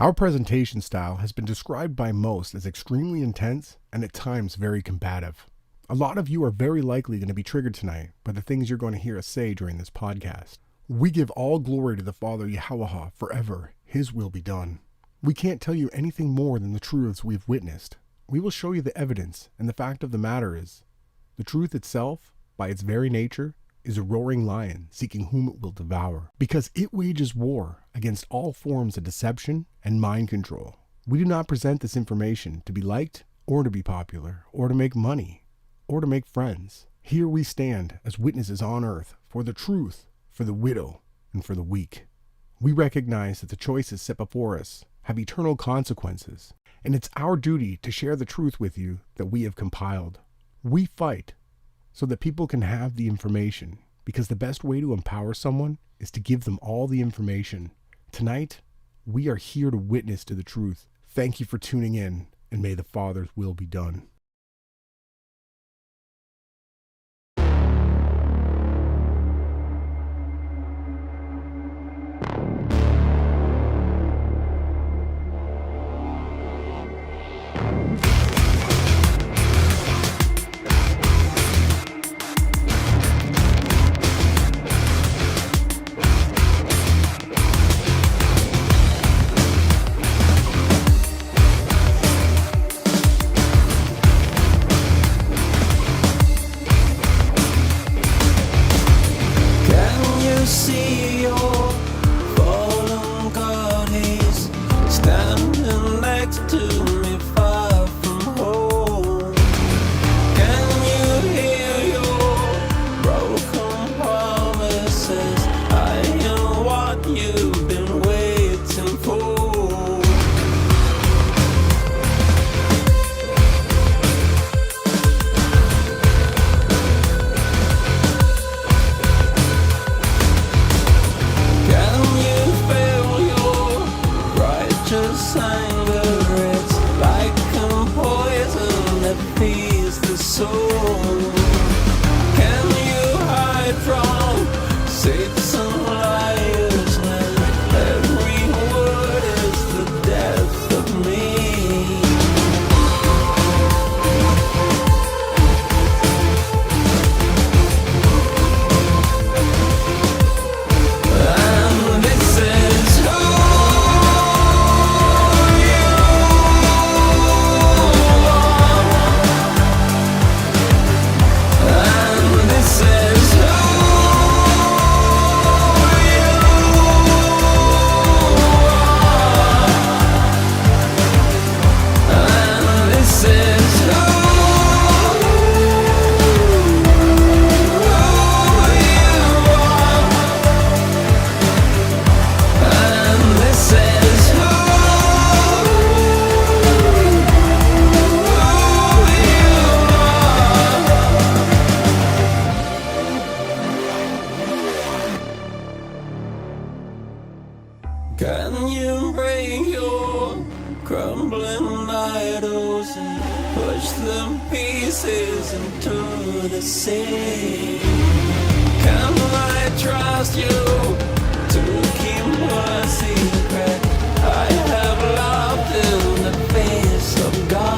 Our presentation style has been described by most as extremely intense and at times very combative. A lot of you are very likely going to be triggered tonight by the things you're going to hear us say during this podcast. We give all glory to the Father Yahawah forever. His will be done. We can't tell you anything more than the truths we've witnessed. We will show you the evidence, and the fact of the matter is, the truth itself, by its very nature, is a roaring lion seeking whom it will devour, because it wages war against all forms of deception and mind control. We do not present this information to be liked, or to be popular, or to make money, or to make friends. Here we stand as witnesses on earth for the truth, for the widow, and for the weak. We recognize that the choices set before us have eternal consequences, and it's our duty to share the truth with you that we have compiled. We fight so that people can have the information, because the best way to empower someone is to give them all the information. Tonight, we are here to witness to the truth. Thank you for tuning in, and may the Father's will be done. Can you break your crumbling idols and push the pieces into the sea? Can I trust you to keep my secret? I have loved in the face of God.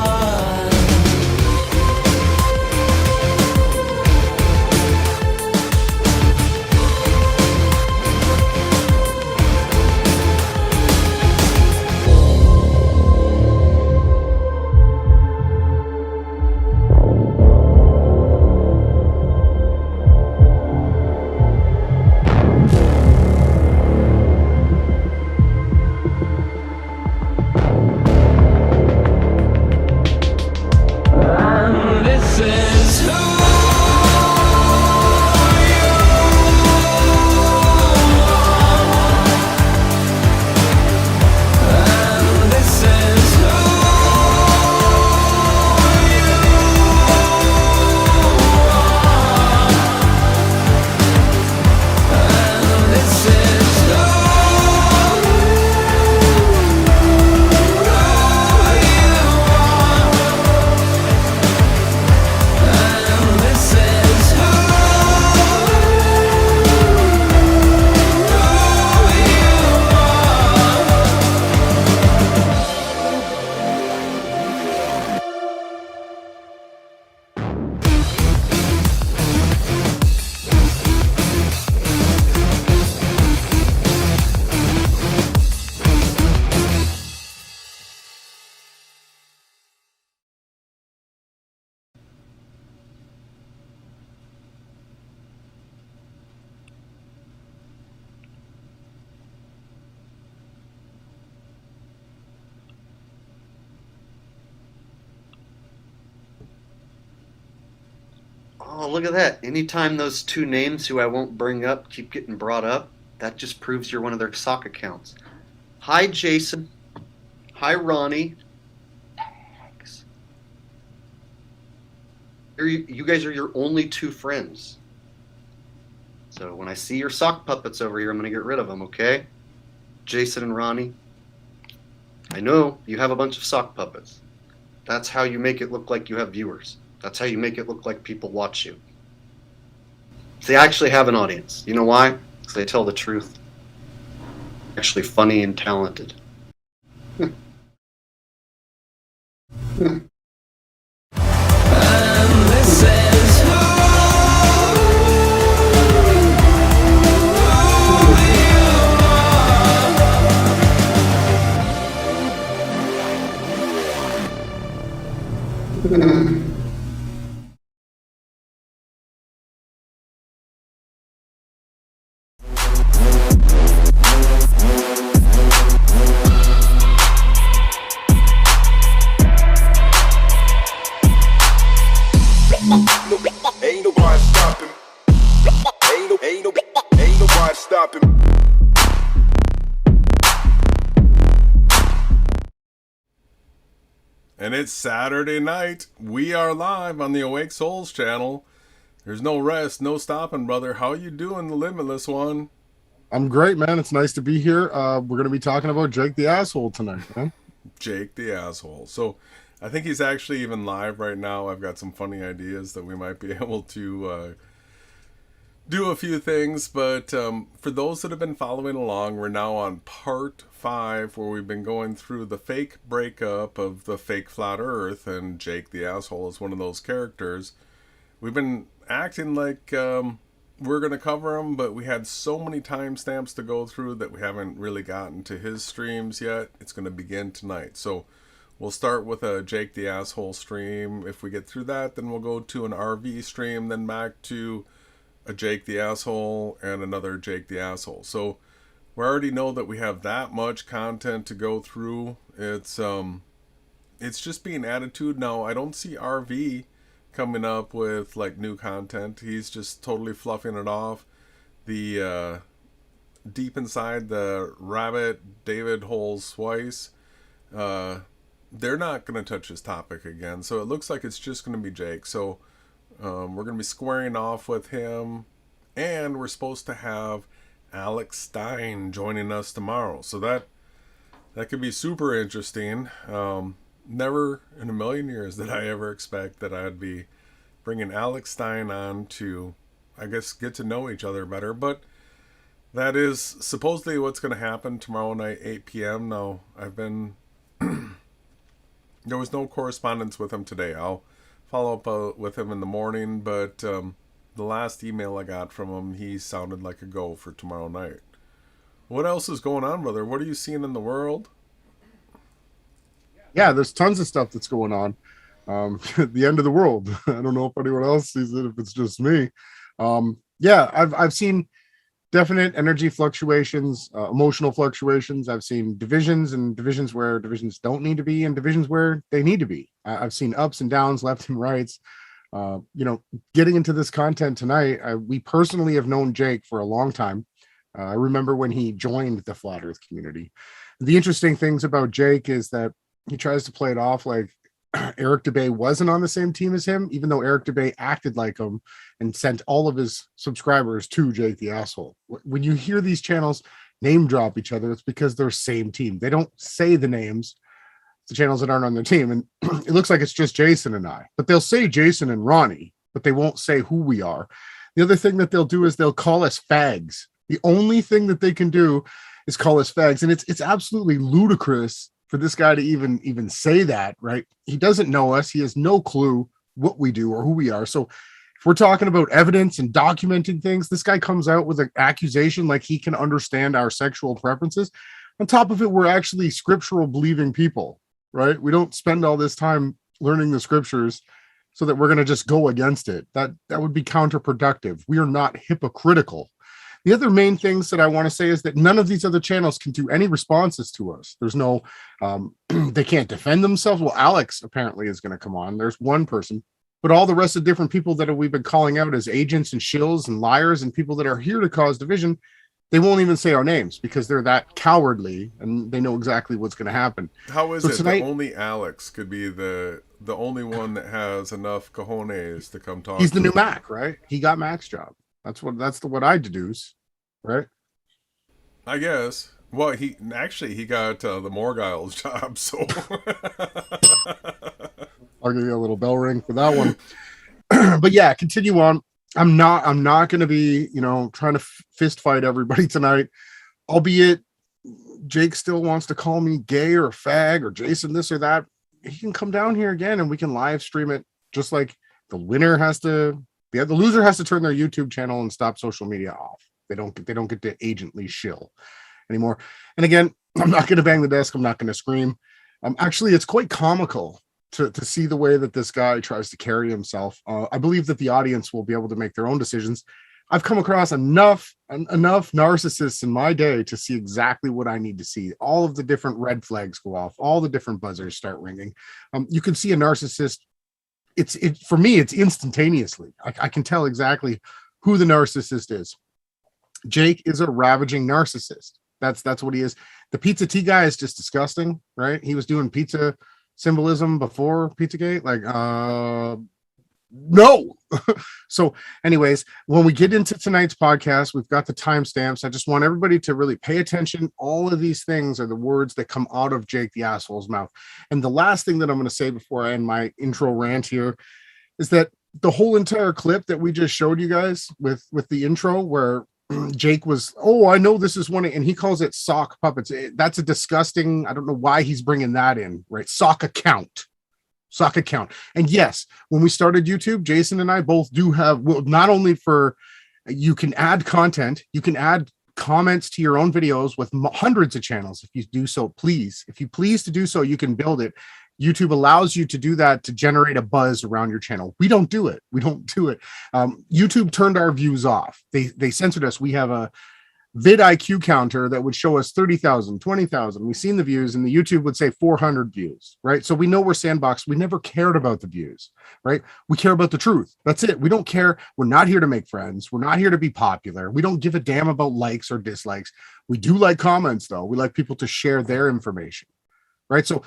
Oh, look at that. Anytime those two names who I won't bring up keep getting brought up, that just proves you're one of their sock accounts. Hi, Jason. Hi, Ronnie. You guys are your only two friends. So when I see your sock puppets over here, I'm going to get rid of them, okay? Jason and Ronnie. I know you have a bunch of sock puppets. That's how you make it look like you have viewers. That's how you make it look like people watch you. See, I actually have an audience. You know why? Because they tell the truth. Actually funny and talented. And this is who you are. Ain't nobody stopping. Ain't nobody stopping. And it's Saturday night. We are live on the Awake Souls channel. There's no rest, no stopping, brother. How you doing, the Limitless one? I'm great, man. It's nice to be here. We're going to be talking about Jake the Asshole tonight, man. Jake the Asshole. So I think he's actually even live right now. I've got some funny ideas that we might be able to do a few things. But for those that have been following along, we're now on part 5, where we've been going through the fake breakup of the fake flat earth, and Jake the Asshole is one of those characters. We've been acting like we're going to cover him, but we had so many timestamps to go through that we haven't really gotten to his streams yet. It's going to begin tonight. So we'll start with a Jake the Asshole stream. If we get through that, then we'll go to an RV stream, then back to a Jake the Asshole and another Jake the Asshole. So we already know that we have that much content to go through. It's just being attitude. Now, I don't see RV coming up with like new content. He's just totally fluffing it off. The deep inside the rabbit David holes twice, they're not going to touch his topic again, so it looks like it's just going to be Jake. So we're going to be squaring off with him, and we're supposed to have Alex Stein joining us tomorrow, so that could be super interesting. Never in a million years did I ever expect that I'd be bringing Alex Stein on to, I guess, get to know each other better. But that is supposedly what's going to happen tomorrow night, 8 p.m. Now, I've been... there was no correspondence with him today. I'll follow up with him in the morning, but the last email I got from him, he sounded like a go for tomorrow night. What else is going on, brother? What are you seeing in the world? Yeah, there's tons of stuff that's going on. The end of the world. I don't know if anyone else sees it, if it's just me. Yeah, I've seen definite energy fluctuations, emotional fluctuations. I've seen divisions, and divisions where divisions don't need to be, and divisions where they need to be. I've seen ups and downs, left and rights. Getting into this content tonight, we personally have known Jake for a long time. I remember when he joined the Flat Earth community. The interesting things about Jake is that he tries to play it off like Eric DeBay wasn't on the same team as him, even though Eric DeBay acted like him and sent all of his subscribers to Jake the Asshole. When you hear these channels name drop each other, it's because they're same team. They don't say the names, the channels that aren't on their team. And it looks like it's just Jason and I, but they'll say Jason and Ronnie, but they won't say who we are. The other thing that they'll do is they'll call us fags. The only thing that they can do is call us fags. And it's absolutely ludicrous for this guy to even say that, right? He doesn't know us. He has no clue what we do or who we are. So if we're talking about evidence and documenting things, this guy comes out with an accusation like he can understand our sexual preferences. On top of it, we're actually scriptural believing people, right? We don't spend all this time learning the scriptures so that we're going to just go against it. That would be counterproductive. We are not hypocritical. The other main things that I want to say is that none of these other channels can do any responses to us. There's no, they can't defend themselves. Well, Alex apparently is going to come on. There's one person. But all the rest of different people that we've been calling out as agents and shills and liars and people that are here to cause division, they won't even say our names because they're that cowardly and they know exactly what's going to happen. How is So it tonight- that only Alex could be the only one that has enough cojones to come talk? He's the to new us? Mac, right? He got Mac's job. That's what I deduce, right? I guess. Well, he got the Morgile's job, so I'll give you a little bell ring for that one. But yeah, continue on. I'm not going to be, trying to fist fight everybody tonight, albeit Jake still wants to call me gay or fag or Jason this or that. He can come down here again and we can live stream it, just like the loser has to turn their YouTube channel and stop social media off. They don't get to agently shill anymore. And again, I'm not going to bang the desk. I'm not going to scream. Actually, it's quite comical to see the way that this guy tries to carry himself. I believe that the audience will be able to make their own decisions. I've come across enough narcissists in my day to see exactly what I need to see. All of the different red flags go off. All the different buzzers start ringing. You can see a narcissist. For me, it's instantaneously. I can tell exactly who the narcissist is. Jake is a ravaging narcissist. That's what he is. The pizza tea guy is just disgusting, right? He was doing pizza symbolism before Pizzagate. No. So anyways, when we get into tonight's podcast, we've got the timestamps. I just want everybody to really pay attention. All of these things are the words that come out of Jake the asshole's mouth. And the last thing that I'm going to say before I end my intro rant here is that the whole entire clip that we just showed you guys with the intro where Jake was, I know this is one, and he calls it sock puppets. That's a disgusting, I don't know why he's bringing that in, right? Sock account. And yes, when we started YouTube, Jason and I both do have, well, not only for, you can add content, you can add comments to your own videos with hundreds of channels. If you do so, please, if you please to do so, you can build it. YouTube allows you to do that to generate a buzz around your channel. We don't do it. YouTube turned our views off. They censored us. We have a vidIQ counter that would show us 30,000, 20,000. We've seen the views and the YouTube would say 400 views, right? So we know we're sandboxed. We never cared about the views, right? We care about the truth. That's it. We don't care. We're not here to make friends. We're not here to be popular. We don't give a damn about likes or dislikes. We do like comments though. We like people to share their information. Right. So,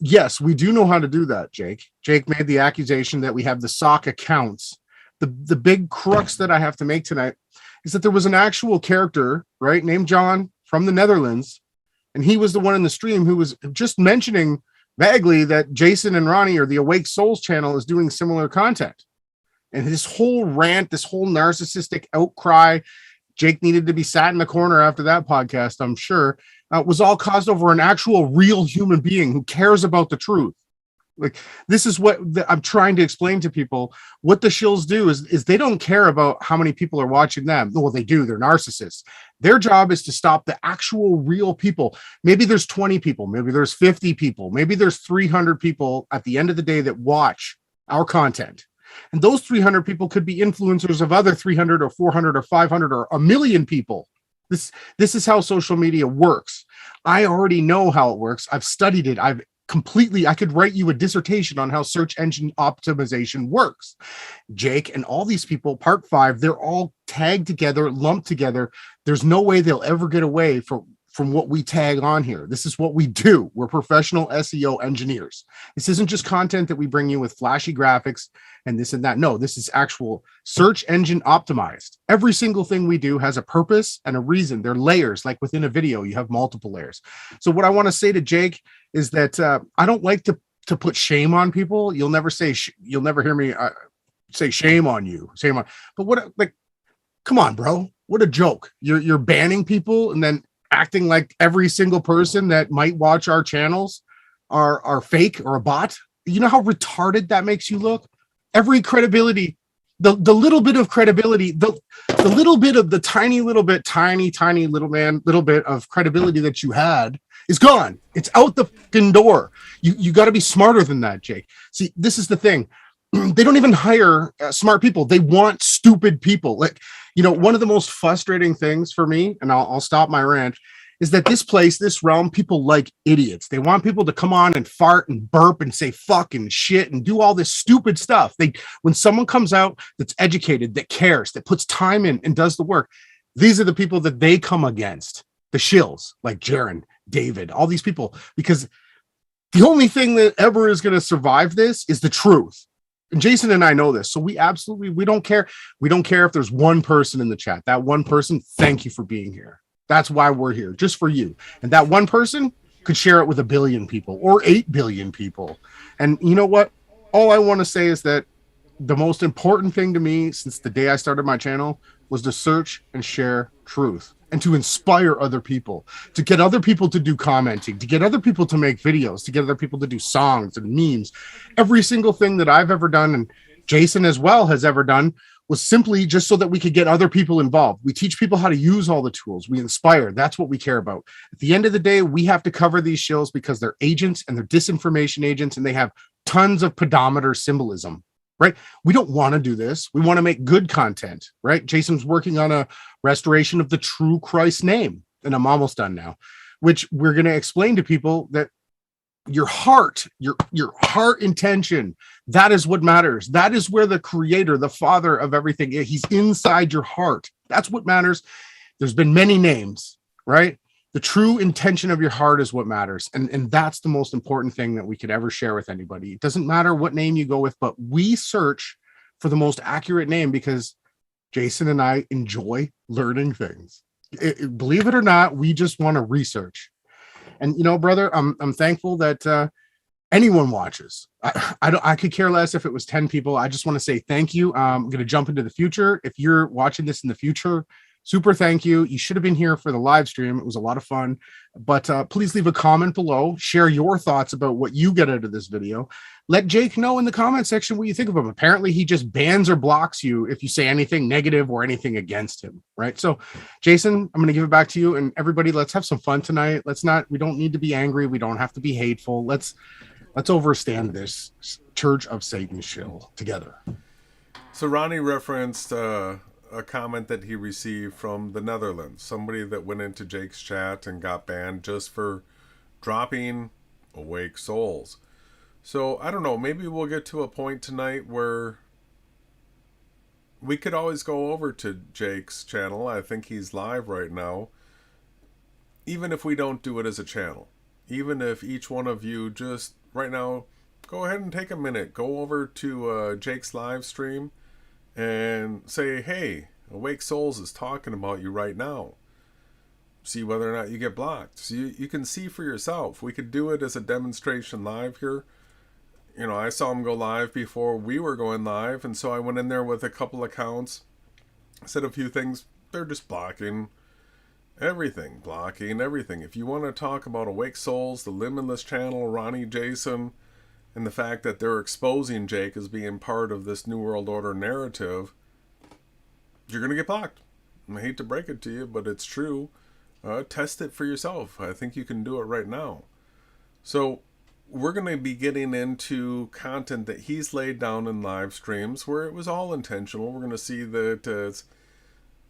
yes, we do know how to do that, Jake. Jake made the accusation that we have the sock accounts. The big crux that I have to make tonight is that there was an actual character, right, named John from the Netherlands. And he was the one in the stream who was just mentioning vaguely that Jason and Ronnie or the Awake Souls channel is doing similar content. And this whole rant, this whole narcissistic outcry, Jake needed to be sat in the corner after that podcast, I'm sure. Was all caused over an actual real human being who cares about the truth. Like, this is what I'm trying to explain to people. What the shills do is they don't care about how many people are watching them. Well, they do. They're narcissists. Their job is to stop the actual real people. Maybe there's 20 people. Maybe there's 50 people. Maybe there's 300 people at the end of the day that watch our content. And those 300 people could be influencers of other 300 or 400 or 500 or a million people. This is how social media works. I already know how it works. I've studied it. I could write you a dissertation on how search engine optimization works. Jake and all these people, part 5, they're all tagged together, lumped together. There's no way they'll ever get away from what we tag on here. This is what we do. We're professional SEO engineers. This isn't just content that we bring you with flashy graphics and this and that. No, this is actual search engine optimized. Every single thing we do has a purpose and a reason. They're layers, like within a video, you have multiple layers. So what I want to say to Jake is that I don't like to put shame on people. You'll never hear me say shame on you, but come on, bro. What a joke. You're banning people and then acting like every single person that might watch our channels are fake or a bot. You know how retarded that makes you look? Every credibility, the little bit of credibility, the little bit of the tiny little bit of credibility that you had is gone. It's out the fucking door. You got to be smarter than that, Jake. See, this is the thing. They don't even hire smart people. They want stupid people. One of the most frustrating things for me, and I'll stop my rant, is that this place, this realm, people like idiots. They want people to come on and fart and burp and say fuck and shit and do all this stupid stuff. When someone comes out that's educated, that cares, that puts time in and does the work, these are the people that they come against. The shills, like Jaron, David, all these people, because the only thing that ever is going to survive this is the truth. And Jason and I know this. So we don't care. We don't care if there's one person in the chat. That one person, thank you for being here. That's why we're here, just for you. And that one person could share it with 1 billion people or 8 billion people. And you know what? All I want to say is that the most important thing to me since the day I started my channel was to search and share truth and to inspire other people, to get other people to do commenting, to get other people to make videos, to get other people to do songs and memes. Every single thing that I've ever done, and Jason as well has ever done, was simply just so that we could get other people involved. We teach people how to use all the tools. We inspire. That's what we care about. At the end of the day, we have to cover these shills because they're agents and they're disinformation agents, and they have tons of pedometer symbolism. Right? We don't want to do this. We want to make good content, right? Jason's working on a restoration of the true Christ name, and I'm almost done now, which we're going to explain to people that your heart, your heart intention, that is what matters. That is where the creator, the father of everything, he's inside your heart. That's what matters. There's been many names, right? The true intention of your heart is what matters. And that's the most important thing that we could ever share with anybody. It doesn't matter what name you go with, but we search for the most accurate name because Jason and I enjoy learning things. Believe it or not, we just want to research. And, you know, brother, I'm thankful that anyone watches. I could care less if it was 10 people. I just want to say thank you. I'm going to jump into the future. If you're watching this in the future, super thank you. You should have been here for the live stream. It was a lot of fun. But please leave a comment below. Share your thoughts about what you get out of this video. Let Jake know in the comment section what you think of him. Apparently, he just bans or blocks you if you say anything negative or anything against him, right? So, Jason, I'm going to give it back to you. And everybody, let's have some fun tonight. We don't need to be angry. We don't have to be hateful. Let's overstand this Church of Satan shill together. So Ronnie referenced a comment that he received from the Netherlands, somebody that went into Jake's chat and got banned just for dropping awake souls. So I don't know, maybe we'll get to a point tonight where we could always go over to Jake's channel. I think he's live right now. Even if we don't do it as a channel, even if each one of you just right now, go ahead and take a minute, go over to Jake's live stream and say, hey, Awake Souls is talking about you right now. See whether or not you get blocked. So you can see for yourself. We could do it as a demonstration live here. You know, I saw him go live before we were going live, and so I went in there with a couple accounts, said a few things. They're just blocking everything. If you want to talk about Awake Souls, the Limitless Channel, Ronnie, Jason, and the fact that they're exposing Jake as being part of this New World Order narrative, you're going to get blocked. I hate to break it to you, but it's true. Test it for yourself. I think you can do it right now. So we're going to be getting into content that he's laid down in live streams where it was all intentional. We're going to see that it's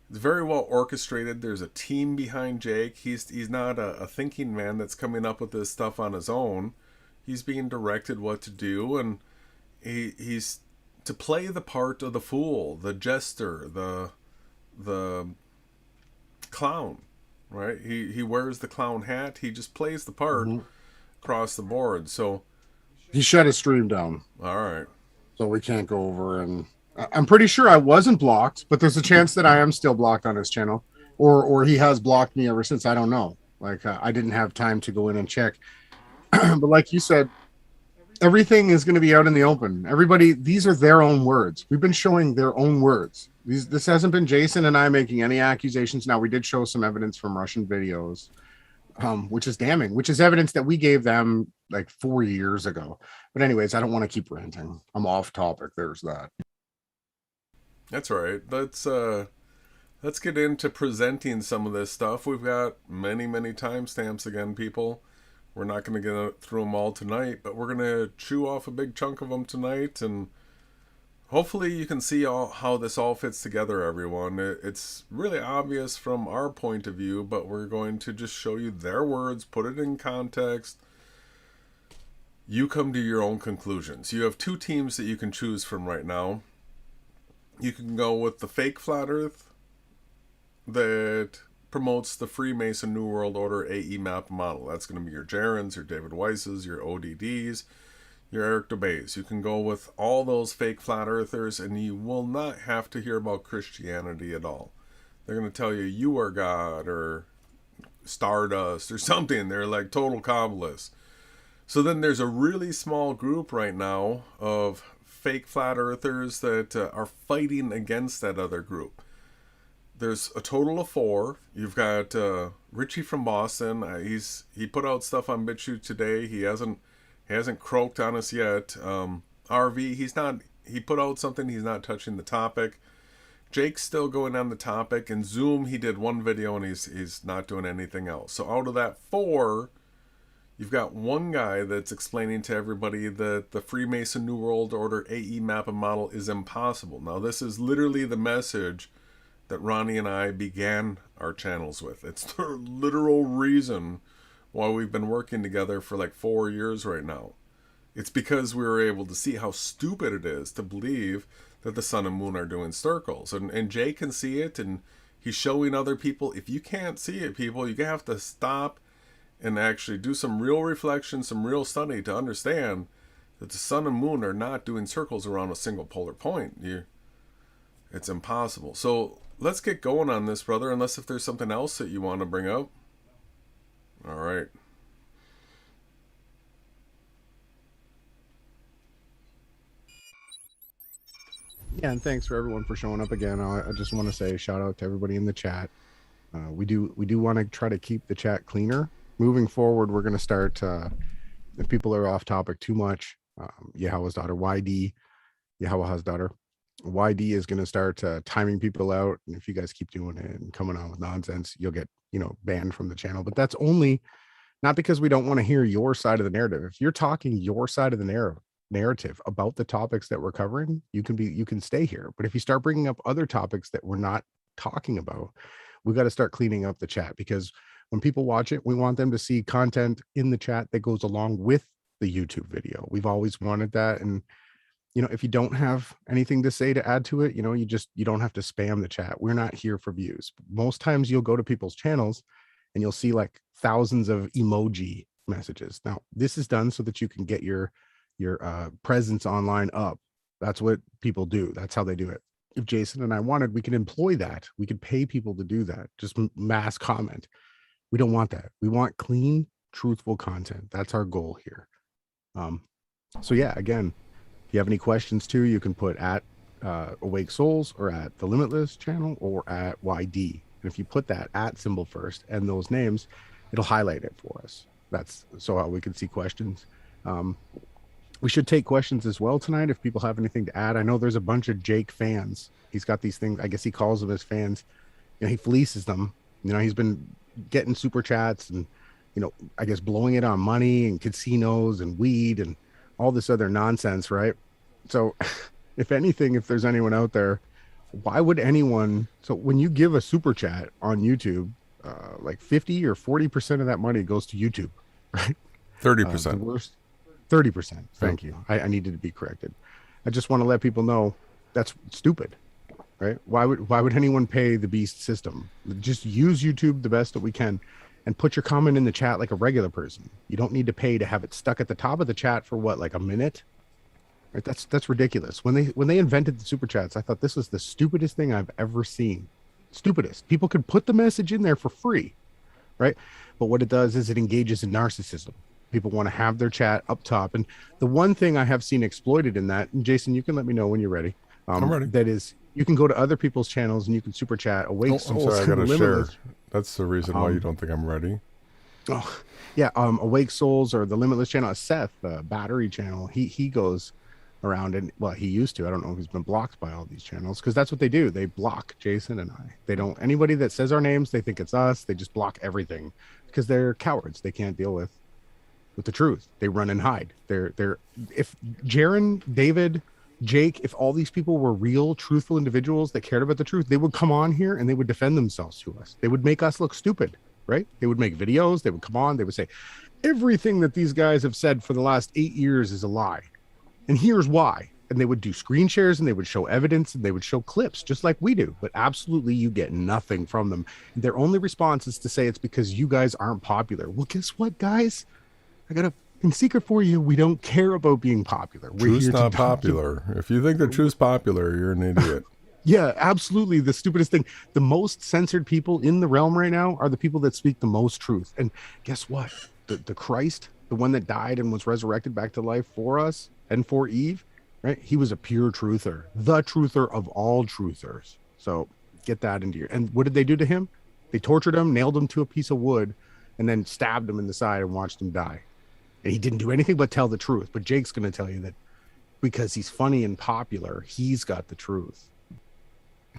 very well orchestrated. There's a team behind Jake. He's not a thinking man that's coming up with this stuff on his own. He's being directed what to do, and he's to play the part of the fool, the jester, the clown, right? He wears the clown hat. He just plays the part across the board. So he shut his stream down. All right. So we can't go over, and I'm pretty sure I wasn't blocked, but there's a chance that I am still blocked on his channel, or he has blocked me ever since. I don't know. Like I didn't have time to go in and check. But like you said, everything is going to be out in the open. Everybody, these are their own words. We've been showing their own words. This hasn't been Jason and I making any accusations. Now, we did show some evidence from Russian videos, which is damning, which is evidence that we gave them like 4 years ago. But anyways, I don't want to keep ranting. I'm off topic. There's that. That's right. Let's get into presenting some of this stuff. We've got many timestamps again, people. We're not going to get through them all tonight, but we're going to chew off a big chunk of them tonight, and hopefully you can see how this all fits together, everyone. It's really obvious from our point of view, but we're going to just show you their words, put it in context. You come to your own conclusions. You have two teams that you can choose from right now. You can go with the fake flat earth that promotes the Freemason New World Order AE map model. That's going to be your Jarens, your David Weisses, your ODDs, your Eric DeBays. You can go with all those fake flat earthers, and you will not have to hear about Christianity at all. They're going to tell you you are God or Stardust or something. They're like total Kabbalists. So then there's a really small group right now of fake flat earthers that are fighting against that other group. There's a total of 4. You've got Richie from Boston. He put out stuff on BitChute today. He hasn't croaked on us yet. RV, he put out something. He's not touching the topic. Jake's still going on the topic. And Zoom, he did one video and he's not doing anything else. So out of that 4, you've got one guy that's explaining to everybody that the Freemason New World Order AE map and model is impossible. Now, this is literally the message that Ronnie and I began our channels with. It's the literal reason why we've been working together for like 4 years right now. It's because we were able to see how stupid it is to believe that the sun and moon are doing circles. And Jay can see it, and he's showing other people. If you can't see it, people, you have to stop and actually do some real reflection, some real study to understand that the sun and moon are not doing circles around a single polar point. It's impossible. So let's get going on this, brother, unless if there's something else that you want to bring up. All right. Yeah, and thanks for everyone for showing up again. I just want to say shout out to everybody in the chat. We do want to try to keep the chat cleaner. Moving forward, we're going to start, if people are off topic too much, Yahawah's daughter, Yahawah's daughter, YD is going to start timing people out. And if you guys keep doing it and coming on with nonsense, you'll get, banned from the channel. But that's only not because we don't want to hear your side of the narrative. If you're talking your side of the narrative about the topics that we're covering, you can stay here. But if you start bringing up other topics that we're not talking about, we got to start cleaning up the chat, because when people watch it, we want them to see content in the chat that goes along with the YouTube video. We've always wanted that. And, if you don't have anything to say to add to it, you don't have to spam the chat. We're not here for views. Most times you'll go to people's channels and you'll see like thousands of emoji messages. Now, this is done so that you can get your presence online up. That's what people do. That's how they do it. If Jason and I wanted, we could employ that. We could pay people to do that. Just mass comment. We don't want that. We want clean, truthful content. That's our goal here. So yeah, again, if you have any questions too, you can put at Awake Souls or at the Limitless Channel or at YD. And if you put that at symbol first and those names, it'll highlight it for us. That's so how we can see questions. We should take questions as well tonight if people have anything to add. I know there's a bunch of Jake fans. He's got these things. I guess he calls them his fans. He fleeces them. He's been getting super chats and, I guess blowing it on money and casinos and weed and all this other nonsense, right? So if anything, if there's anyone out there, why would anyone? So when you give a super chat on YouTube, like 50 or 40% of that money goes to YouTube, right? 30%. The worst. 30%. Thank you. I needed to be corrected. I just want to let people know that's stupid, right? Why would anyone pay the beast system? Just use YouTube the best that we can and put your comment in the chat like a regular person. You don't need to pay to have it stuck at the top of the chat for what, like a minute? Right? That's ridiculous. When they invented the super chats, I thought this was the stupidest thing I've ever seen. Stupidest. People could put the message in there for free, right? But what it does is it engages in narcissism. People want to have their chat up top. And the one thing I have seen exploited in that, and Jason, you can let me know when you're ready. I'm ready. That is, you can go to other people's channels and you can super chat Awake I'm Souls. sorry, I got to share. That's the reason why you don't think I'm ready. Oh, yeah. Awake Souls or the Limitless Channel. Seth, the Battery Channel. He goes around and, well, he used to. I don't know if he's been blocked by all these channels, because that's what they do. They block Jason and I. They don't, anybody that says our names, they think it's us. They just block everything because they're cowards. They can't deal with the truth. They run and hide. If Jaren, David, Jake, if all these people were real, truthful individuals that cared about the truth, they would come on here and they would defend themselves to us. They would make us look stupid, right? They would make videos. They would come on. They would say, everything that these guys have said for the last 8 years is a lie. And here's why. And they would do screen shares and they would show evidence and they would show clips just like we do. But absolutely, you get nothing from them. Their only response is to say it's because you guys aren't popular. Well, guess what, guys? I got a secret for you. We don't care about being popular. Truth's not popular. If you think the truth's popular, you're an idiot. Yeah, absolutely. The stupidest thing. The most censored people in the realm right now are the people that speak the most truth. And guess what? The Christ, the one that died and was resurrected back to life for us and for Eve, right? He was a pure truther, the truther of all truthers. So get that into your, and what did they do to him? They tortured him, nailed him to a piece of wood, and then stabbed him in the side and watched him die. And he didn't do anything but tell the truth. But Jake's going to tell you that because he's funny and popular, he's got the truth.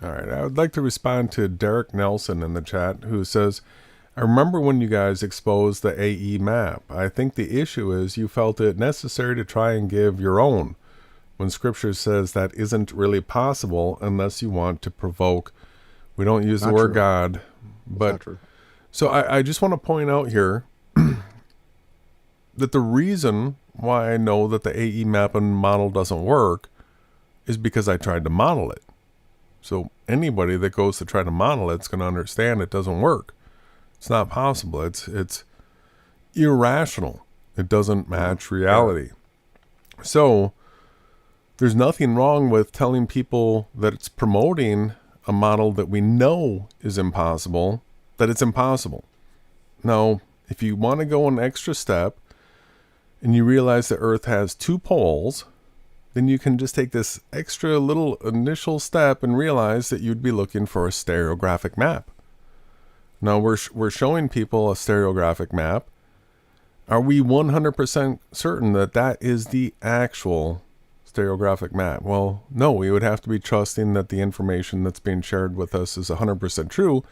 All right. I would like to respond to Derek Nelson in the chat, who says, I remember when you guys exposed the AE map. I think the issue is you felt it necessary to try and give your own, when Scripture says that isn't really possible unless you want to provoke. We don't use the word God, but so I just want to point out here that the reason why I know that the AE map and model doesn't work is because I tried to model it. So anybody that goes to try to model it's going to understand it doesn't work. It's not possible. It's irrational. It doesn't match reality. So there's nothing wrong with telling people that it's promoting a model that we know is impossible, that it's impossible. Now, if you want to go an extra step and you realize the Earth has 2 poles, then you can just take this extra little initial step and realize that you'd be looking for a stereographic map. Now, we're showing people a stereographic map. Are we 100% certain that that is the actual stereographic map? Well, no, we would have to be trusting that the information that's being shared with us is 100% true,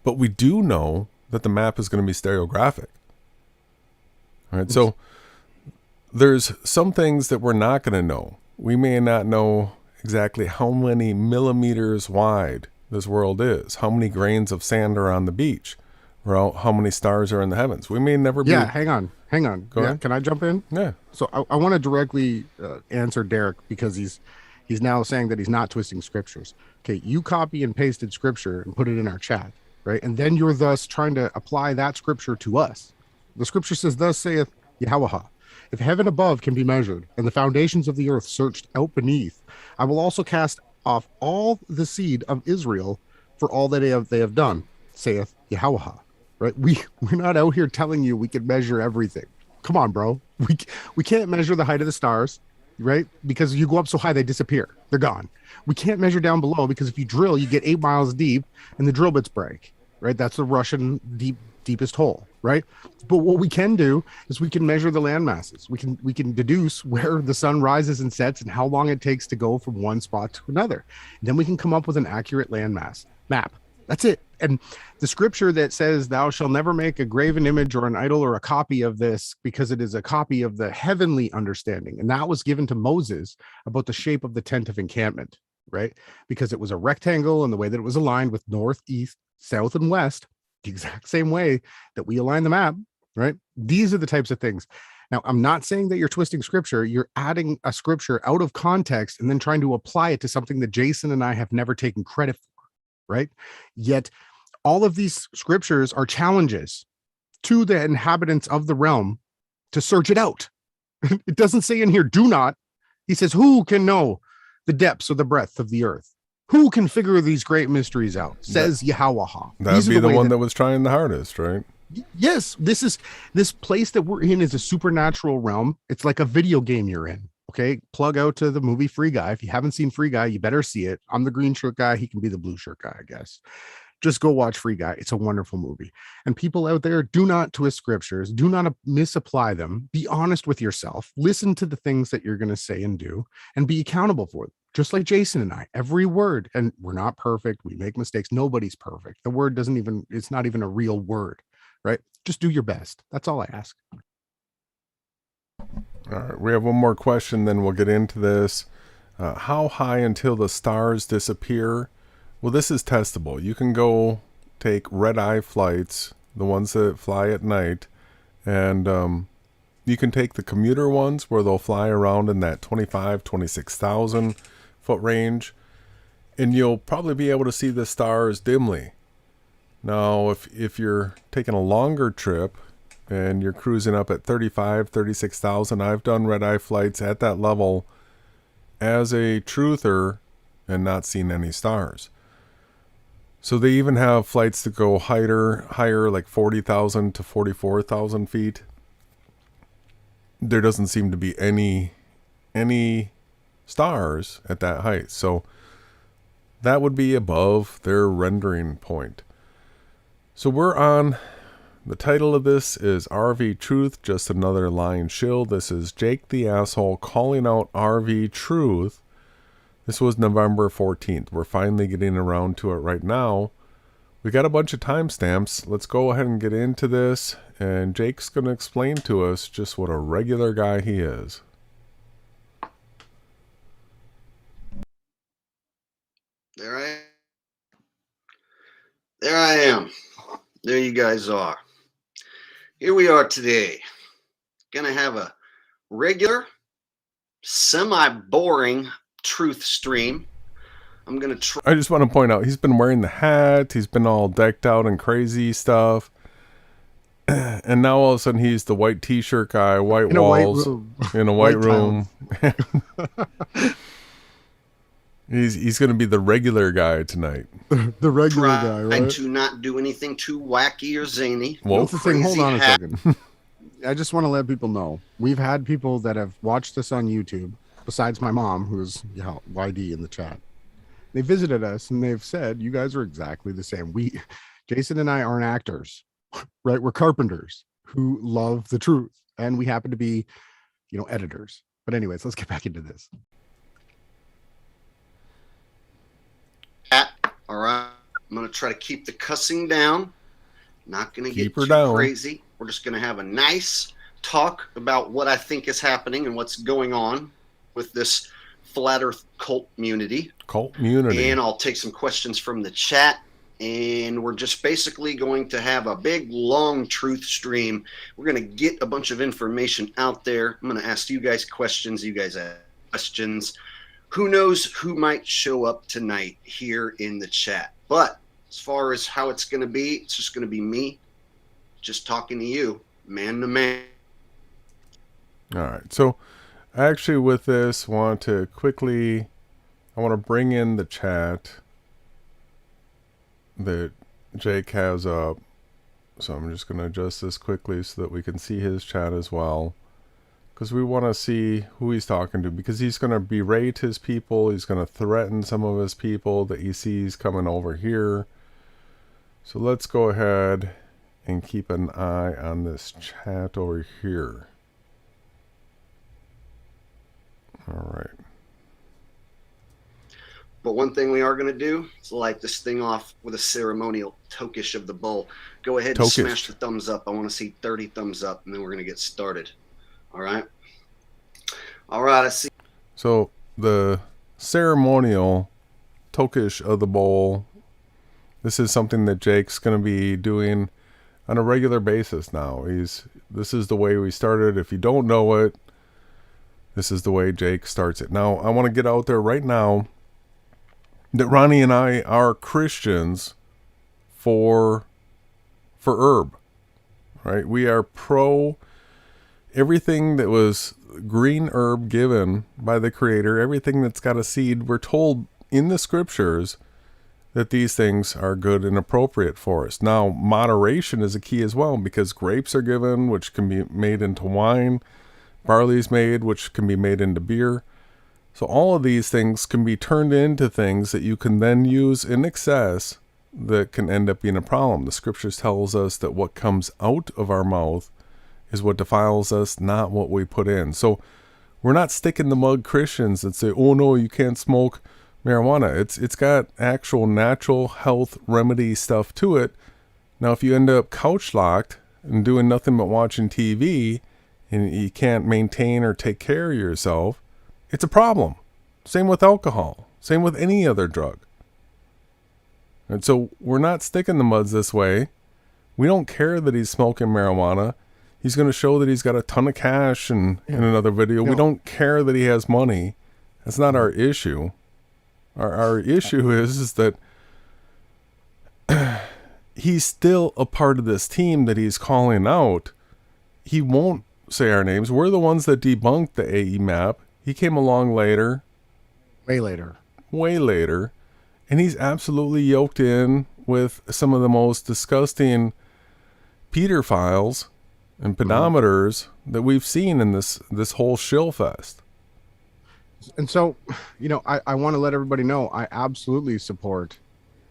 but we do know that the map is going to be stereographic. All right, so there's some things that we're not going to know. We may not know exactly how many millimeters wide this world is, how many grains of sand are on the beach, or how many stars are in the heavens. We may never be... Yeah, hang on. Go ahead. Can I jump in? Yeah. So I want to directly answer Derek, because he's now saying that he's not twisting scriptures. Okay, you copy and pasted scripture and put it in our chat, right? And then you're thus trying to apply that scripture to us. The scripture says, thus saith Yahawah, if heaven above can be measured, and the foundations of the earth searched out beneath, I will also cast off all the seed of Israel for all that they have done, saith Yahawah. Right? We're not out here telling you we can measure everything. Come on, bro. We can't measure the height of the stars, right? Because you go up so high, they disappear. They're gone. We can't measure down below, because if you drill, you get 8 miles deep and the drill bits break, right? That's the Russian deepest hole, right? But what we can do is we can measure the land masses. We can deduce where the sun rises and sets and how long it takes to go from one spot to another. And then we can come up with an accurate land mass map. That's it. And the scripture that says, thou shalt never make a graven image or an idol or a copy of this, because it is a copy of the heavenly understanding. And that was given to Moses about the shape of the tent of encampment, right? Because it was a rectangle, and the way that it was aligned with north, east, south, and west, the exact same way that we align the map, right? These are the types of things. Now, I'm not saying that you're twisting scripture. You're adding a scripture out of context and then trying to apply it to something that Jason and I have never taken credit for. Right? Yet all of these scriptures are challenges to the inhabitants of the realm to search it out. It doesn't say in here, do not. He says, who can know the depths or the breadth of the earth? Who can figure these great mysteries out? Says Yahawah. That would be the one that was trying the hardest, right? Yes. This place that we're in is a supernatural realm. It's like a video game you're in. Okay, plug out to the movie Free Guy. If you haven't seen Free Guy, you better see it. I'm the green shirt guy. He can be the blue shirt guy, I guess. Just go watch Free Guy. It's a wonderful movie. And people out there, do not twist scriptures. Do not misapply them. Be honest with yourself. Listen to the things that you're going to say and do, and be accountable for them. Just like Jason and I, every word. And we're not perfect. We make mistakes. Nobody's perfect. The word it's not even a real word, right? Just do your best. That's all I ask. All right, we have one more question, then we'll get into this. How high until the stars disappear? Well, this is testable. You can go take red-eye flights, the ones that fly at night, and you can take the commuter ones where they'll fly around in that 26,000 foot range, and you'll probably be able to see the stars dimly. Now, if you're taking a longer trip and you're cruising up at 36,000, I've done red-eye flights at that level as a truther and not seen any stars. So they even have flights that go higher, like 40,000 to 44,000 feet. There doesn't seem to be any stars at that height. So that would be above their rendering point. So we're on, the title of this is RV Truth, Just Another Lying Shill. This is Jake the Asshole calling out RV Truth. This was November 14th. We're finally getting around to it right now. We got a bunch of timestamps. Let's go ahead and get into this. And Jake's going to explain to us just what a regular guy he is. There I am. There you guys are. Here we are today. Gonna have a regular, semi-boring truth stream. I'm gonna try. I just want to point out, he's been wearing the hat. He's been all decked out and crazy stuff. And now all of a sudden he's the white t-shirt guy, white In walls, a white room. in a white room. He's going to be the regular guy tonight. The regular guy, Trying right? to not do anything too wacky or zany. Whoa. No That's the thing. Hold crazy on a hat. second. I just want to let people know we've had people that have watched this on YouTube, besides my mom, who's YD in the chat. They visited us and they've said, you guys are exactly the same. Jason and I aren't actors, right? We're carpenters who love the truth. And we happen to be, editors. But anyways, let's get back into this. All right. I'm going to try to keep the cussing down. Not going to get Keep her too down. crazy. We're just going to have a nice talk about what I think is happening and what's going on with this flat earth cult community. Cult community. And I'll take some questions from the chat. And we're just basically going to have a big, long truth stream. We're going to get a bunch of information out there. I'm going to ask you guys questions. You guys ask questions. Who knows who might show up tonight here in the chat. But as far as how it's going to be, it's just going to be me just talking to you, man to man. All right. So actually with this, I want to bring in the chat that Jake has up. So I'm just going to adjust this quickly so that we can see his chat as well. Because we want to see who he's talking to. Because he's going to berate his people. He's going to threaten some of his people that he sees coming over here. So let's go ahead and keep an eye on this chat over here. All right. But one thing we are going to do is light this thing off with a ceremonial tokish of the bowl. Go ahead and Tokish. smash the thumbs up. I want to see 30 thumbs up, and then we're going to get started. All right? All right, I see. So the ceremonial tokish of the bowl, this is something that Jake's going to be doing on a regular basis now. This is the way we started. If you don't know it, this is the way Jake starts it. Now, I want to get out there right now that Ronnie and I are Christians for herb, right? We are pro everything that was green herb given by the Creator, everything that's got a seed. We're told in the scriptures that these things are good and appropriate for us. Now, moderation is a key as well, because grapes are given, which can be made into wine. Barley's made, which can be made into beer. So all of these things can be turned into things that you can then use in excess that can end up being a problem. The scriptures tells us that what comes out of our mouth is what defiles us, not what we put in. So we're not stick in the mud Christians that say, oh no, you can't smoke marijuana. It's got actual natural health remedy stuff to it. Now, if you end up couch locked and doing nothing but watching TV and you can't maintain or take care of yourself, it's a problem. Same with alcohol. Same with any other drug. And so we're not sticking the muds this way. We don't care that he's smoking marijuana. He's going to show that he's got a ton of cash in another video. We don't care that he has money. That's not our issue. Our issue is that he's still a part of this team that he's calling out. He won't say our names. We're the ones that debunked the AE map. He came along later. Way later. And he's absolutely yoked in with some of the most disgusting pedophiles and pedometers that we've seen in this whole shill fest. And so, I want to let everybody know I absolutely support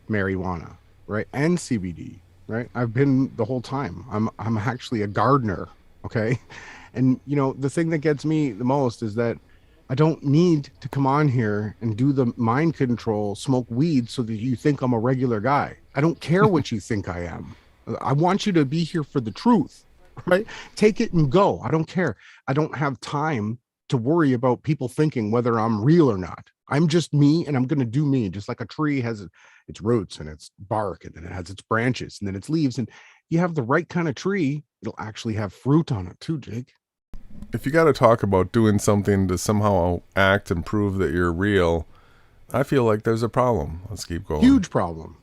marijuana, right? And CBD, right? I've been the whole time. I'm actually a gardener, okay? And the thing that gets me the most is that I don't need to come on here and do the mind control, smoke weed so that you think I'm a regular guy. I don't care what you think I am. I want you to be here for the truth, right? Take it and go. I don't care. I don't have time to worry about people thinking whether I'm real or not. I'm just me, and I'm going to do me, just like a tree has its roots and its bark, and then it has its branches and then its leaves. And you have the right kind of tree, it'll actually have fruit on it too, Jake. If you got to talk about doing something to somehow act and prove that you're real, I feel like there's a problem. Let's keep going. Huge problem.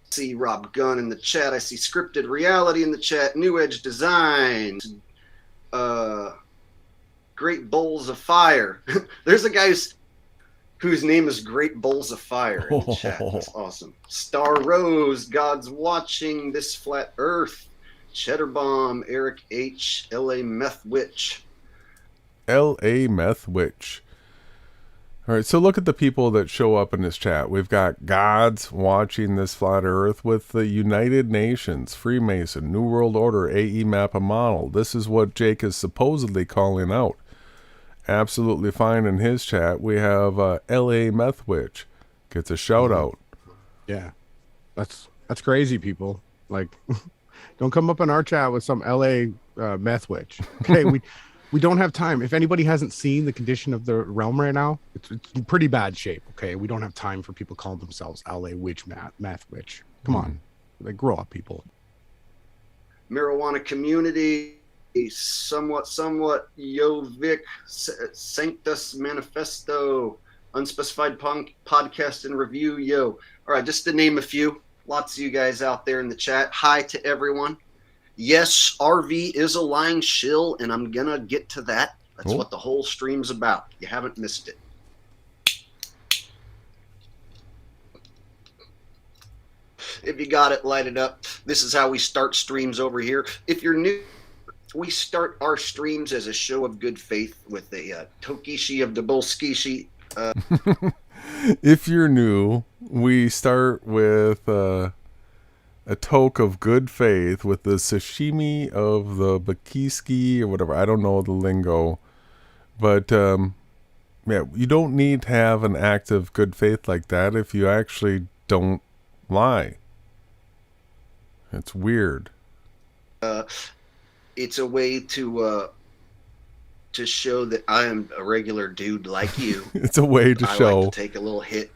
I see Rob Gunn in the chat. I see Scripted Reality in the chat. New Edge Designs. Great Bowls of Fire. There's a guy whose name is Great Bowls of Fire in the chat. That's awesome. Star Rose. God's Watching This Flat Earth. Cheddar Bomb, Eric H, LA Meth Witch. LA Meth Witch. All right, so look at the people that show up in this chat. We've got God's Watching This Flat Earth with the United Nations, Freemason, New World Order, AE Map and Model. This is what Jake is supposedly calling out. Absolutely fine in his chat. We have LA Meth Witch. Gets a shout out. Yeah, that's crazy, people. Like... Don't come up in our chat with some LA meth witch. Okay, we don't have time. If anybody hasn't seen the condition of the realm right now, it's in pretty bad shape. Okay, we don't have time for people calling themselves LA witch, meth witch. Come on, like grow up, people. Marijuana Community, somewhat Yo Vic, Sanctus Manifesto, Unspecified Podcast and Review. Yo, all right, just to name a few. Lots of you guys out there in the chat. Hi to everyone. Yes, RV is a lying shill, and I'm going to get to that. That's what the whole stream's about. You haven't missed it. If you got it, light it up. This is how we start streams over here. If you're new, we start our streams as a show of good faith with a Tokishi of the Bolskishi. If you're new, we start with a toke of good faith with the sashimi of the bakiski or whatever. I don't know the lingo. But, you don't need to have an act of good faith like that if you actually don't lie. It's weird. It's a way to show that I am a regular dude like you. It's a way to show. I like to take a little hit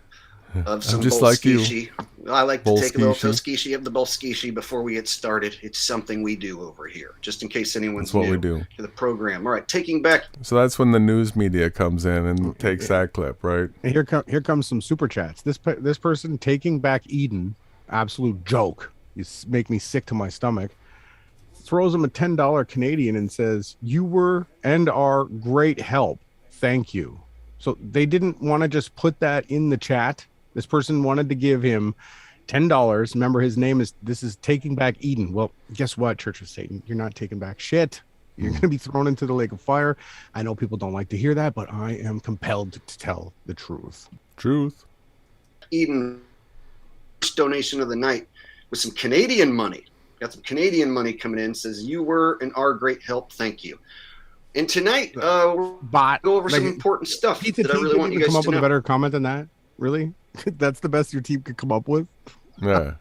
of some just like you. I like to take a little Toskishi of the Bolskishi before we get started. It's something we do over here, just in case anyone's new to the program. All right, taking back. So that's when the news media comes in and takes that clip, right? And here comes some super chats. This person, Taking Back Eden, absolute joke. You make me sick to my stomach. Throws him a $10 Canadian and says, "You were and are great help. Thank you." So they didn't want to just put that in the chat. This person wanted to give him $10. Remember, his name is Taking Back Eden. Well, guess what, Church of Satan? You're not taking back shit. You're going to be thrown into the lake of fire. I know people don't like to hear that, but I am compelled to tell the truth. Truth. Eden, first donation of the night with some Canadian money. Got some Canadian money coming in. Says, "You were and are great help. Thank you." And tonight, we'll go over some important stuff that I really want you guys to know. Come up with a better comment than that? Really? That's the best your team could come up with? Yeah.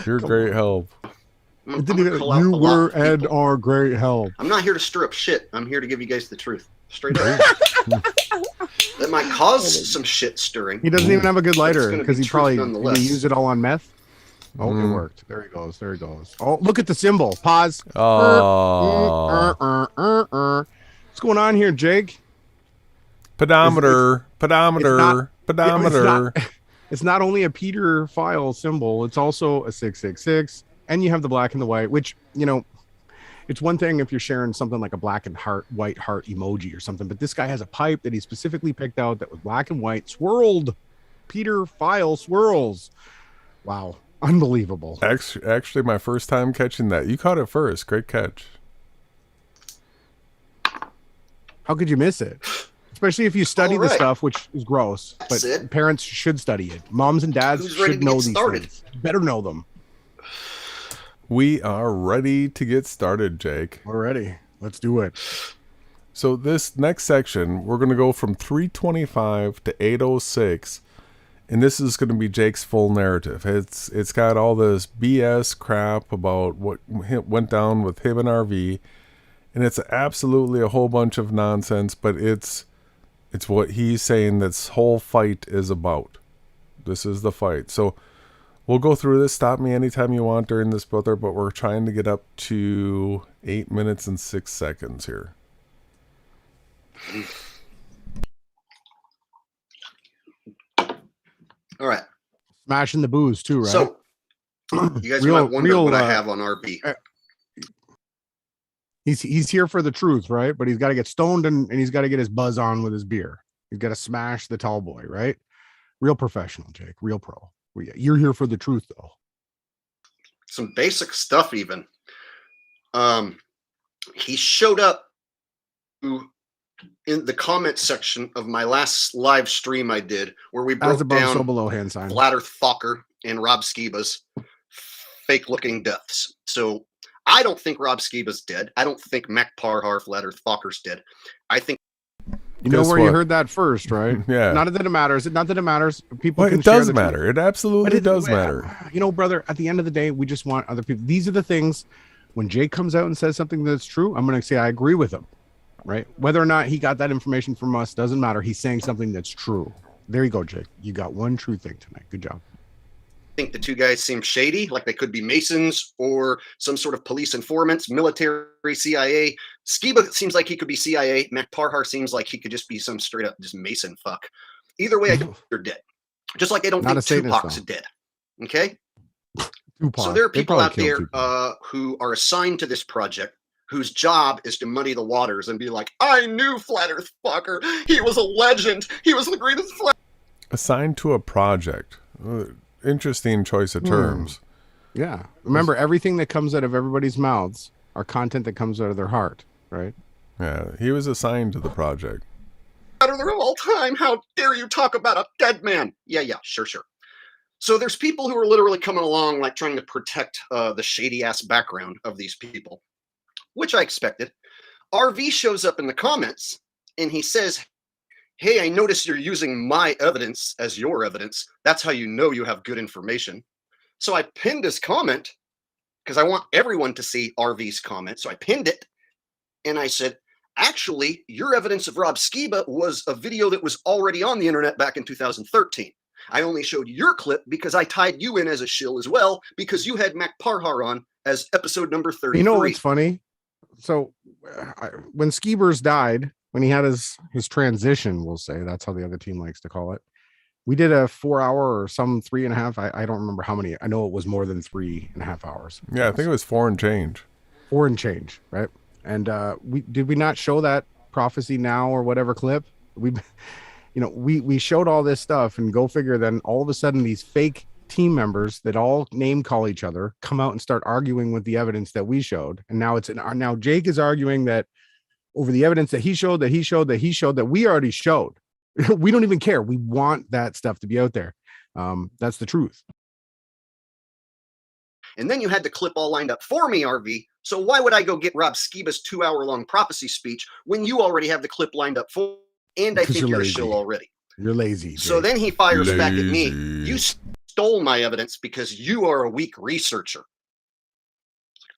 You're great help. You were and are great help. I'm not here to stir up shit. I'm here to give you guys the truth. Straight up. that might cause some shit stirring. He doesn't even have a good But it's lighter gonna because be he truth probably nonetheless. did he use it all on meth. Oh, it worked. There he goes. There he goes. Oh, look at the symbol. Pause. Oh. What's going on here, Jake? Pedometer. Pedometer. Pedometer. It's not only a Peter file symbol, it's also a 666, and you have the black and the white, which, you know, it's one thing if you're sharing something like a black and white heart emoji or something, but this guy has a pipe that he specifically picked out that was black and white, swirled. Peter file swirls. Wow. Unbelievable. Actually, my first time catching that. You caught it first. Great catch. How could you miss it? Especially if you study All the right. stuff, which is gross, but That's it. parents should study it. Moms and dads Who's ready should to know get these started? things. Better know them. We are ready to get started, Jake. Already. Let's do it. So this next section, we're going to go from 325 to 806, and this is going to be Jake's full narrative. It's got all this BS crap about what went down with him and RV, and it's absolutely a whole bunch of nonsense, but it's what he's saying this whole fight is about. This is the fight. So we'll go through this. Stop me anytime you want during this, brother, but we're trying to get up to 8 minutes and 6 seconds here. All right. Smashing the booze too, right? So you guys might wonder what I have on RB. He's here for the truth, right? But he's got to get stoned and he's got to get his buzz on with his beer. He's got to smash the tall boy, right? Real professional, Jake. Real pro. You're here for the truth, though. Some basic stuff, even. He showed up in the comment section of my last live stream I did, where we broke As above, down so below hand sign. Ladder Fokker and Rob Skiba's fake-looking deaths. So I don't think Rob Skiba's dead. I don't think Mac Parhar Ladder Fokker's dead. I think You know Guess where you what? heard that first, right? Yeah. Not that it matters. Not that it matters. People Well, can it share does the matter. truth. It absolutely But does matter. You know, brother, at the end of the day, we just want other people. These are the things when Jake comes out and says something that's true, I'm going to say I agree with him, right? Whether or not he got that information from us doesn't matter. He's saying something that's true. There you go, Jake. You got one true thing tonight. Good job. the two guys seem shady, like they could be Masons or some sort of police informants, military, CIA. Skiba seems like he could be CIA. Mac Parhar seems like he could just be some straight up just Mason fuck. Either way, I think they're dead. Just like I don't Not a think Satanist, Tupac's though. dead. Okay? Tupac. So there are They people probably out killed there Tupac. who are assigned to this project whose job is to muddy the waters and be like, I knew Flat Earth fucker. He was a legend. He was the greatest flat. Assigned to a project. Interesting choice of terms. Yeah. Remember, everything that comes out of everybody's mouths are content that comes out of their heart, right? Yeah, he was assigned to the project. Of all time. How dare you talk about a dead man? Yeah, sure. So there's people who are literally coming along, like trying to protect the shady ass background of these people, which I expected. RV shows up in the comments and he says, hey, I noticed you're using my evidence as your evidence. That's how you know you have good information. So I pinned his comment because I want everyone to see RV's comment. So I pinned it and I said, actually, your evidence of Rob Skiba was a video that was already on the internet back in 2013. I only showed your clip because I tied you in as a shill as well, because you had Mac Parhar on as episode number 33. You know what's funny? So when Skeebers died, when he had his transition, we'll say, that's how the other team likes to call it. We did a 4 hour or some 3.5. I don't remember how many. I know it was more than 3.5 hours. Yeah, I think it was 4 and change. 4 and change, right? And we not show that Prophecy Now or whatever clip? We showed all this stuff, and go figure, then all of a sudden these fake team members that all name call each other come out and start arguing with the evidence that we showed. And now Jake is arguing that over the evidence that he showed that we already showed. We don't even care. We want that stuff to be out there. That's the truth. And then you had the clip all lined up for me, RV. So why would I go get Rob Skiba's 2 hour long prophecy speech when you already have the clip lined up for? And I Because think you're you're a lazy. shill already. You're lazy. So Jake. then he fires back at me. Lazy. You stole my evidence because you are a weak researcher.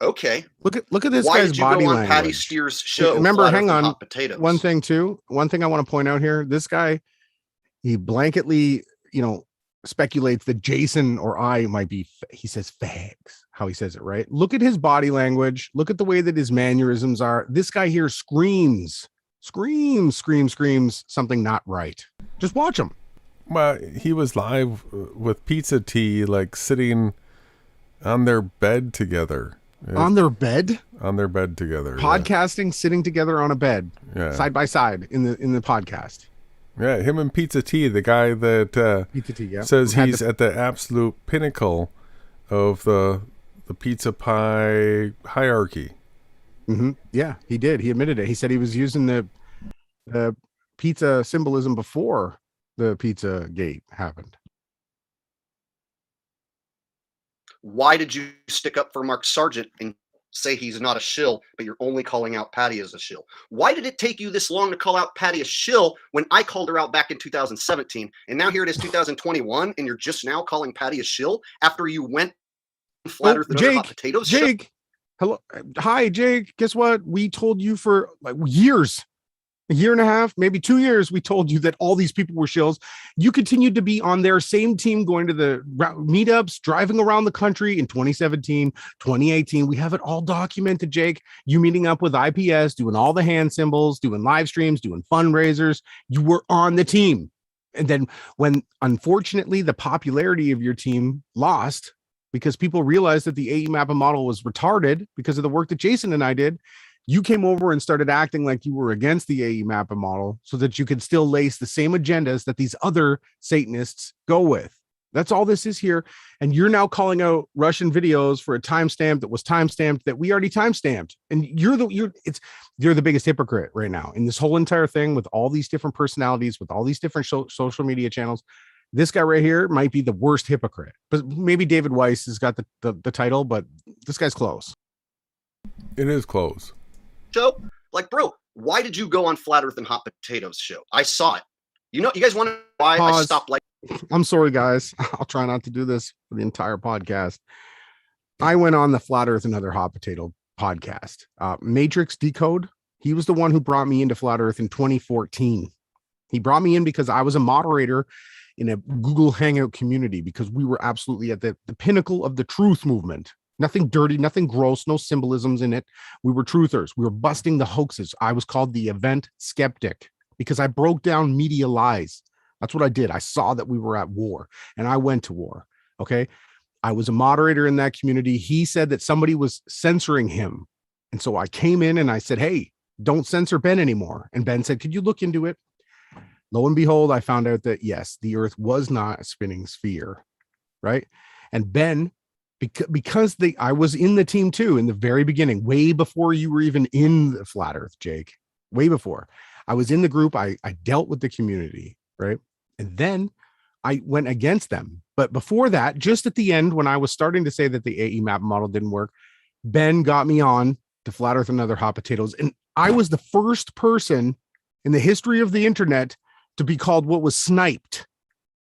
Okay. look at this Why guy's did you body go on language. Patty Steers' show? Remember, Flat Earth hang and on. Hot Potatoes? One thing I want to point out here, this guy He blanketly, speculates that Jason or I might be, he says fags, how he says it, right? Look at his body language. Look at the way that his mannerisms are. This guy here screams something not right. Just watch him. Well, he was live with Pizza Tea, like sitting on their bed together. On their bed? On their bed together. Podcasting, sitting together on a bed, side by side in the podcast. Yeah, him and Pizza Tea, the guy that Pizza Tea, says he's at the absolute pinnacle of the pizza pie hierarchy. Mm-hmm. Yeah, he did. He admitted it. He said he was using the pizza symbolism before the Pizza Gate happened. Why did you stick up for Mark Sargent and say he's not a shill, but you're only calling out Patty as a shill? Why did it take you this long to call out Patty a shill when I called her out back in 2017? And now here it is 2021, and you're just now calling Patty a shill after you went flat earth and other hot potatoes? Jake, hello. Hi, Jake. Guess what? We told you for like years. A year and a half, maybe 2 years, we told you that all these people were shills. You continued to be on their same team, going to the meetups, driving around the country in 2017, 2018. We have it all documented, Jake. You meeting up with IPS, doing all the hand symbols, doing live streams, doing fundraisers. You were on the team. And then when, unfortunately, the popularity of your team lost because people realized that the AE Mappa model was retarded because of the work that Jason and I did, you came over and started acting like you were against the AE Mappa model so that you could still lace the same agendas that these other Satanists go with. That's all this is here. And you're now calling out Russian videos for a timestamp that was timestamped that we already timestamped. And you're the biggest hypocrite right now in this whole entire thing with all these different personalities, with all these different social media channels. This guy right here might be the worst hypocrite, but maybe David Weiss has got the title, but this guy's close. It is close. Show, like, bro, why did you go on Flat Earth and Hot Potatoes show? I saw it. You guys want to know why I stopped like? I'm sorry, guys. I'll try not to do this for the entire podcast. I went on the Flat Earth and Other Hot Potato podcast. Matrix Decode. He was the one who brought me into Flat Earth in 2014. He brought me in because I was a moderator in a Google Hangout community because we were absolutely at the pinnacle of the truth movement. Nothing dirty, nothing gross, no symbolisms in it. We were truthers. We were busting the hoaxes. I was called the event skeptic because I broke down media lies. That's what I did. I saw that we were at war and I went to war. Okay. I was a moderator in that community. He said that somebody was censoring him. And so I came in and I said, hey, don't censor Ben anymore. And Ben said, could you look into it? Lo and behold, I found out that yes, the earth was not a spinning sphere. Right. And Ben, because I was in the team too in the very beginning, way before you were even in the Flat Earth, Jake, way before I was in the group, I dealt with the community, right? And then I went against them. But before that, just at the end, when I was starting to say that the AE map model didn't work, Ben got me on to Flat Earth and Other Hot Potatoes. And I was the first person in the history of the internet to be called what was sniped.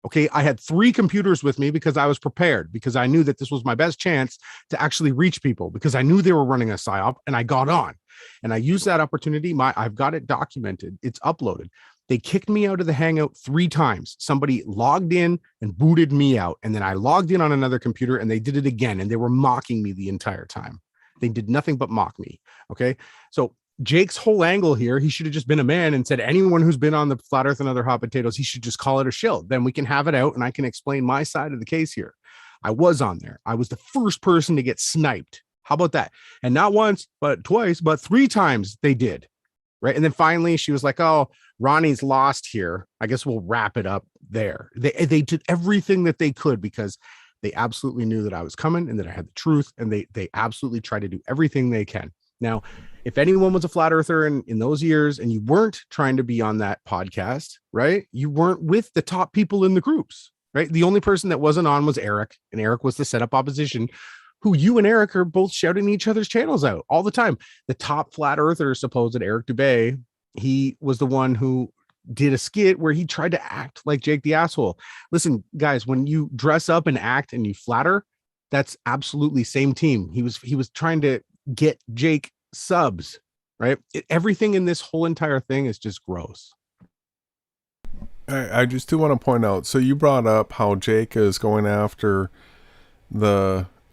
Okay, I had 3 computers with me because I was prepared, because I knew that this was my best chance to actually reach people, because I knew they were running a psyop, and I got on and I used that opportunity. I've got it documented. It's uploaded. They kicked me out of the Hangout 3 times. Somebody logged in and booted me out. And then I logged in on another computer and they did it again. And they were mocking me the entire time. They did nothing but mock me. Okay, so Jake's whole angle here, he should have just been a man and said, anyone who's been on the Flat Earth and Other Hot Potatoes, he should just call it a shill. Then we can have it out and I can explain my side of the case here. I was on there. I was the first person to get sniped. How about that? And not once, but twice, but 3 times they did. Right. And then finally she was like, oh, Ronnie's lost here. I guess we'll wrap it up there. They did everything that they could because they absolutely knew that I was coming and that I had the truth. And they absolutely tried to do everything they can. Now, if anyone was a flat earther in those years and you weren't trying to be on that podcast, right? You weren't with the top people in the groups, right? The only person that wasn't on was Eric, and Eric was the setup opposition, who you and Eric are both shouting each other's channels out all the time. The top flat earther, supposed Eric Dubé, he was the one who did a skit where he tried to act like Jake the asshole. Listen, guys, when you dress up and act and you flatter, that's absolutely same team. He was trying to get Jake subs, right? Everything in this whole entire thing is just gross. I just do want to point out, so you brought up how Jake is going after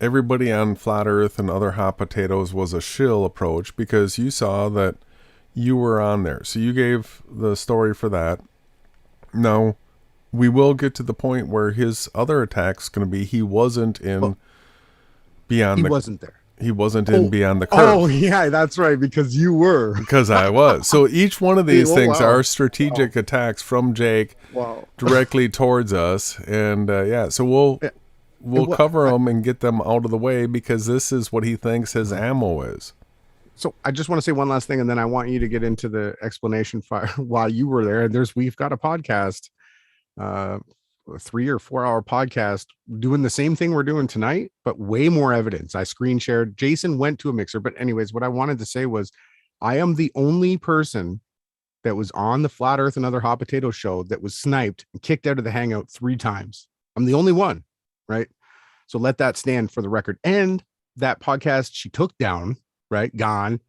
everybody on Flat Earth and other hot potatoes was a shill approach because you saw that you were on there. So you gave the story for that. Now, we will get to the point where his other attack's going to be he wasn't in Beyond He wasn't there. He wasn't in Beyond the Curve. Oh, yeah, that's right, because you were. Because I was. So each one of these things wow. are strategic attacks from Jake directly towards us. And so we'll cover them and get them out of the way because this is what he thinks his ammo is. So I just want to say one last thing, and then I want you to get into the explanation fire while you were there. We've got a podcast, a 3 or 4 hour podcast doing the same thing we're doing tonight, but way more evidence. I screen shared. Jason went to a mixer, but anyways, what I wanted to say was I am the only person that was on the Flat Earth and Other Hot Potato show that was sniped and kicked out of the Hangout 3 times. I'm the only one, right? So let that stand for the record. And that podcast she took down, right? Gone.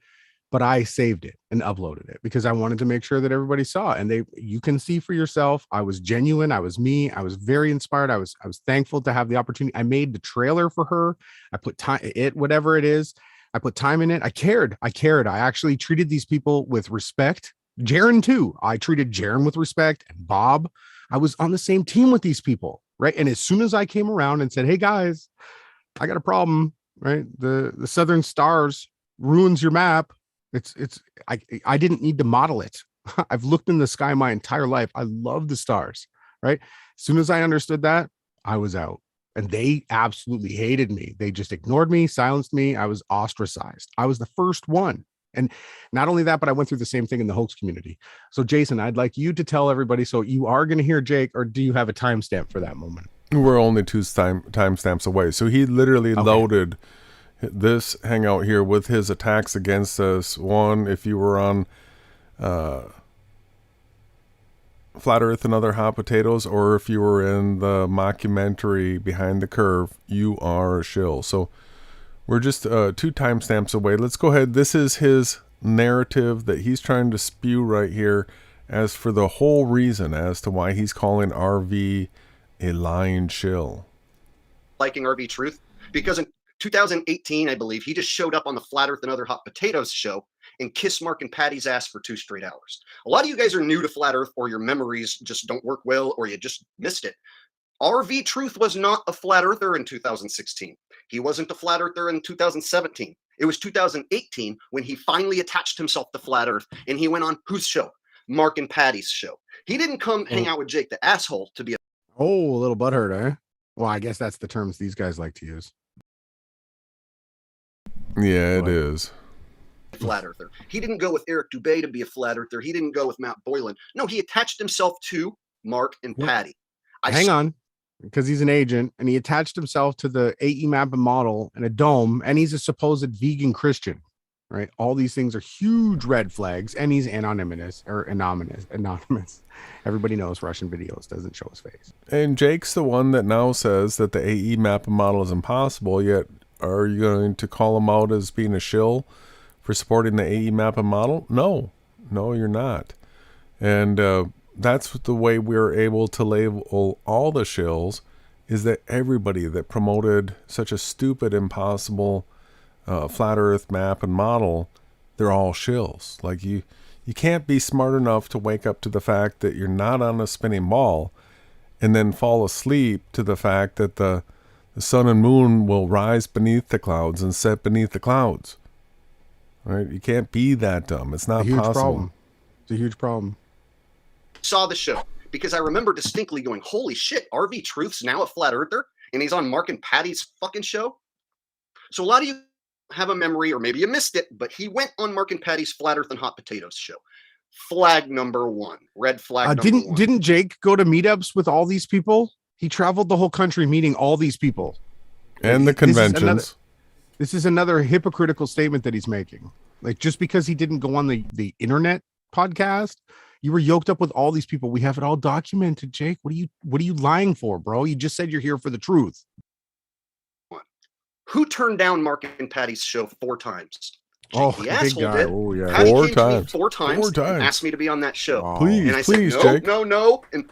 But I saved it and uploaded it because I wanted to make sure that everybody saw it. And you can see for yourself. I was genuine. I was me. I was very inspired. I was thankful to have the opportunity. I made the trailer for her. I put time, whatever it is. I put time in it. I cared. I actually treated these people with respect. Jaron too. I treated Jaron with respect and Bob. I was on the same team with these people, right? And as soon as I came around and said, "Hey guys, I got a problem," right? The Southern Stars ruins your map. I didn't need to model it. I've looked in the sky my entire life. I love the stars, right? As soon as I understood that, I was out. And they absolutely hated me. They just ignored me, silenced me. I was ostracized. I was the first one. And not only that, but I went through the same thing in the hoax community. So Jason, I'd like you to tell everybody, so you are going to hear Jake, or do you have a timestamp for that moment? We're only 2 timestamps away. So he literally loaded this hangout here with his attacks against us. One, if you were on Flat Earth and Other Hot Potatoes, or if you were in the mockumentary Behind the Curve, you are a shill. So we're just 2 timestamps away. Let's go ahead. This is his narrative that he's trying to spew right here as for the whole reason as to why he's calling RV a lying shill. Liking RV Truth, because in 2018, I believe, he just showed up on the Flat Earth and Other Hot Potatoes show and kissed Mark and Patty's ass for 2 straight hours. A lot of you guys are new to Flat Earth, or your memories just don't work well, or you just missed it. RV Truth was not a Flat Earther in 2016. He wasn't a Flat Earther in 2017. It was 2018 when he finally attached himself to Flat Earth, and he went on whose show? Mark and Patty's show. He didn't come hang out with Jake the asshole to be a little butthurt, eh? Well, I guess that's the terms these guys like to use. Yeah, it is. Flat Earther. He didn't go with Eric Dubé to be a Flat Earther. He didn't go with Matt Boylan. No, he attached himself to Mark and Patty. Hang on, because he's an agent, and he attached himself to the AE map and model and a dome, and he's a supposed vegan Christian, right? All these things are huge red flags, and he's anonymous. Everybody knows Russian videos doesn't show his face. And Jake's the one that now says that the AE map and model is impossible, yet are you going to call him out as being a shill for supporting the AE map and model? No, you're not. And that's the way we're able to label all the shills, is that everybody that promoted such a stupid, impossible flat earth map and model, they're all shills. Like you can't be smart enough to wake up to the fact that you're not on a spinning ball and then fall asleep to the fact that the sun and moon will rise beneath the clouds and set beneath the clouds. Right? You can't be that dumb. It's not possible. Problem. It's a huge problem. Saw the show because I remember distinctly going, "Holy shit, RV Truth's now a Flat Earther and he's on Mark and Patty's fucking show." So a lot of you have a memory, or maybe you missed it, but he went on Mark and Patty's Flat Earth and Hot Potatoes show. Flag number 1, red flag number 1. Didn't Jake go to meetups with all these people? He traveled the whole country meeting all these people. And the conventions. This is another hypocritical statement that he's making. Like, just because he didn't go on the internet podcast, you were yoked up with all these people. We have it all documented, Jake. What are you lying for, bro? You just said you're here for the truth. Who turned down Mark and Patty's show 4 times? Oh, the big asshole guy. did. Oh, yeah. Patty Four came to me times. 4 times, Four and times. asked me to be on that show. Oh. Please, And I said, please, no, Jake. no. And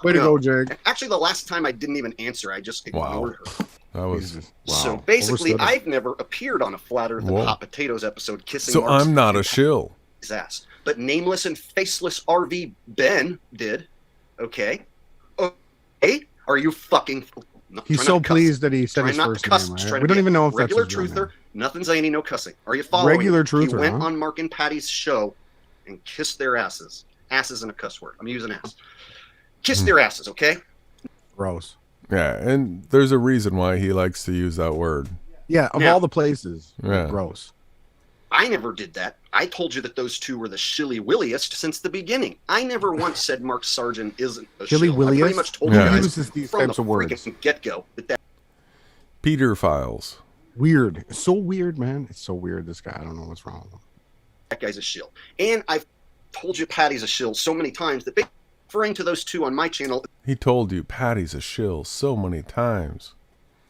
Way to no. go, Jake. Actually, the last time I didn't even answer. I just ignored her. That was So Wow. basically, Overstood it. I've never appeared on a Flat Earth and Whoa. Hot Potatoes episode kissing so. Mark's I'm not a and shill. Patty's ass. But nameless and faceless RV Ben did. Okay. Okay. Are you fucking... No, He's try so not to cuss. pleased that he said Try his not first to cuss. name. Just Right? trying We to don't be even know if regular that's his real truther. name. Nothing zany, no cussing. Are you following? Regular He truther, went huh? on Mark and Patty's show and kissed their asses. Ass isn't a cuss word. I'm using ass. Kiss their asses, okay? Gross. Yeah, and there's a reason why he likes to use that word. Yeah, of Now- all the places. Yeah. Gross. I never did that. I told you that those two were the shilly-williest since the beginning. I never once said Mark Sargent isn't a shill. I pretty Shilly-williest? much told Yeah. you He guys uses these from types the of words. freaking get-go that Peter Files. Weird. It's so weird, man. It's so weird, this guy. I don't know what's wrong with him. that guy's a shill. And I've told you Patty's a shill so many times that referring to those two on my channel He told you Patty's a shill so many times.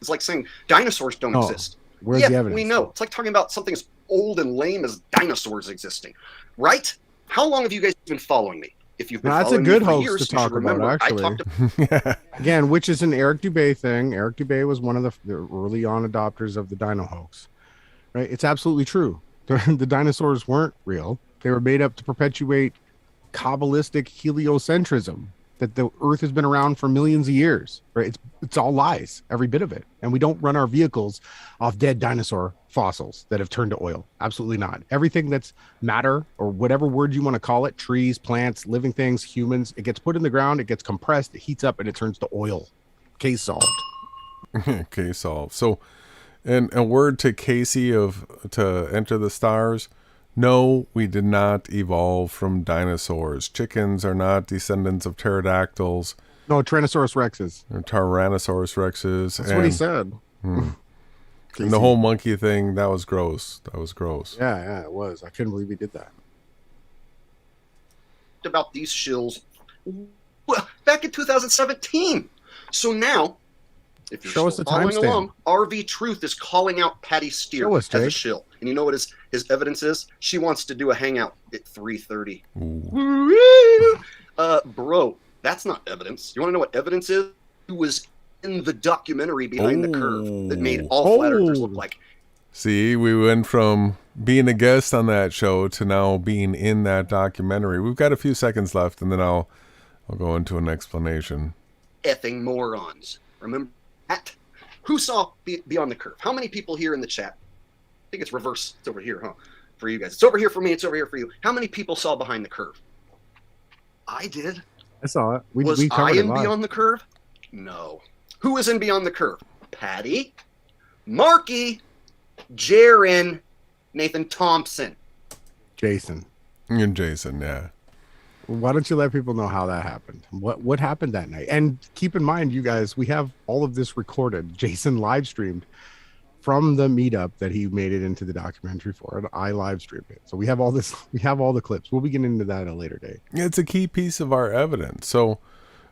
is like saying dinosaurs don't Oh, exist. where's yeah, the evidence? we know. It's like talking about something as old and lame as dinosaurs existing, right? How long have you guys been following me? If you've been Now, that's a following good me for host years, to you talk should about, remember I actually. talked Again, which is an Eric Dubay thing. Eric Dubay was one of the early on adopters of the dino hoax. Right? It's absolutely true. The dinosaurs weren't real. They were made up to perpetuate Kabbalistic heliocentrism, that the Earth has been around for millions of years. Right? It's all lies, every bit of it. And we don't run our vehicles off dead dinosaur fossils that have turned to oil. Absolutely not. Everything that's matter, or whatever word you want to call it, trees, plants, living things, humans, it gets put in the ground, it gets compressed, it heats up, and it turns to oil. Case solved. Case solved. So, and a word to Casey to Enter the Stars. No, we did not evolve from dinosaurs. Chickens are not descendants of pterodactyls No, Tyrannosaurus rexes. or Tyrannosaurus rexes. That's what he said. And the whole monkey thing, that was gross. That was gross. Yeah, it was. I couldn't believe he did that. about these shills back in 2017. So now, if you're Show us still the following timestamp. along, RV Truth is calling out Patty Steer Show us, as a Jake. shill. And you know what his evidence is? She wants to do a hangout at 3:30. Bro, that's not evidence. You want to know what evidence is? Who was in the documentary Behind the Curve that made all flat earthers look like. See, we went from being a guest on that show to now being in that documentary. We've got a few seconds left, and then I'll go into an explanation. Effing morons. Remember that? Who saw Beyond the Curve? How many people here in the chat? I think it's reverse. It's over here, huh? For you guys. It's over here for me. It's over here for you. How many people saw Behind the Curve? I did. I saw it. Was we I covered it in live. Beyond the Curve? No. Who was in Beyond the Curve? Patty, Marky, Jaron, Nathan Thompson. Jason. And Jason, yeah. Why don't you let people know how that happened? What happened that night? And keep in mind, you guys, we have all of this recorded. Jason live streamed from the meetup that he made it into the documentary for, and I live streamed it. So we have all this. We have all the clips. We'll be getting into that at a later date. It's a key piece of our evidence. So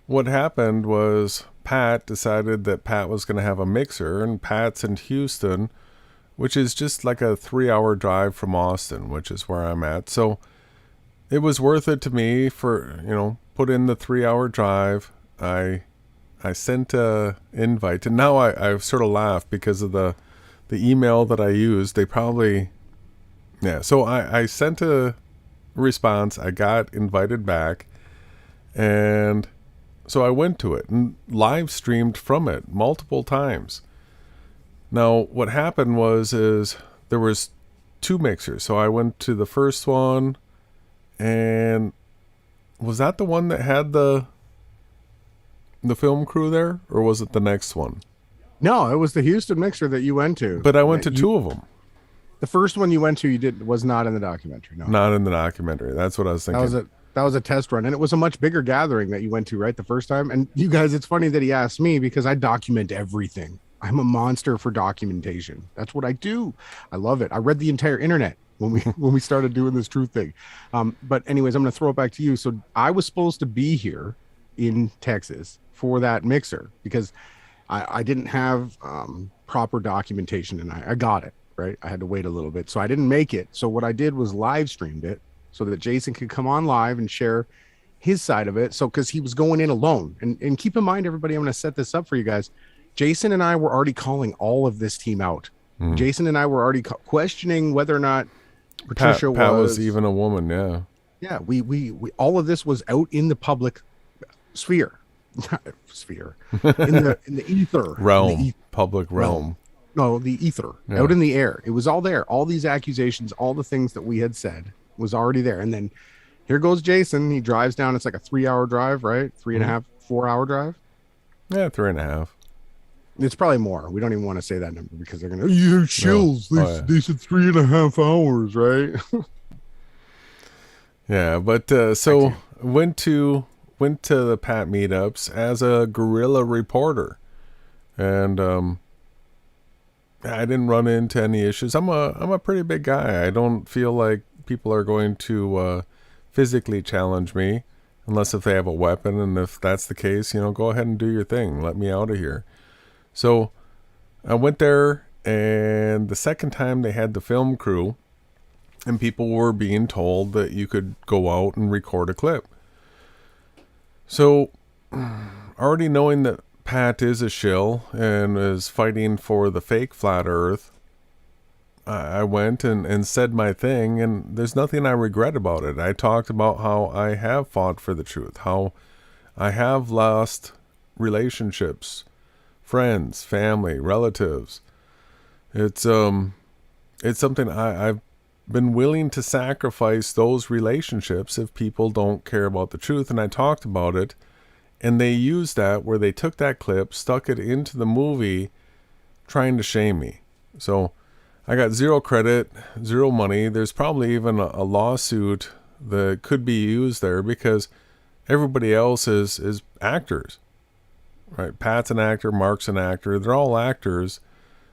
what happened was Pat decided that Pat was going to have a mixer, and Pat's in Houston, which is just like a 3-hour drive from Austin, which is where I'm at. So it was worth it to me for, put in the 3-hour drive. I sent a invite, and now I sort of laugh because of the email that I used. They probably, so I sent a response. I got invited back, and so I went to it and live streamed from it multiple times. Now, what happened is there was 2 mixers. So I went to the first one, and was that the one that had the film crew there, or was it the next one? No, it was the Houston mixer that you went to. But I went to 2 of them. The first one you went to, was not in the documentary. No, Not in the documentary. That's what I was thinking. That was a test run, and it was a much bigger gathering that you went to, right, the first time. And you guys, it's funny that he asked me because I document everything. I'm a monster for documentation. That's what I do. I love it. I read the entire internet when we started doing this truth thing. But anyways, I'm going to throw it back to you. So I was supposed to be here in Texas for that mixer because I didn't have proper documentation, and I got it. right? I had to wait a little bit. So I didn't make it. So what I did was live streamed it so that Jason could come on live and share his side of it. So, because he was going in alone. And keep in mind, everybody, I'm going to set this up for you guys. Jason and I were already calling all of this team out. Jason and I were already questioning whether or not Patricia Pat was even a woman. Yeah. Yeah. We all of this was out in the public sphere. in the ether realm, public realm. No, the ether, out in the air. It was all there. All these accusations, all the things that we had said was already there. And then here goes Jason. He drives down. It's like a 3-hour drive, right? 3.5, 4-hour drive. Yeah, 3.5. It's probably more. We don't even want to say that number because they're gonna. You shills. They said 3.5 hours, right? Yeah, but so went to the Pat meetups as a guerrilla reporter, and I didn't run into any issues. I'm a pretty big guy. I don't feel like people are going to physically challenge me unless if they have a weapon, and if that's the case, go ahead and do your thing. Let me out of here. So I went there, and the second time they had the film crew, and people were being told that you could go out and record a clip. So already knowing that Pat is a shill and is fighting for the fake flat earth, I went and said my thing, and there's nothing I regret about it. I talked about how I have fought for the truth, how I have lost relationships, friends, family, relatives. It's something I've been willing to sacrifice those relationships if people don't care about the truth. And I talked about it, and they used that where they took that clip, stuck it into the movie, trying to shame me. So I got 0 credit, 0 money. There's probably even a lawsuit that could be used there because everybody else is actors, right? Pat's an actor, Mark's an actor. They're all actors.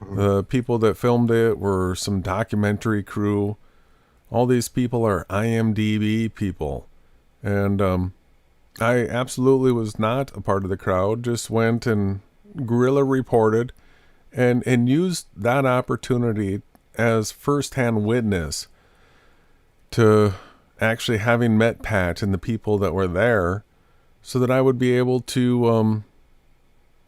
The people that filmed it were some documentary crew. All these people are IMDb people. And I absolutely was not a part of the crowd, just went and guerrilla reported and used that opportunity as firsthand witness to actually having met Pat and the people that were there so that I would be able to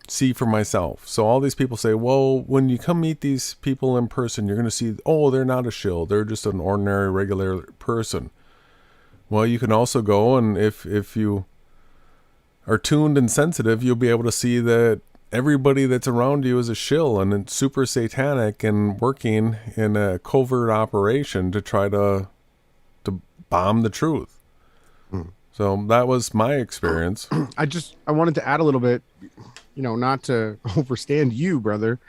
see for myself. So all these people say, well, when you come meet these people in person, you're going to see, oh, they're not a shill. They're just an ordinary, regular person. Well, you can also go, and if you are tuned and sensitive, you'll be able to see that everybody that's around you is a shill and it's super satanic and working in a covert operation to try to bomb the truth. So that was my experience. I wanted to add a little bit, not to overstand you, brother,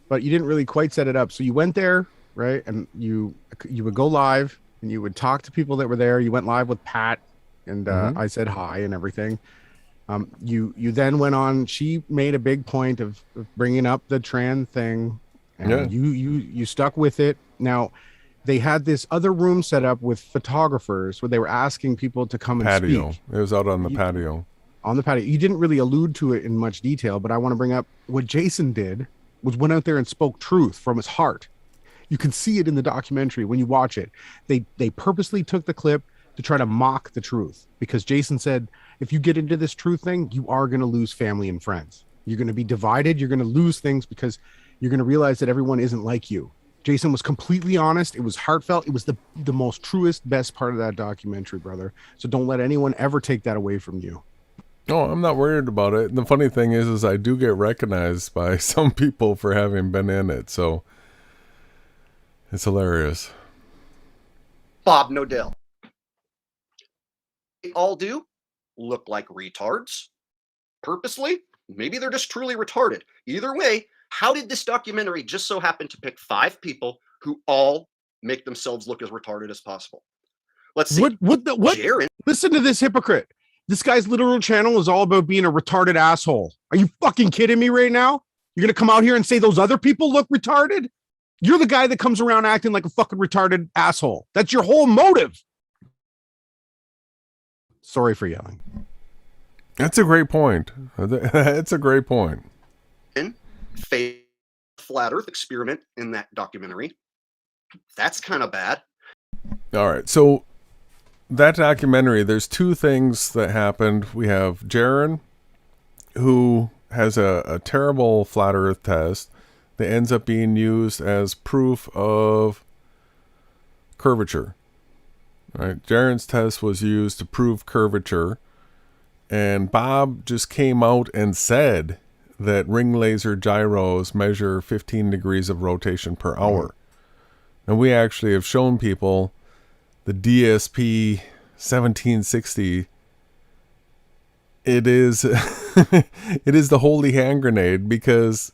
but you didn't really quite set it up. So you went there, right? And you would go live and you would talk to people that were there. You went live with Pat, and I said hi and everything. You then went on. She made a big point of bringing up the trans thing, and you stuck with it. Now, they had this other room set up with photographers where they were asking people to come and speak. It was out on the patio. On the patio. You didn't really allude to it in much detail, but I want to bring up what Jason did was went out there and spoke truth from his heart. You can see it in the documentary when you watch it. They purposely took the clip to try to mock the truth, because Jason said, if you get into this truth thing, you are going to lose family and friends. You're going to be divided. You're going to lose things because you're going to realize that everyone isn't like you. Jason was completely honest. It was heartfelt. It was the most truest, best part of that documentary, brother. So don't let anyone ever take that away from you. No, I'm not worried about it. And the funny thing is I do get recognized by some people for having been in it. So it's hilarious. Bob Nodell. They all do look like retards. Purposely? Maybe they're just truly retarded. Either way, how did this documentary just so happen to pick 5 people who all make themselves look as retarded as possible? Let's see. What? Jaron. Listen to this hypocrite. This guy's literal channel is all about being a retarded asshole. Are you fucking kidding me right now? You're going to come out here and say those other people look retarded? You're the guy that comes around acting like a fucking retarded asshole. That's your whole motive. Sorry for yelling. That's a great point. It's a great point. flat Earth experiment in that documentary. That's kind of bad. All right. So that documentary, there's two things that happened. We have Jaron, who has a terrible flat Earth test that ends up being used as proof of curvature. Right? Jaron's test was used to prove curvature, and Bob just came out and said that ring laser gyros measure 15 degrees of rotation per hour. And we actually have shown people the DSP 1760. It is it is the holy hand grenade, because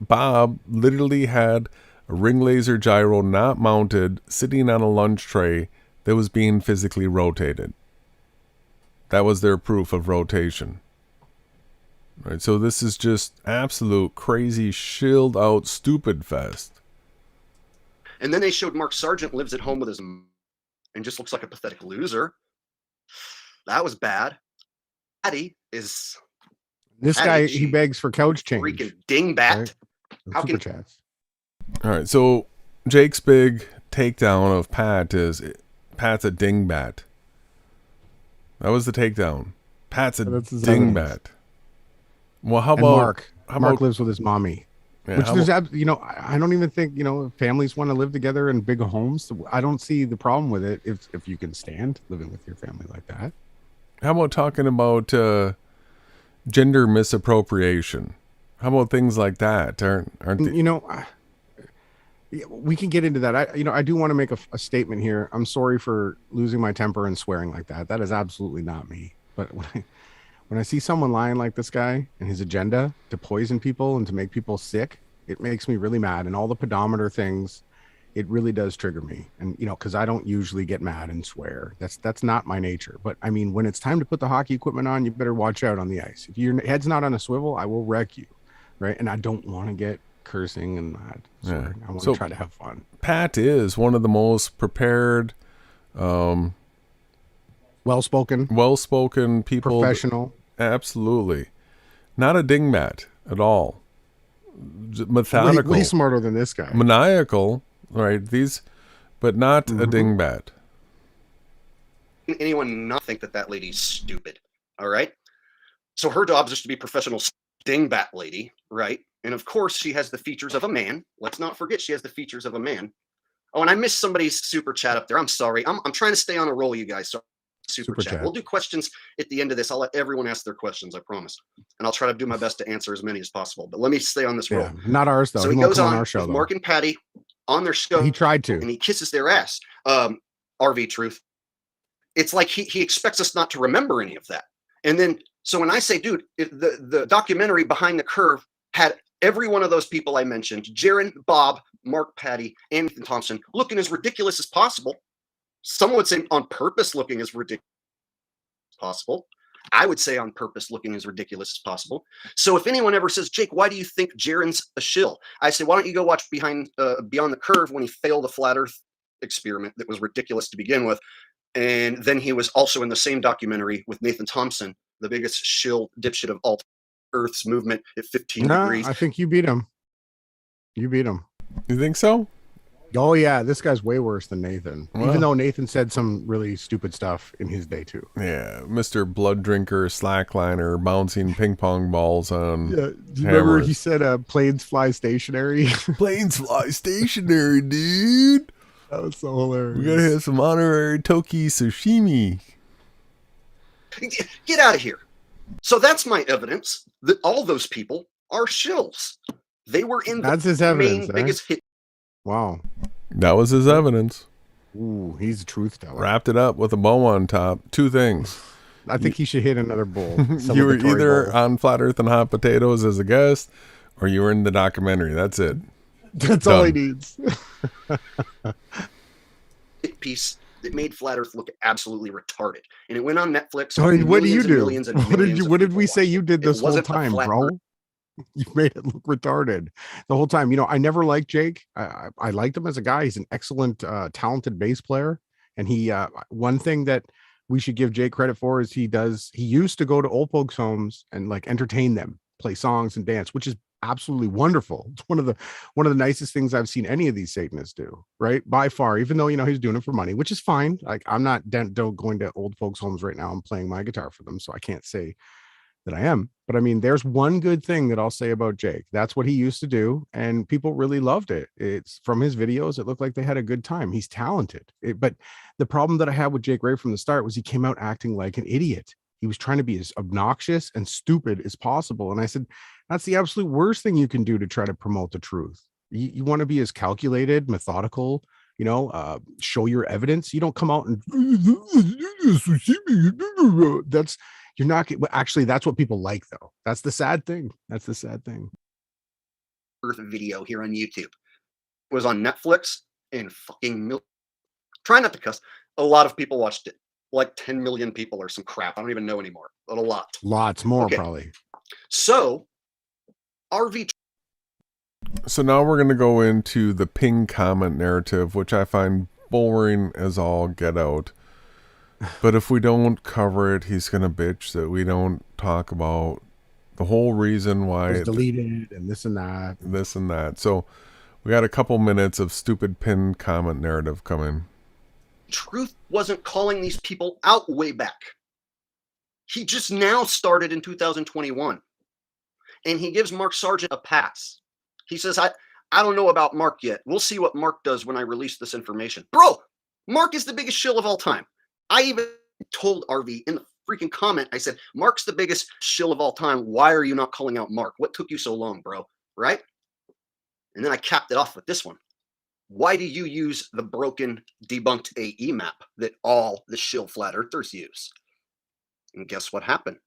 Bob literally had a ring laser gyro not mounted sitting on a lunch tray that was being physically rotated. That was their proof of rotation. Right, so this is just absolute crazy, shilled out, stupid fest. And then they showed Mark Sargent lives at home with his and just looks like a pathetic loser. That was bad. Patty is This guy, he begs for couch change. freaking dingbat. Right? How Super can chats. All right, so Jake's big takedown of Pat is Pat's a dingbat. That was the takedown. Pat's a That's his dingbat. evidence. Well, how And about Mark? how Mark about lives with his mommy. yeah, Which how there's, about- I don't even think, if families want to live together in big homes. I don't see the problem with it if you can stand living with your family like that. how about talking about gender misappropriation? How about things like that? Aren't they? We can get into that. I do want to make a statement here. I'm sorry for losing my temper and swearing like that. That is absolutely not me. But when I see someone lying like this guy and his agenda to poison people and to make people sick, it makes me really mad. And all the pedometer things, it really does trigger me. And, because I don't usually get mad and swear. That's not my nature. But I mean, when it's time to put the hockey equipment on, you better watch out on the ice. If your head's not on a swivel, I will wreck you. Right. And I don't want to get cursing and mad. Yeah. I want So- to try to have fun. Pat is one of the most prepared, Well-spoken, well-spoken people. professional. Absolutely. Not a dingbat at all. Methodical. Way smarter than this guy. Maniacal, right? But not a dingbat. anyone not think that lady's stupid? All right. So her job is just to be professional dingbat lady, right? And of course, she has the features of a man. Let's not forget she has the features of a man. Oh, and I missed somebody's super chat up there. I'm sorry. I'm trying to stay on a roll, you guys. So super chat. We'll do questions at the end of this. I'll let everyone ask their questions, I promise. And I'll try to do my best to answer as many as possible. But let me stay on this roll. Yeah, not ours though. So he won't goes come on our show, with though. Mark and Patty on their show. He tried to. And he kisses their ass. RV Truth. It's like he expects us not to remember any of that. And then, so when I say, dude, the documentary Behind the Curve had every one of those people I mentioned, Jaron, Bob, Mark, Patty, and Nathan Thompson, looking as ridiculous as possible. Someone would say on purpose looking as ridiculous as possible. I would say on purpose looking as ridiculous as possible. So if anyone ever says, Jake, why do you think Jaron's a shill? I say, why don't you go watch Beyond the Curve when he failed a flat Earth experiment that was ridiculous to begin with. And then he was also in the same documentary with Nathan Thompson, the biggest shill dipshit of all Earth's movement at 15 degrees. I think you beat him. You beat him. You think so? Oh yeah, this guy's way worse than Nathan. Well. Even though Nathan said some really stupid stuff in his day too. Yeah, Mr. Blood Drinker, slackliner, bouncing ping pong balls on. Yeah, do you remember hammers. he said planes fly stationary? Planes fly stationary, dude. That was so hilarious. We gotta have some honorary Toki sashimi. Get out of here. So that's my evidence that all those people are shills. They were in That's the his evidence, main biggest hit. Wow. That was his evidence. Ooh, he's a truth teller. Wrapped it up with a bow on top. Two things. I think he should hit another bull. You were celebratory either bull. on Flat Earth and Hot Potatoes as a guest, or you were in the documentary. That's it. That's all he Done. needs. hit piece that made Flat Earth look absolutely retarded. And it went on Netflix. So and what do you millions and do? millions and What did millions you? of What did people we say watched you it. did It this whole wasn't a time, flat bro? Earth. You made it look retarded the whole time. I never liked Jake. I liked him as a guy. He's an excellent, talented bass player. And he, one thing that we should give Jake credit for is he used to go to old folks' homes and like entertain them, play songs and dance, which is absolutely wonderful. It's one of the nicest things I've seen any of these Satanists do, right? By far, even though, he's doing it for money, which is fine. Like, I'm not going to old folks' homes right now. I'm playing my guitar for them, so I can't say that I am. But I mean, there's one good thing that I'll say about Jake. That's what he used to do, and people really loved it. It's from his videos. It looked like they had a good time. He's talented. But the problem that I had with Jake right from the start was he came out acting like an idiot. He was trying to be as obnoxious and stupid as possible. And I said, that's the absolute worst thing you can do to try to promote the truth. You want to be as calculated, methodical, show your evidence. You don't come out and you're not actually, that's what people like, though. That's the sad thing. Earth video here on YouTube. It was on Netflix and fucking try not to cuss. A lot of people watched it. Like 10 million people or some crap. I don't even know anymore, but a lot. Lots more, okay. Probably. So, RV. So now we're going to go into the ping comment narrative, which I find boring as all get out. But if we don't cover it, he's going to bitch that we don't talk about the whole reason why it's deleted and this and that. This and that. So we got a couple minutes of stupid pinned comment narrative coming. Truth wasn't calling these people out way back. He just now started in 2021. And he gives Mark Sargent a pass. He says, I don't know about Mark yet. We'll see what Mark does when I release this information. Bro, Mark is the biggest shill of all time. I even told RV in the freaking comment, I said, Mark's the biggest shill of all time. Why are you not calling out Mark? What took you so long, bro? Right? And then I capped it off with this one. Why do you use the broken, debunked AE map that all the shill flat earthers use? And guess what happened?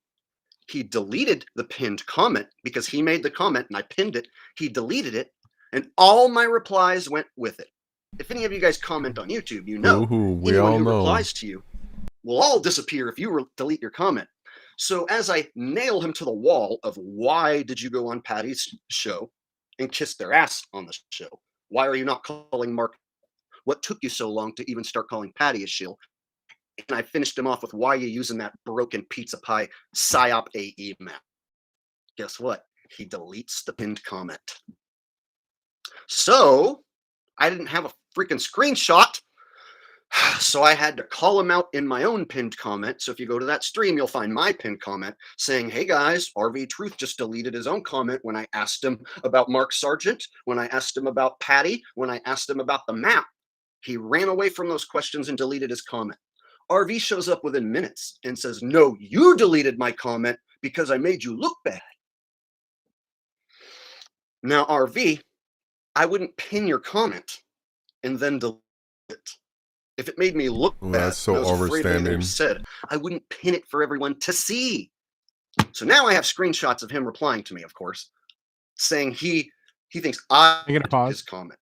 He deleted the pinned comment because he made the comment and I pinned it. He deleted it and all my replies went with it. If any of you guys comment on YouTube, you know, we all know. Replies to you will all disappear if you delete your comment. So as I nail him to the wall of why did you go on Patty's show and kiss their ass on the show? Why are you not calling Mark? What took you so long to even start calling Patty a shill? And I finished him off with why are you using that broken pizza pie PSYOP AE map? Guess what? He deletes the pinned comment. So I didn't have a freaking screenshot. So I had to call him out in my own pinned comment. So if you go to that stream, you'll find my pinned comment saying, hey guys, RV Truth just deleted his own comment when I asked him about Mark Sargent, when I asked him about Patty, when I asked him about the map. He ran away from those questions and deleted his comment. RV shows up within minutes and says, no, you deleted my comment because I made you look bad. Now, RV, I wouldn't pin your comment and then delete it. If it made me look bad, that's so overstanding. Said, I wouldn't pin it for everyone to see. So now I have screenshots of him replying to me, of course, saying he thinks I get a pause. His comment.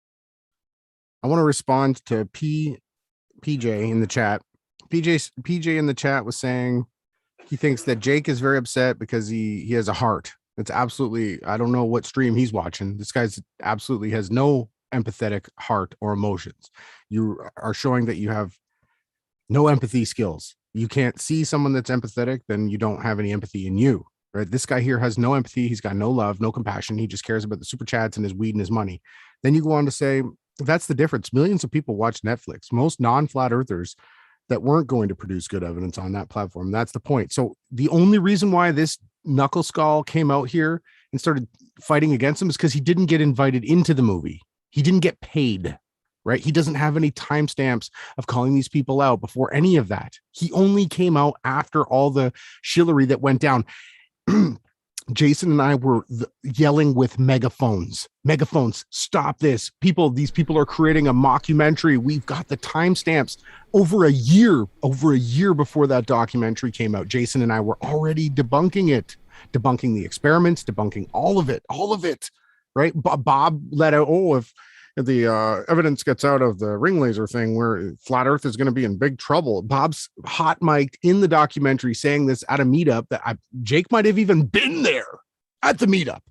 I want to respond to PJ in the chat. PJ in the chat was saying he thinks that Jake is very upset because he has a heart. It's absolutely, I don't know what stream he's watching. This guy's absolutely has no empathetic heart or emotions. You are showing that you have no empathy skills. You can't see someone that's empathetic, then you don't have any empathy in you, right? This guy here has no empathy. He's got no love, no compassion. He just cares about the super chats and his weed and his money. Then you go on to say, that's the difference. Millions of people watch Netflix. Most non-flat earthers that weren't going to produce good evidence on that platform. That's the point. So the only reason why this knuckle skull came out here and started fighting against him is because he didn't get invited into the movie. He didn't get paid, right? He doesn't have any timestamps of calling these people out before any of that. He only came out after all the shillery that went down. Jason and I were yelling with megaphones, stop this. These people are creating a mockumentary. We've got the timestamps over a year before that documentary came out. Jason and I were already debunking it, debunking the experiments, debunking all of it, right? Bob let out, if the evidence gets out of the ring laser thing where flat earth is going to be in big trouble. Bob's hot mic'd in the documentary saying this at a meetup that Jake might have even been there at the meetup.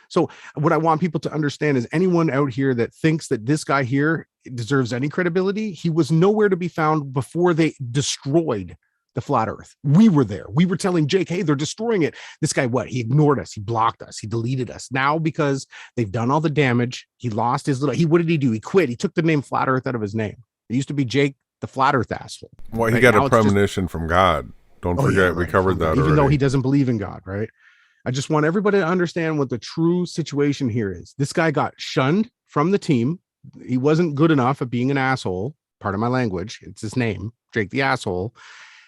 So what I want people to understand is anyone out here that thinks that this guy here deserves any credibility, he was nowhere to be found before they destroyed the flat earth. We were there. We were telling Jake, hey, they're destroying it. This guy, what? He ignored us. He blocked us. He deleted us. Now, because they've done all the damage, he lost his little, what did he do? He quit. He took the name flat earth out of his name. It used to be Jake, the flat earth asshole. Well, he right? got Now a premonition from God. Don't forget, we covered that even already. though he doesn't believe in God, right? I just want everybody to understand what the true situation here is. This guy got shunned from the team. He wasn't good enough at being an asshole. Part of my language. It's his name, Jake the asshole.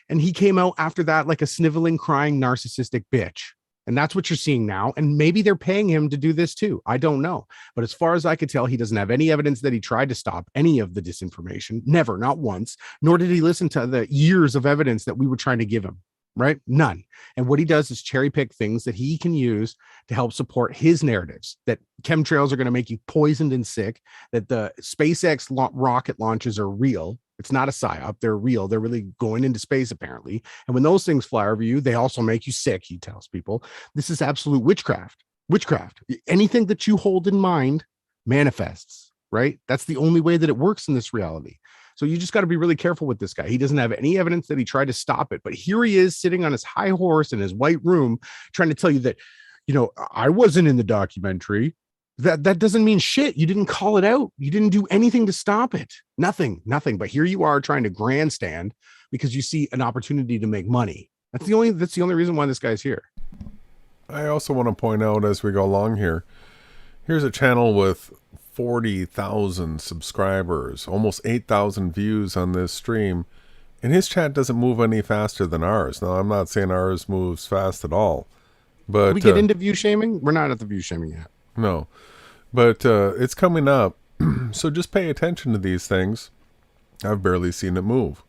And he came out after that like a sniveling, crying, narcissistic bitch. And that's what you're seeing now. And maybe they're paying him to do this too. I don't know. But as far as I could tell, he doesn't have any evidence that he tried to stop any of the disinformation. Never, not once. Nor did he listen to the years of evidence that we were trying to give him. Right? None. And what he does is cherry pick things that he can use to help support his narratives, that chemtrails are going to make you poisoned and sick, that the SpaceX rocket launches are real. It's not a psyop. They're real. They're really going into space, apparently. And when those things fly over you, they also make you sick, he tells people. This is absolute witchcraft. Witchcraft. Anything that you hold in mind manifests, right? That's the only way that it works in this reality. So you just got to be really careful with this guy. He doesn't have any evidence that he tried to stop it. But here he is sitting on his high horse in his white room trying to tell you that, I wasn't in the documentary. That doesn't mean shit. You didn't call it out. You didn't do anything to stop it. Nothing. But here you are trying to grandstand because you see an opportunity to make money. That's the only reason why this guy's here. I also want to point out as we go along here, here's a channel with 40,000 subscribers, almost 8,000 views on this stream, and his chat doesn't move any faster than ours. Now, I'm not saying ours moves fast at all, but Can we get into view shaming? We're not at the view shaming yet. No, but it's coming up. So just pay attention to these things. I've barely seen it move.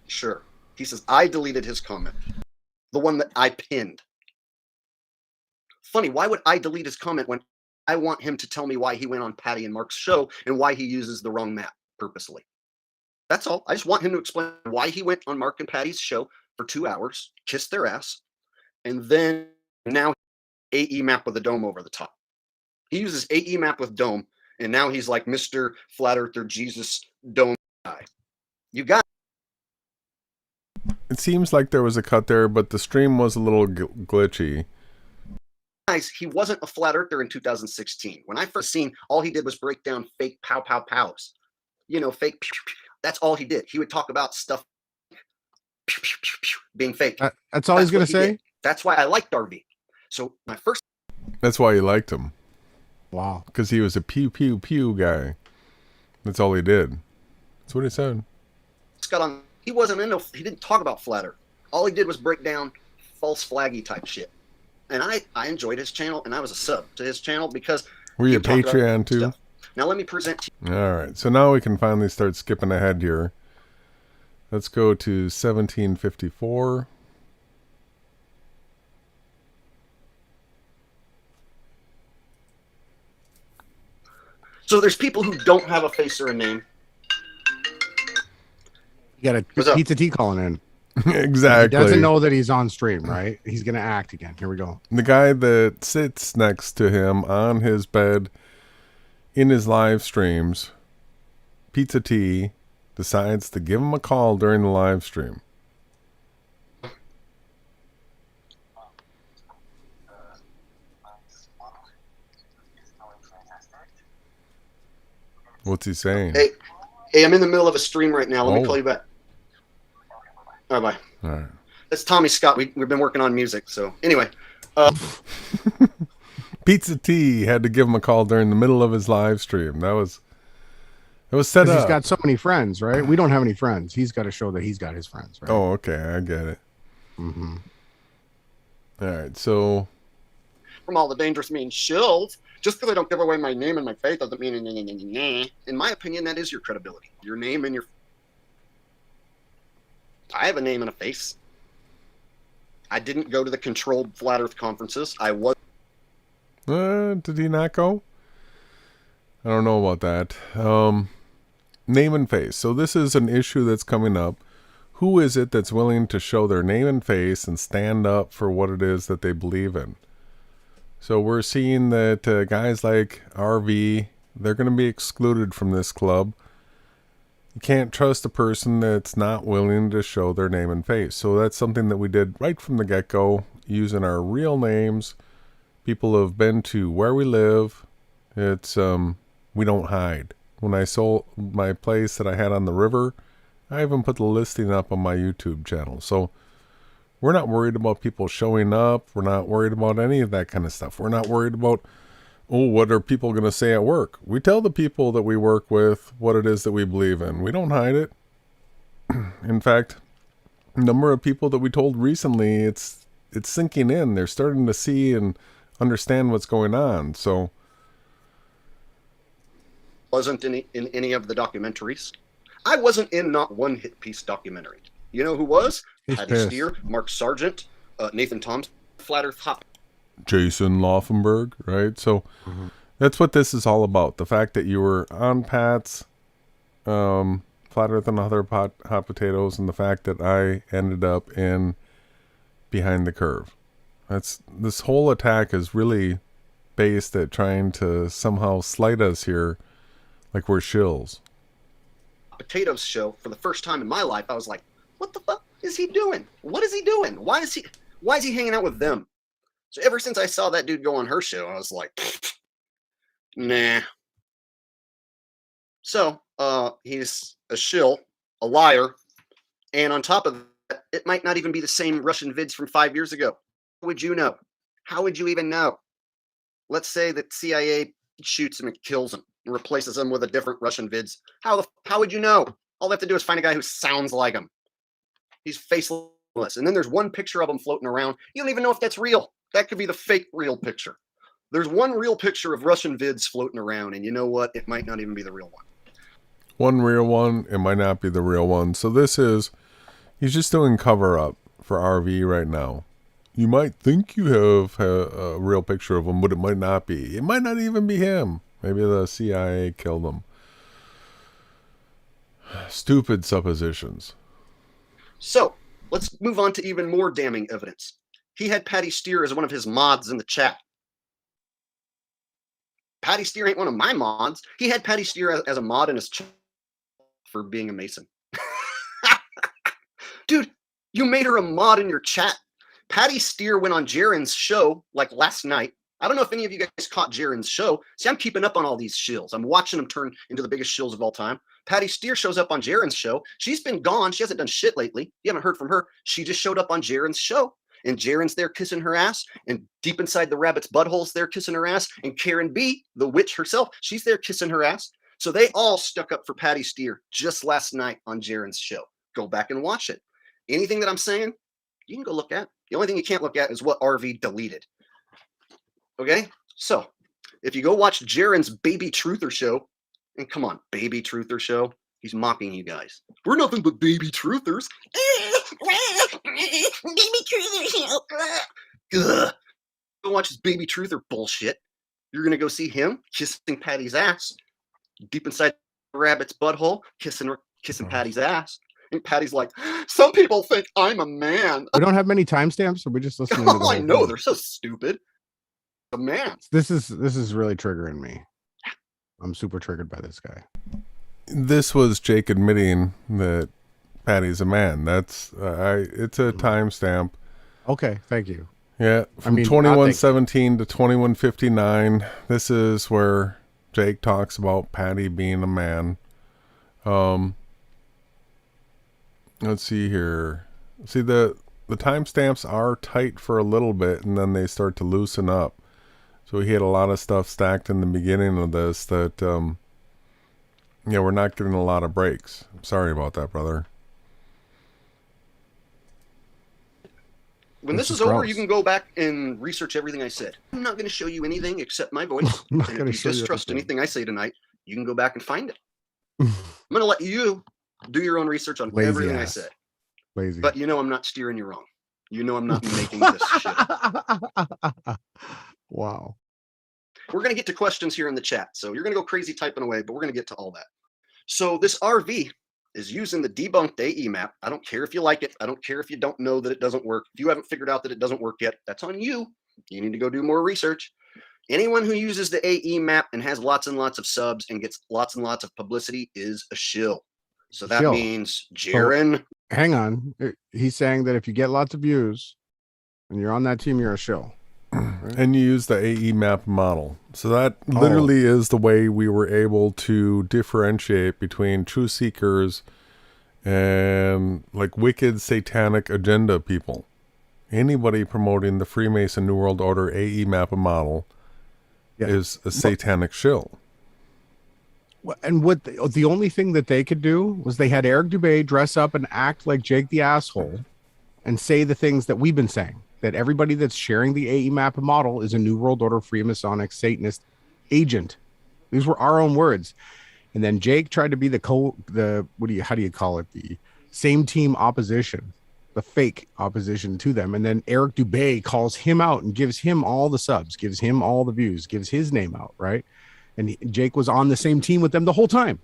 Sure. He says, I deleted his comment. The one that I pinned. Funny, why would I delete his comment when I want him to tell me why he went on Patty and Mark's show and why he uses the wrong map purposely? That's all. I just want him to explain why he went on Mark and Patty's show for 2 hours, kissed their ass, and then now AE map with a dome over the top. He uses AE map with dome, and now he's like Mr. Flat Earther Jesus Dome guy. You got It seems like there was a cut there, but the stream was a little glitchy. guys, he wasn't a flat earther in 2016. When I first seen, all he did was break down fake pow pow pows. Fake pew, pew. That's all he did. He would talk about stuff pew, pew, pew, pew, being fake. That's all he's going to say? Did. That's why I liked RV. So my first... That's why you liked him. Wow. Because he was a pew pew pew guy. That's all he did. That's what he said. Got on. He wasn't in. He didn't talk about flat Earth. All he did was break down false flaggy type shit. And I enjoyed his channel, and I was a sub to his channel because. Were you a Patreon too? Stuff. Now let me present to you. All right. So now we can finally start skipping ahead here. Let's go to 1754. So there's people who don't have a face or a name. You got a pizza T calling in. Exactly. He doesn't know that he's on stream, right? He's going to act again. Here we go. The guy that sits next to him on his bed in his live streams, Pizza T, decides to give him a call during the live stream. What's he saying? Hey, I'm in the middle of a stream right now. Let me call you back. All right, bye. All right. That's Tommy Scott. We've been working on music. So anyway. Pizza T had to give him a call during the middle of his live stream. It was set up. He's got so many friends, right? We don't have any friends. He's got to show that he's got his friends, right? Oh, okay. I get it. Mm-hmm. All right. So. From all the dangerous mean shills. Just because I don't give away my name and my faith doesn't mean in my opinion, that is your credibility. Your name and your... I have a name and a face. I didn't go to the controlled flat earth conferences. I was... Did he not go? I don't know about that. Name and face. So this is an issue that's coming up. Who is it that's willing to show their name and face and stand up for what it is that they believe in? So we're seeing that guys like RV, they're going to be excluded from this club. You can't trust a person that's not willing to show their name and face. So that's something that we did right from the get-go, using our real names. People have been to where we live. It's we don't hide. When I sold my place that I had on the river, I even put the listing up on my YouTube channel. So we're not worried about people showing up. We're not worried about any of that kind of stuff. We're not worried about, oh, what are people going to say at work? We tell the people that we work with what it is that we believe in. We don't hide it. In fact, the number of people that we told recently, it's sinking in. They're starting to see and understand what's going on. So wasn't in any of the documentaries. I wasn't in not one hit piece documentary. You know who was? Patty Steer, Mark Sargent, Nathan Thompson, Flat Earth Hop, Jason Laufenberg, right? So that's what this is all about. The fact that you were on Pat's Flat Earth and Other Hot Potatoes, and the fact that I ended up in Behind the Curve. This whole attack is really based at trying to somehow slight us here like we're shills. Potatoes show. For the first time in my life, I was like, what the fuck is he doing? What is he doing? Why is he hanging out with them? So ever since I saw that dude go on her show, I was like, nah. So he's a shill, a liar, and on top of that, it might not even be the same Russian vids from 5 years ago. How would you know? How would you even know? Let's say that CIA shoots him and kills him and replaces him with a different Russian vids. How would you know? All they have to do is find a guy who sounds like him. He's faceless. And then there's one picture of him floating around. You don't even know if that's real. That could be the fake real picture. There's one real picture of Russian vids floating around, and you know what? It might not even be the real one. One real one, it might not be the real one. So he's just doing cover up for RV right now. You might think you have a real picture of him, but it might not be. It might not even be him. Maybe the CIA killed him. Stupid suppositions. So, let's move on to even more damning evidence. He had Patty Steer as one of his mods in the chat. Patty Steer ain't one of my mods. He had Patty Steer as a mod in his chat for being a Mason. Dude, you made her a mod in your chat. Patty Steer went on Jaren's show like last night. I don't know if any of you guys caught Jaren's show. See, I'm keeping up on all these shills. I'm watching them turn into the biggest shills of all time. Patty Steer shows up on Jaren's show. She's been gone. She hasn't done shit lately. You haven't heard from her. She just showed up on Jaren's show. And Jaren's there kissing her ass. And deep inside the rabbit's butthole's there kissing her ass. And Karen B, the witch herself, she's there kissing her ass. So they all stuck up for Patty Steer just last night on Jaren's show. Go back and watch it. Anything that I'm saying, you can go look at. The only thing you can't look at is what RV deleted. Okay? So, if you go watch Jaren's Baby Truther show, and come on, Baby Truther show, he's mocking you guys. We're nothing but baby truthers. Baby Truther show. Ugh. Go watch his Baby Truther bullshit. You're going to go see him kissing Patty's ass. Deep inside the rabbit's butthole, kissing Patty's ass. And Patty's like, some people think I'm a man. We don't have many timestamps, so we just listen to the whole I know, thing. they're so stupid. A man. This is really triggering me. I'm super triggered by this guy. This was Jake admitting that Patty's a man. That's it's a timestamp. Okay, thank you. Yeah, from 2117 to 2159. This is where Jake talks about Patty being a man. Let's see here. See, the timestamps are tight for a little bit, and then they start to loosen up. So he had a lot of stuff stacked in the beginning of this that, we're not getting a lot of breaks. Sorry about that, brother. When this is over, you can go back and research everything I said. I'm not going to show you anything except my voice. I'm not And gonna if show you you distrust anything. anything I say tonight, you can go back and find it. I'm going to let you do your own research on Lazy everything ass. I said. Lazy. But I'm not steering you wrong. I'm not making this shit up. Wow. We're going to get to questions here in the chat. So you're going to go crazy typing away, but we're going to get to all that. So this RV is using the debunked AE map. I don't care if you like it. I don't care if you don't know that it doesn't work. If you haven't figured out that it doesn't work yet, that's on you. You need to go do more research. Anyone who uses the AE map and has lots and lots of subs and gets lots and lots of publicity is a shill. So that Shill. means Jaren. Hang on. He's saying that if you get lots of views and you're on that team, you're a shill. Right? And you use the AE map model. So that literally is the way we were able to differentiate between true seekers and like wicked satanic agenda people. Anybody promoting the Freemason New World Order AE map model is a satanic shill. And what the only thing that they could do was they had Eric Dubé dress up and act like Jake the asshole and say the things that we've been saying, that everybody that's sharing the AE map model is a New World Order Freemasonic Satanist agent. These were our own words. And then Jake tried to be how do you call it? The same team opposition, the fake opposition to them. And then Eric Dubé calls him out and gives him all the subs, gives him all the views, gives his name out, right? And Jake was on the same team with them the whole time.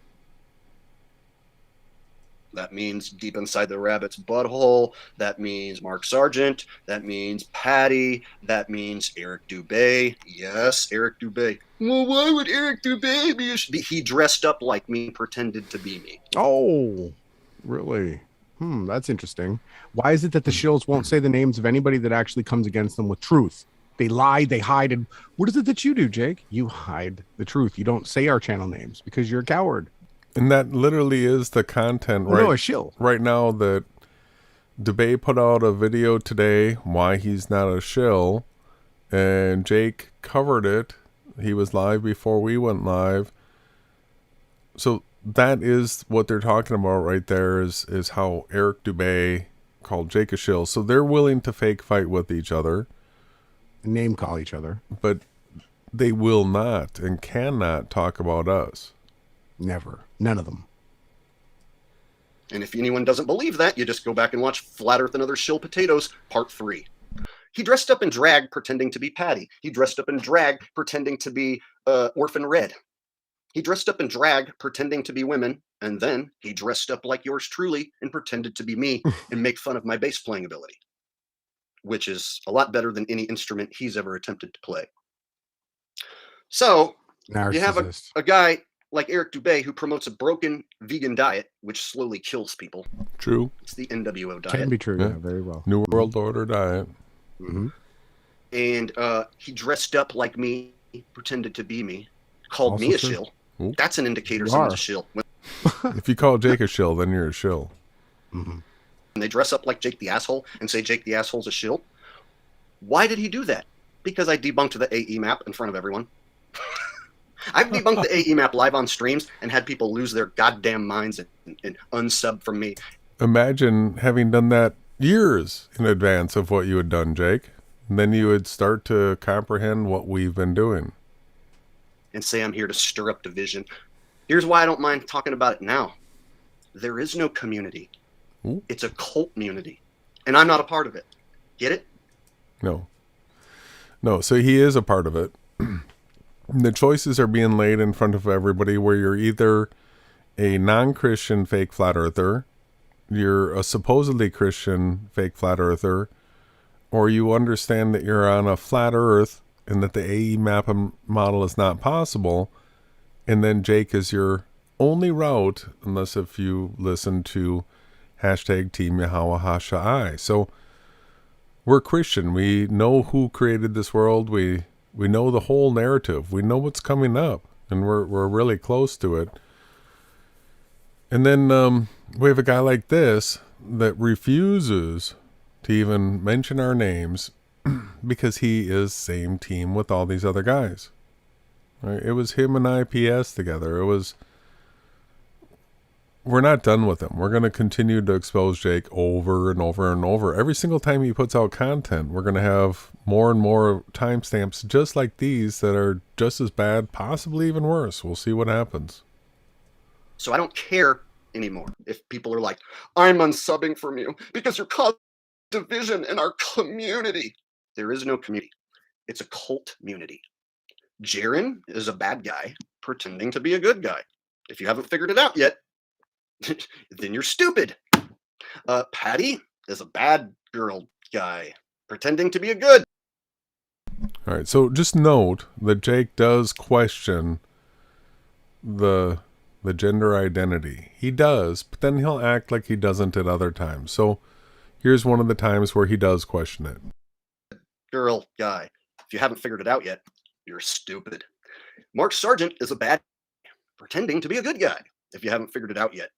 That means deep inside the rabbit's butthole. That means Mark Sargent. That means Patty. That means Eric Dubé. Yes, Eric Dubé. Well, why would Eric Dubé be he dressed up like me, pretended to be me. Oh, really? That's interesting. Why is it that the shills won't say the names of anybody that actually comes against them with truth? They lie, they hide. And what is it that you do, Jake? You hide the truth. You don't say our channel names because you're a coward. And that literally is the content a shill. Right now that Dubé put out a video today, why he's not a shill, and Jake covered it. He was live before we went live. So that is what they're talking about right there is how Eric Dubé called Jake a shill. So they're willing to fake fight with each other. Name call each other. But they will not and cannot talk about us. Never. None of them. And if anyone doesn't believe that, you just go back and watch Flat Earth and Other Shill Potatoes, Part 3. He dressed up in drag pretending to be Patty. He dressed up in drag pretending to be Orphan Red. He dressed up in drag pretending to be women, and then he dressed up like yours truly and pretended to be me and make fun of my bass playing ability, which is a lot better than any instrument he's ever attempted to play. So you have a guy like Eric Dubé who promotes a broken vegan diet, which slowly kills people. True. It's the NWO diet. Can be true, yeah, very well. New World Order diet. Mm-hmm. And he dressed up like me, pretended to be me, called Also me a true. shill. Ooh. That's an indicator someone's a shill. If you call Jake a shill, then you're a shill. Mm-hmm. And they dress up like Jake the asshole and say Jake the asshole's a shill. Why did he do that? Because I debunked the AE map in front of everyone. I've debunked the AE map live on streams and had people lose their goddamn minds and unsub from me. Imagine having done that years in advance of what you had done, Jake. And then you would start to comprehend what we've been doing. And say I'm here to stir up division. Here's why I don't mind talking about it now. There is no community. Ooh. It's a cult community. And I'm not a part of it. Get it? No, so he is a part of it. The choices are being laid in front of everybody where you're either a non-Christian fake flat earther, you're a supposedly Christian fake flat earther, or you understand that you're on a flat earth and that the AE map model is not possible, and then Jake is your only route, unless if you listen to hashtag Team Yahawahashai. So we're Christian. We know who created this world. We know the whole narrative. We know what's coming up, and we're really close to it. And then we have a guy like this that refuses to even mention our names because he is same team with all these other guys. Right? It was him and IPS together. We're not done with him. We're going to continue to expose Jake over and over and over. Every single time he puts out content, we're going to have more and more timestamps just like these that are just as bad, possibly even worse. We'll see what happens. So I don't care anymore if people are like, I'm unsubbing from you because you're causing division in our community. There is no community. It's a cult community. Jaren is a bad guy pretending to be a good guy. If you haven't figured it out yet, then you're stupid. Patty is a bad girl guy pretending to be a good. All right, so just note that Jake does question the the gender identity. He does, but then he'll act like he doesn't at other times. So here's one of the times where he does question it. Girl, guy, if you haven't figured it out yet, you're stupid. Mark Sargent is a bad guy, pretending to be a good guy. If you haven't figured it out yet,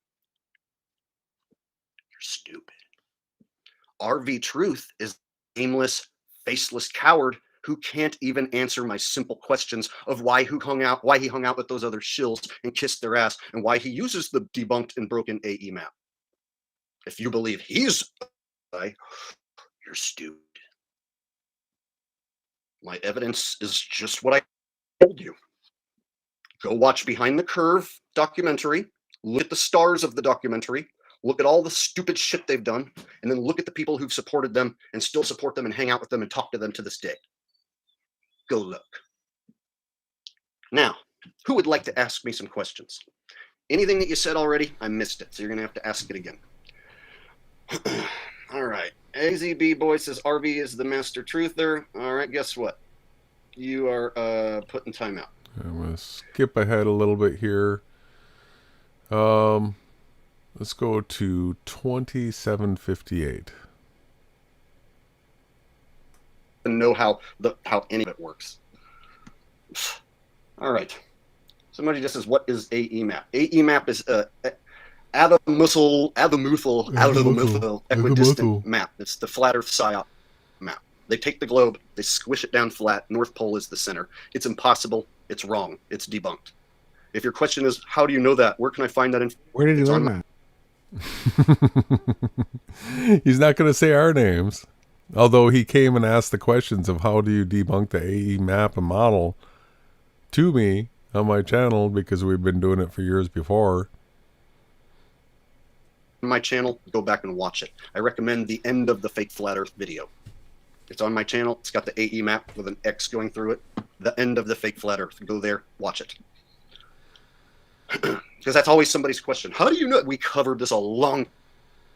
you're stupid. RV Truth is aimless, faceless coward who can't even answer my simple questions of why he hung out with those other shills and kissed their ass, and why he uses the debunked and broken AE map. If you believe he's a guy, you're stupid. My evidence is just what I told you. Go watch Behind the Curve documentary, look at the stars of the documentary, look at all the stupid shit they've done, and then look at the people who've supported them and still support them and hang out with them and talk to them to this day. Go look. Now, who would like to ask me some questions? Anything that you said already, I missed it, so you're going to have to ask it again. All right. AZB Boy says RV is the master truther. All right, guess what? You are putting time out. I'm going to skip ahead a little bit here. Let's go to 2758. And know how any of it works. All right. Somebody just says, what is AE map? AE map is azimuthal equidistant map. It's the flat Earth psyop map. They take the globe, they squish it down flat. North Pole is the center. It's impossible. It's wrong. It's debunked. If your question is, how do you know that? Where can I find that? Where did you learn that? He's not going to say our names. Although he came and asked the questions of how do you debunk the AE map and model to me on my channel, because we've been doing it for years before. My channel, go back and watch it. I recommend the end of the fake flat Earth video. It's on my channel. It's got the AE map with an X going through it. The end of the fake flat Earth. Go there, watch it. Because that's always somebody's question. How do you know? We covered this a long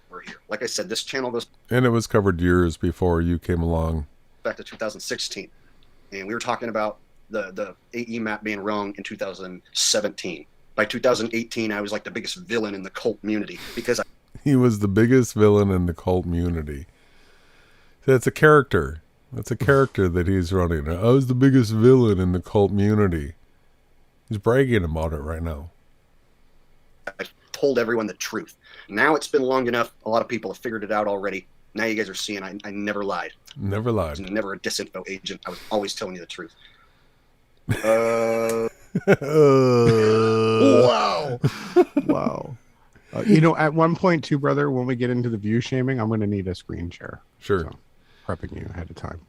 over here. Like I said, this channel goes, and it was covered years before you came along, back to 2016, and we were talking about the AE map being wrong in 2017. By 2018, I was like the biggest villain in the cult community because he was the biggest villain in the cult community. That's a character. That's a character that he's running. I was the biggest villain in the cult community. He's bragging about it right now. I told everyone the truth. Now it's been long enough. A lot of people have figured it out already. Now you guys are seeing I never lied. Never lied. I was never a disinfo agent. I was always telling you the truth. Wow. Wow. At one point too, brother, when we get into the view shaming, I'm going to need a screen share. Sure. So, prepping you ahead of time.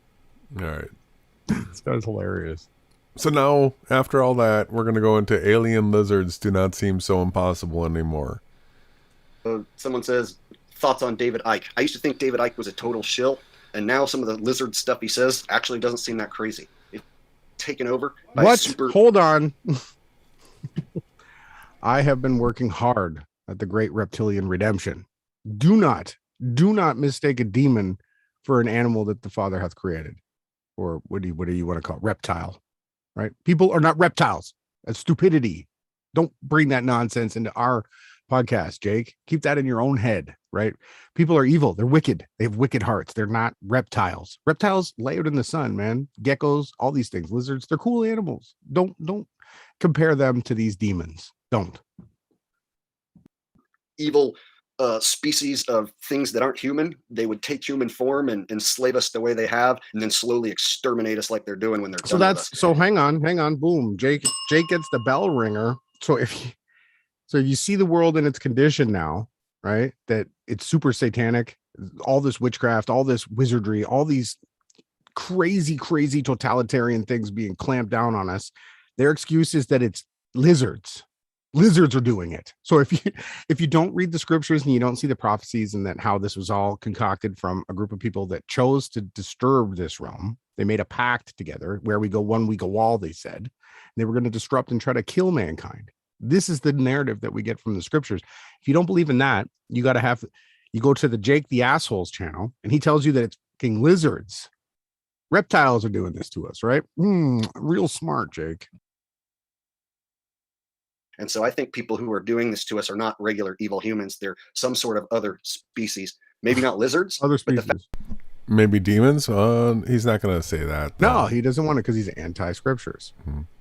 All right. This guy's hilarious. So now, after all that, we're going to go into alien lizards do not seem so impossible anymore. Someone says, thoughts on David Icke. I used to think David Icke was a total shill, and now some of the lizard stuff he says actually doesn't seem that crazy. It's taken over by What? Hold on. I have been working hard at the Great Reptilian Redemption. Do not mistake a demon for an animal that the Father hath created. Or what do you want to call it? Reptile. Right? People are not reptiles. That's stupidity. Don't bring that nonsense into our podcast, Jake. Keep that in your own head, right? People are evil. They're wicked. They have wicked hearts. They're not reptiles. Reptiles lay out in the sun, man. Geckos, all these things. Lizards, they're cool animals. Don't compare them to these demons. Don't. Evil species of things that aren't human. They would take human form and enslave us the way they have, and then slowly exterminate us like they're doing when they're done with us. So hang on, boom. Jake gets the bell ringer. So if you see the world in its condition now, right? That it's super satanic, all this witchcraft, all this wizardry, all these crazy totalitarian things being clamped down on us. Their excuse is that it's lizards. Lizards are doing it. So if you don't read the scriptures and you don't see the prophecies and that how this was all concocted from a group of people that chose to disturb this realm, they made a pact together. Where we go one, we go all, they said. And they were going to disrupt and try to kill mankind. This is the narrative that we get from the scriptures. If you don't believe in that, you go to the Jake the Assholes channel, and he tells you that it's fucking lizards. Reptiles are doing this to us, right? Real smart, Jake. And so I think people who are doing this to us are not regular evil humans. They're some sort of other species. Maybe not lizards. Other but the species. Maybe demons? He's not going to say that. No, he doesn't want it because he's anti-scriptures.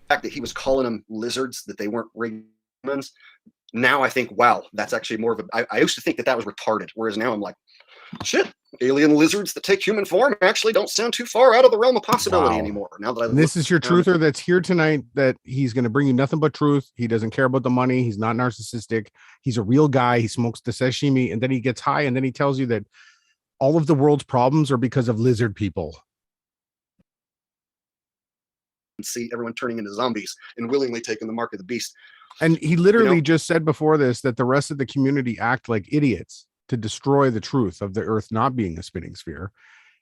fact that he was calling them lizards, that they weren't regular humans. Now I think, wow, that's actually more of a. I used to think that was retarded, whereas now I'm like, shit, alien lizards that take human form actually don't sound too far out of the realm of possibility anymore. Now that this is your truther that's here tonight, that he's going to bring you nothing but truth. He doesn't care about the money. He's not narcissistic. He's a real guy. He smokes the sashimi, and then he gets high, and then he tells you that all of the world's problems are because of lizard people. See everyone turning into zombies and willingly taking the mark of the beast. And he literally just said before this that the rest of the community act like idiots to destroy the truth of the earth not being a spinning sphere.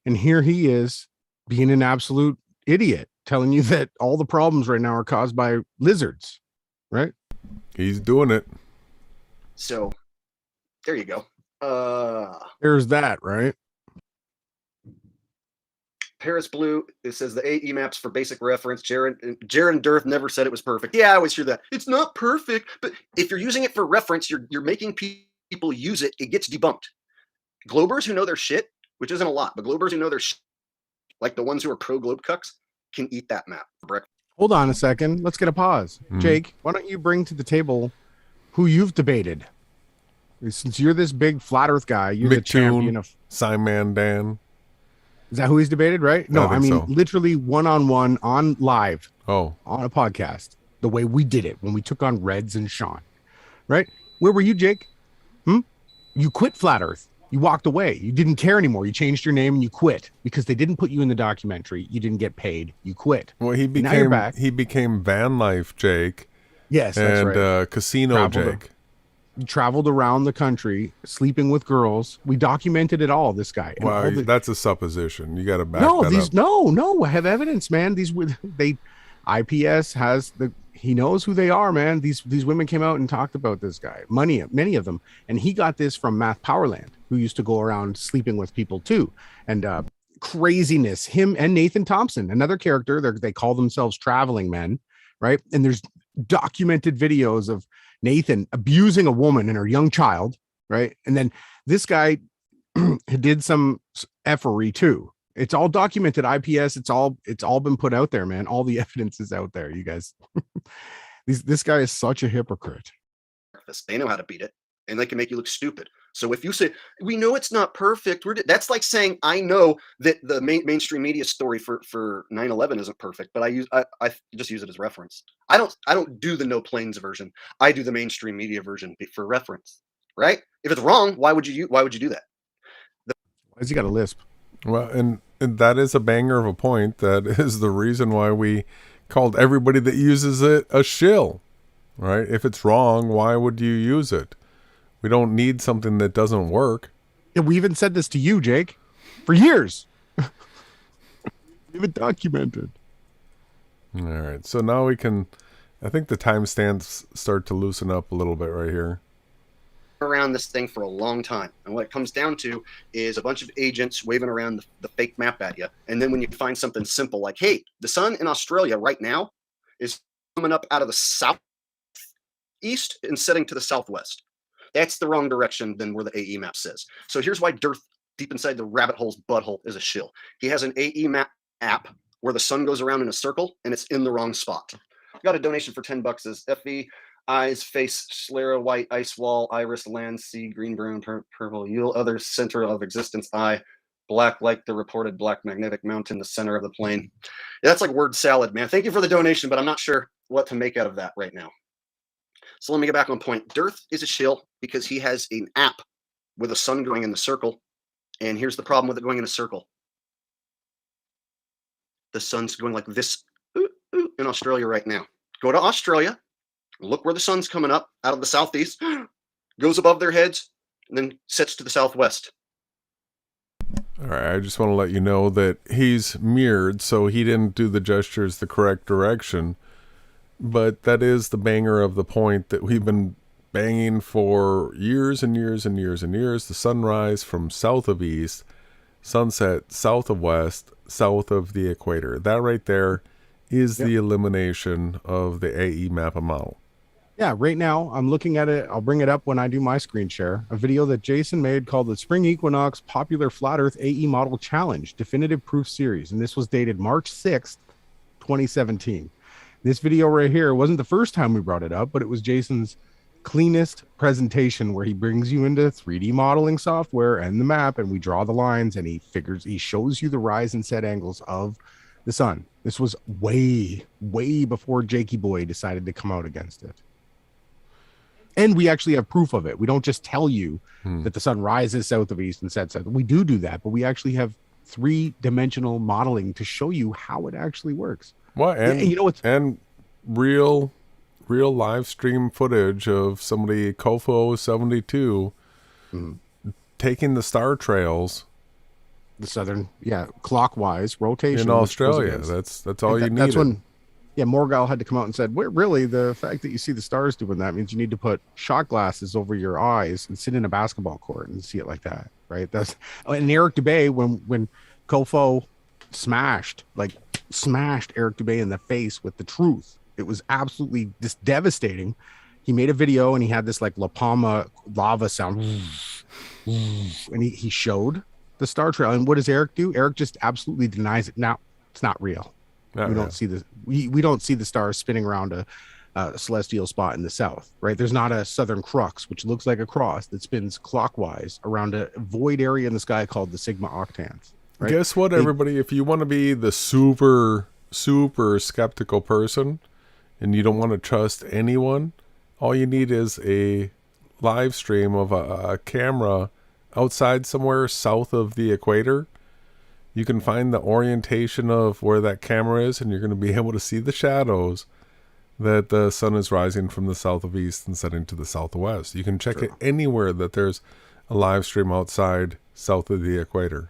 And here he is being an absolute idiot, telling you that all the problems right now are caused by lizards, right? He's doing it. So there you go. There's that, right? Paris Blue, it says the AE maps for basic reference. Jared and Dirth never said it was perfect. Yeah, I always hear that. It's not perfect, but if you're using it for reference, you're making people use it. It gets debunked. Globers who know their shit, which isn't a lot, but globers who know their shit, like the ones who are pro globe cucks, can eat that map for breakfast. Hold on a second. Let's get a pause. Jake, why don't you bring to the table who you've debated? Since you're this big flat earth guy, you're the champion of Simon Dan. Is that who he's debated, right? No, I mean, so. Literally one-on-one on live on a podcast, the way we did it when we took on Reds and Sean, right? Where were you, Jake? You quit Flat Earth. You walked away. You didn't care anymore. You changed your name and you quit because they didn't put you in the documentary. You didn't get paid. You quit. Well, he became, now you're back. He became Van Life Jake. Yes, that's right. And Casino Jake. You traveled around the country sleeping with girls. We documented it all, this guy. Wow, that's a supposition. You got to back that up. No, I have evidence, man. IPS has he knows who they are, man. These women came out and talked about this guy, many of them. And he got this from Math Powerland, who used to go around sleeping with people too. And craziness, him and Nathan Thompson, another character, they call themselves traveling men, right? And there's documented videos of Nathan abusing a woman and her young child, right? And then this guy did some effery too. It's all documented. IPS. It's all been put out there, man. All the evidence is out there, you guys. This guy is such a hypocrite. They know how to beat it, and they can make you look stupid. So if you say we know it's not perfect, that's like saying I know that the mainstream media story for 9/11 isn't perfect, but I just use it as reference. I don't do the no planes version. I do the mainstream media version for reference, right? If it's wrong, why would you do that? Why has he got a lisp? Well, and that is a banger of a point. That is the reason why we called everybody that uses it a shill, right? If it's wrong, why would you use it? We don't need something that doesn't work. Yeah, we even said this to you, Jake, for years. We even documented. All right. So now we can, I think the timestamps start to loosen up a little bit right here. Around this thing for a long time. And what it comes down to is a bunch of agents waving around the fake map at you. And then when you find something simple like, hey, the sun in Australia right now is coming up out of the southeast and setting to the southwest. That's the wrong direction than where the AE map says. So here's why Dirth, deep inside the rabbit hole's butthole, is a shill. He has an AE map app where the sun goes around in a circle and it's in the wrong spot. Got a donation for $10 as FE, eyes, face, sclera, white, ice wall, iris, land, sea, green, brown, purple, Yule, other center of existence, eye, black like the reported black magnetic mountain, the center of the plane. Yeah, that's like word salad, man. Thank you for the donation, but I'm not sure what to make out of that right now. So let me get back on point. Dirth is a shill because he has an app with a sun going in the circle. And here's the problem with it going in a circle. The sun's going like this in Australia right now. Go to Australia, look where the sun's coming up out of the southeast, goes above their heads, and then sets to the southwest. All right, I just want to let you know that he's mirrored, so he didn't do the gestures the correct direction. But that is the banger of the point that we've been banging for years and years and years and years. The sunrise from south of east, sunset south of west, south of the equator. That right there is the elimination of the AE map model. Yeah, right now I'm looking at it. I'll bring it up when I do my screen share. A video that Jason made called the Spring Equinox Popular Flat Earth AE Model Challenge Definitive Proof Series. And this was dated March 6th, 2017. This video right here wasn't the first time we brought it up, but it was Jason's cleanest presentation where he brings you into 3D modeling software and the map, and we draw the lines, and he shows you the rise and set angles of the sun. This was way before Jakey Boy decided to come out against it. And we actually have proof of it. We don't just tell you that the sun rises south of east and sets south. We do that, but we actually have 3-dimensional modeling to show you how it actually works. Well, and you know what's real live stream footage of somebody Kofo 72 taking the star trails, the southern, clockwise rotation in Australia. That's all you need. That's when Morgal had to come out and said, well, really, the fact that you see the stars doing that means you need to put shot glasses over your eyes and sit in a basketball court and see it like that, right? And Eric Dubay, when Kofo smashed Eric Dubay in the face with the truth, it was absolutely just devastating. He made a video and he had this like La Palma lava sound, and he showed the star trail. And what does Eric do? Eric just absolutely denies it. Now it's not real. Don't see the we don't see the stars spinning around a celestial spot in the south, right? There's not a southern crux, which looks like a cross that spins clockwise around a void area in the sky called the Sigma Octans. Right? Guess what, everybody? If you want to be the super skeptical person and you don't want to trust anyone, all you need is a live stream of a camera outside somewhere south of the equator. You can find the orientation of where that camera is, and you're going to be able to see the shadows that the sun is rising from the south of east and setting to the southwest. You can check it anywhere that there's a live stream outside south of the equator.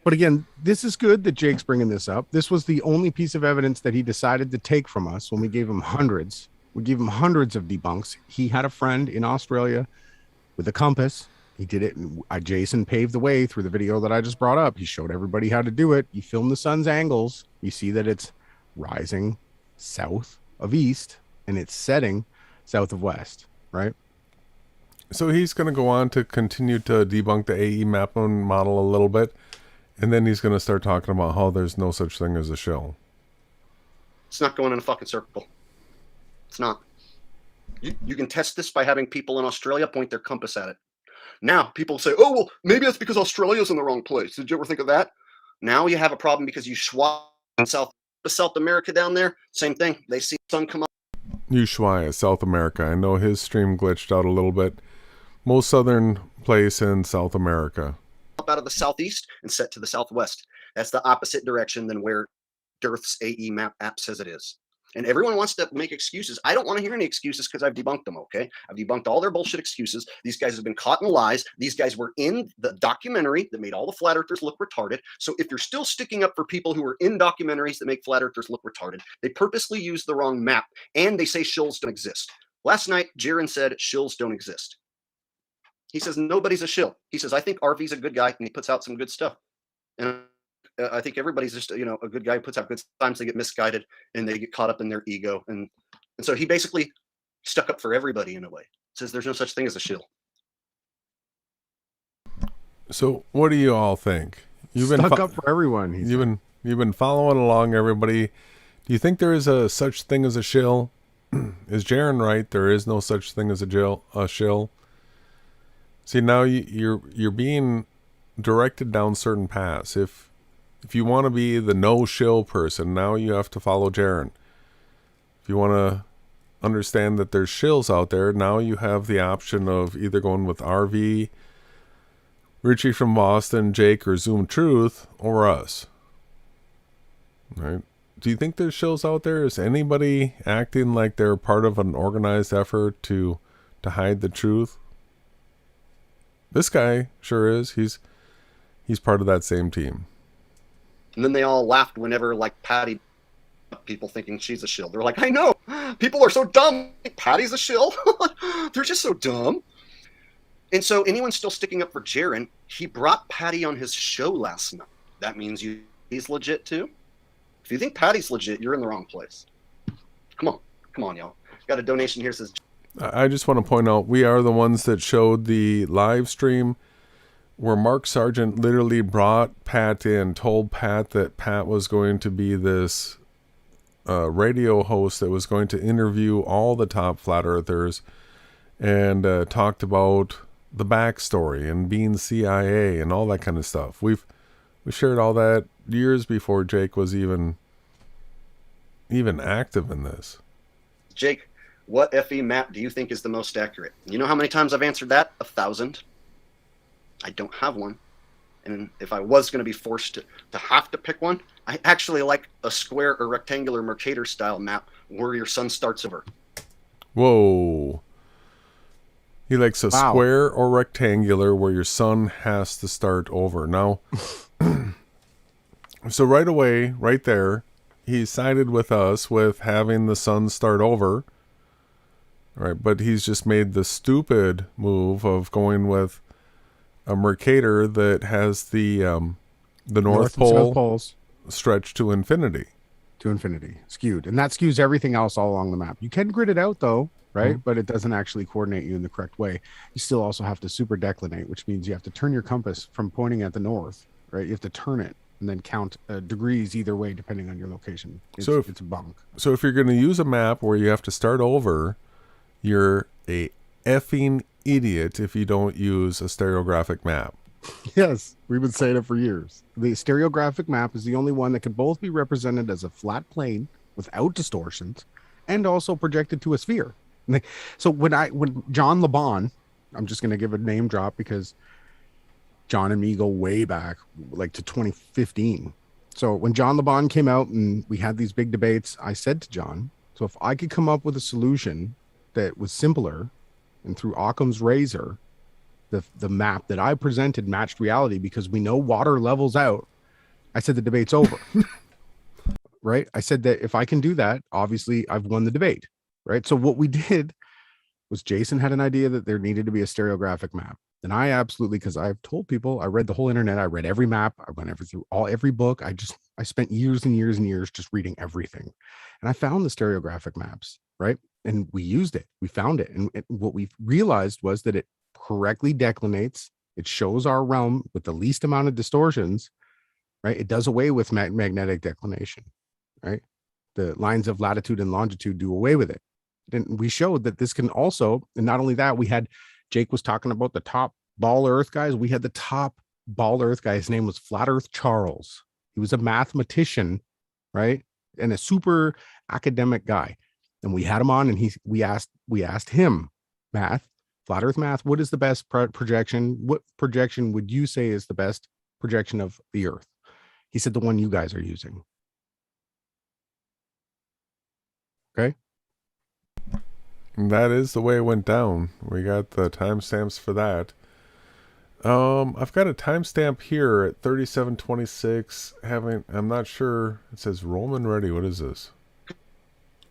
But again, this is good that Jake's bringing this up. This was the only piece of evidence that he decided to take from us when we gave him hundreds. We gave him hundreds of debunks. He had a friend in Australia with a compass. He did it. Jason paved the way through the video that I just brought up. He showed everybody how to do it. You film the sun's angles. You see that it's rising south of east and it's setting south of west, right? So he's going to go on to continue to debunk the AE mapping model a little bit. And then he's going to start talking about how there's no such thing as a shill. It's not going in a fucking circle. It's not. You can test this by having people in Australia point their compass at it. Now, people say, oh, well, maybe that's because Australia's in the wrong place. Did you ever think of that? Now you have a problem because you swap in South America down there. Same thing. They see the sun come up. Ushuaia, South America. I know his stream glitched out a little bit. Most southern place in South America. Up out of the southeast and set to the southwest. That's the opposite direction than where DIRTH's AE map app says it is. And everyone wants to make excuses. I don't want to hear any excuses because I've debunked them, okay? I've debunked all their bullshit excuses. These guys have been caught in lies. These guys were in the documentary that made all the flat earthers look retarded. So if you're still sticking up for people who are in documentaries that make flat earthers look retarded, they purposely use the wrong map, and they say shills don't exist. Last night, Jiren said shills don't exist. He says nobody's a shill. He says, I think RV's a good guy, and he puts out some good stuff. And I think everybody's just, a good guy who puts out good. Sometimes they get misguided and they get caught up in their ego. And so he basically stuck up for everybody in a way. Says there's no such thing as a shill. So what do you all think? You've been stuck up for everyone. You've been following along, everybody. Do you think there is a such thing as a shill? Is Jaren right? There is no such thing as a shill. See, now you're being directed down certain paths. If you want to be the no shill person, now you have to follow Jaren. If you want to understand that there's shills out there, now you have the option of either going with RV, Richie from Boston, Jake, or Zoom Truth, or us. Right? Do you think there's shills out there? Is anybody acting like they're part of an organized effort to hide the truth? This guy sure is. He's part of that same team. And then they all laughed whenever, like, Patty, people thinking she's a shill. They're like, I know, people are so dumb. Patty's a shill. They're just so dumb. And so anyone still sticking up for Jaren, he brought Patty on his show last night. That means he's legit too. If you think Patty's legit, you're in the wrong place. Come on, y'all. Got a donation here that says, I just want to point out, we are the ones that showed the live stream where Mark Sargent literally brought Pat in, told Pat that Pat was going to be this radio host that was going to interview all the top flat earthers, and talked about the backstory and being CIA and all that kind of stuff. We shared all that years before Jake was even active in this. Jake, what FE map do you think is the most accurate? You know how many times I've answered that? 1,000. I don't have one. And if I was going to be forced to have to pick one, I actually like a square or rectangular Mercator style map where your sun starts over. Whoa. He likes a square or rectangular where your sun has to start over. Now, so right away, right there, he sided with us with having the sun start over. Right, but he's just made the stupid move of going with a Mercator that has the North Pole and South poles stretched to infinity. to infinity, skewed, and that skews everything else all along the map. You can grid it out though, right? But it doesn't actually coordinate you in the correct way. You still also have to super declinate, which means you have to turn your compass from pointing at the north, right? You have to turn it and then count degrees either way depending on your location. It's a bunk. So if you're going to use a map where you have to start over, you're a effing idiot if you don't use a stereographic map. Yes, we've been saying it for years. The stereographic map is the only one that can both be represented as a flat plane without distortions and also projected to a sphere. So when John LeBon, I'm just going to give a name drop because John and me go way back, like to 2015. So when John LeBon came out and we had these big debates, I said to John, so if I could come up with a solution that was simpler and through Occam's razor, the map that I presented matched reality because we know water levels out, I said the debate's over. Right? I said that if I can do that, obviously I've won the debate. Right? So what we did was Jason had an idea that there needed to be a stereographic map. And I absolutely, because I've told people, I read the whole internet, I read every map, I went through every book. I spent years and years and years just reading everything. And I found the stereographic maps, right? And we used it. We found it. And what we realized was that it correctly declinates. It shows our realm with the least amount of distortions, right? It does away with magnetic declination, right? The lines of latitude and longitude do away with it. And we showed that this can also, and not only that, Jake was talking about the top ball earth guys. We had the top ball earth guy. His name was Flat Earth Charles. He was a mathematician, right? And a super academic guy. And we had him on and we asked him, flat earth math, what is the best projection? What projection would you say is the best projection of the earth? He said the one you guys are using. Okay. That is the way it went down. We got the timestamps for that. I've got a timestamp here at 3726. I'm not sure. It says Roman ready. What is this?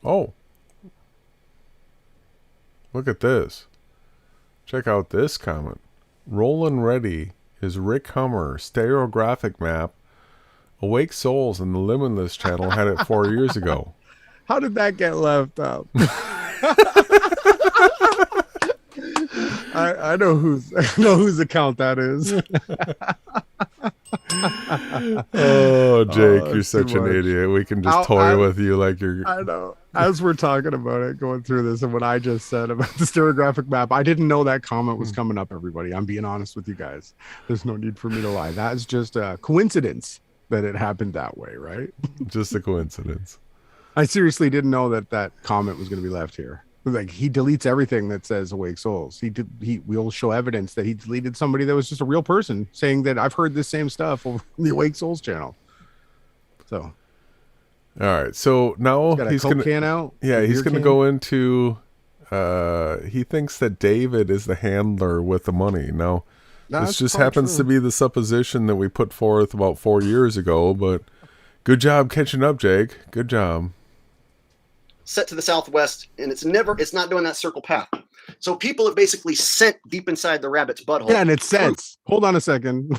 Oh. Look at this. Check out this comment. Roland Ready is Rick Hummer, stereographic map. Awake Souls and the Limitless Channel had it 4 years ago. How did that get left out? I know whose account that is. Oh, Jake, you're such an idiot. We can just toy with you like you're... I know. As we're talking about it, going through this, and what I just said about the stereographic map, I didn't know that comment was coming up, everybody. I'm being honest with you guys. There's no need for me to lie. That's just a coincidence that it happened that way, right? Just a coincidence. I seriously didn't know that comment was going to be left here. Like, he deletes everything that says Awake Souls. We'll show evidence that he deleted somebody that was just a real person saying that I've heard this same stuff over the Awake Souls channel. So, all right. So now he's going to can out. Yeah, he's going to go into. He thinks that David is the handler with the money. Now, this just happens to be the supposition that we put forth about 4 years ago. But good job catching up, Jake. Good job. Set to the southwest, and it's not doing that circle path. So people have basically sent deep inside the rabbit's butthole. Yeah, and it sets. Hold on a second.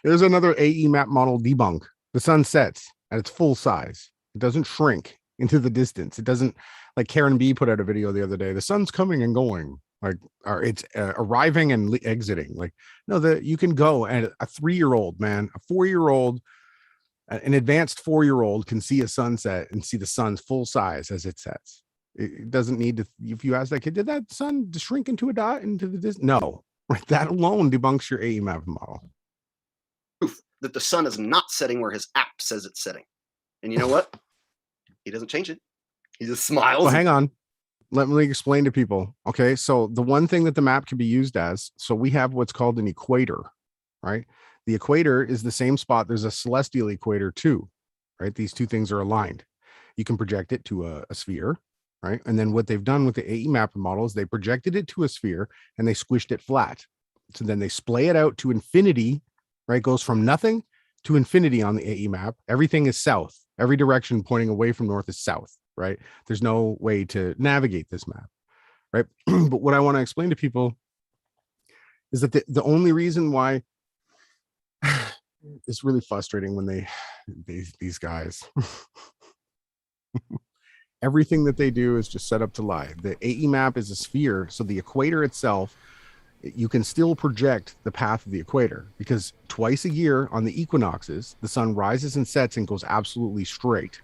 There's another AE map model debunk. The sun sets at its full size. It doesn't shrink into the distance. It doesn't, like Karen B put out a video the other day. The sun's coming and going, like, or it's arriving and exiting. Like, no, you can go, and a 3-year-old, man, a 4-year-old, an advanced 4-year-old can see a sunset and see the sun's full size as it sets. It doesn't need to. If you ask that kid, did that sun shrink into a dot into the distance? No, right. That alone debunks your AE map model. Proof that the sun is not setting where his app says it's setting. And you know what? He doesn't change it. He just smiles. Well, hang on. Let me explain to people. Okay. So the one thing that the map can be used as, so we have what's called an equator, right? The equator is the same spot. There's a celestial equator too, right? These two things are aligned. You can project it to a sphere, right? And then what they've done with the AE map model is they projected it to a sphere and they squished it flat. So then they splay it out to infinity, right? It goes from nothing to infinity on the AE map. Everything is south. Every direction pointing away from north is south, right? There's no way to navigate this map, right? But what I want to explain to people is that the only reason why it's really frustrating when these guys everything that they do is just set up to lie. The AE map is a sphere, so the equator itself, you can still project the path of the equator, because twice a year on the equinoxes, the sun rises and sets and goes absolutely straight.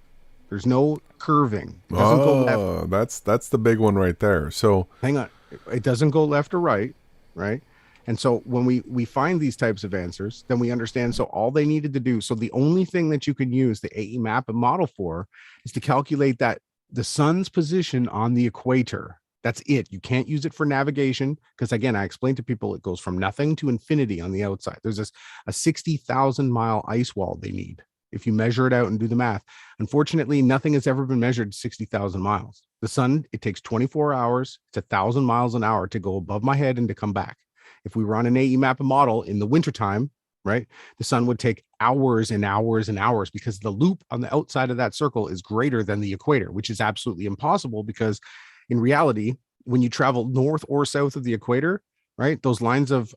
There's no curving. It doesn't go left. That's the big one right there. So hang on, it doesn't go left or right, right? And so when we find these types of answers, then we understand. So all they needed to do, so the only thing that you can use the AE map and model for is to calculate that the sun's position on the equator. That's it. You can't use it for navigation because, again, I explained to people it goes from nothing to infinity on the outside. There's a 60,000 mile ice wall they need if you measure it out and do the math. Unfortunately, nothing has ever been measured 60,000 miles. The sun, it takes 24 hours. It's 1,000 miles an hour to go above my head and to come back. If we run an AE map model in the wintertime, right, the sun would take hours and hours and hours because the loop on the outside of that circle is greater than the equator, which is absolutely impossible because in reality, when you travel north or south of the equator, right, those lines of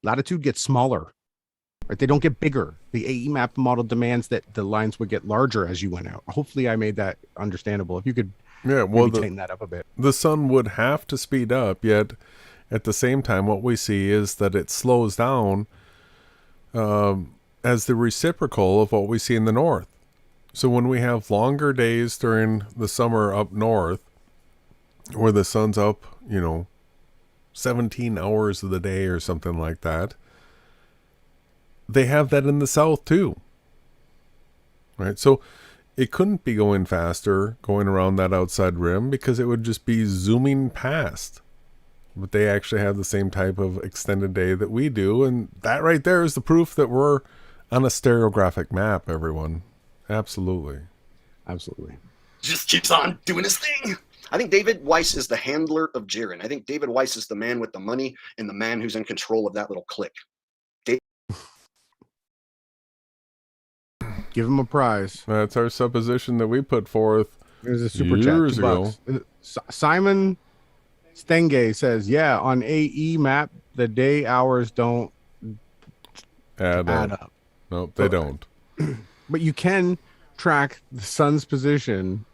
latitude get smaller, right? They don't get bigger. The AE map model demands that the lines would get larger as you went out. Hopefully I made that understandable. If you could tighten that up a bit. The sun would have to speed up, yet at the same time, what we see is that it slows down as the reciprocal of what we see in the north. So when we have longer days during the summer up north, where the sun's up, 17 hours of the day or something like that, they have that in the south too. Right? So it couldn't be going faster, going around that outside rim, because it would just be zooming past. But they actually have the same type of extended day that we do. And that right there is the proof that we're on a stereographic map, everyone. Absolutely. Absolutely. Just keeps on doing his thing. I think David Weiss is the handler of Jiren. I think David Weiss is the man with the money and the man who's in control of that little clique. Give him a prize. That's our supposition that we put forth. There's a super years chat, ago. Simon Stenge says, yeah, on AE map, the day hours don't add up. No, they don't. But you can track the sun's position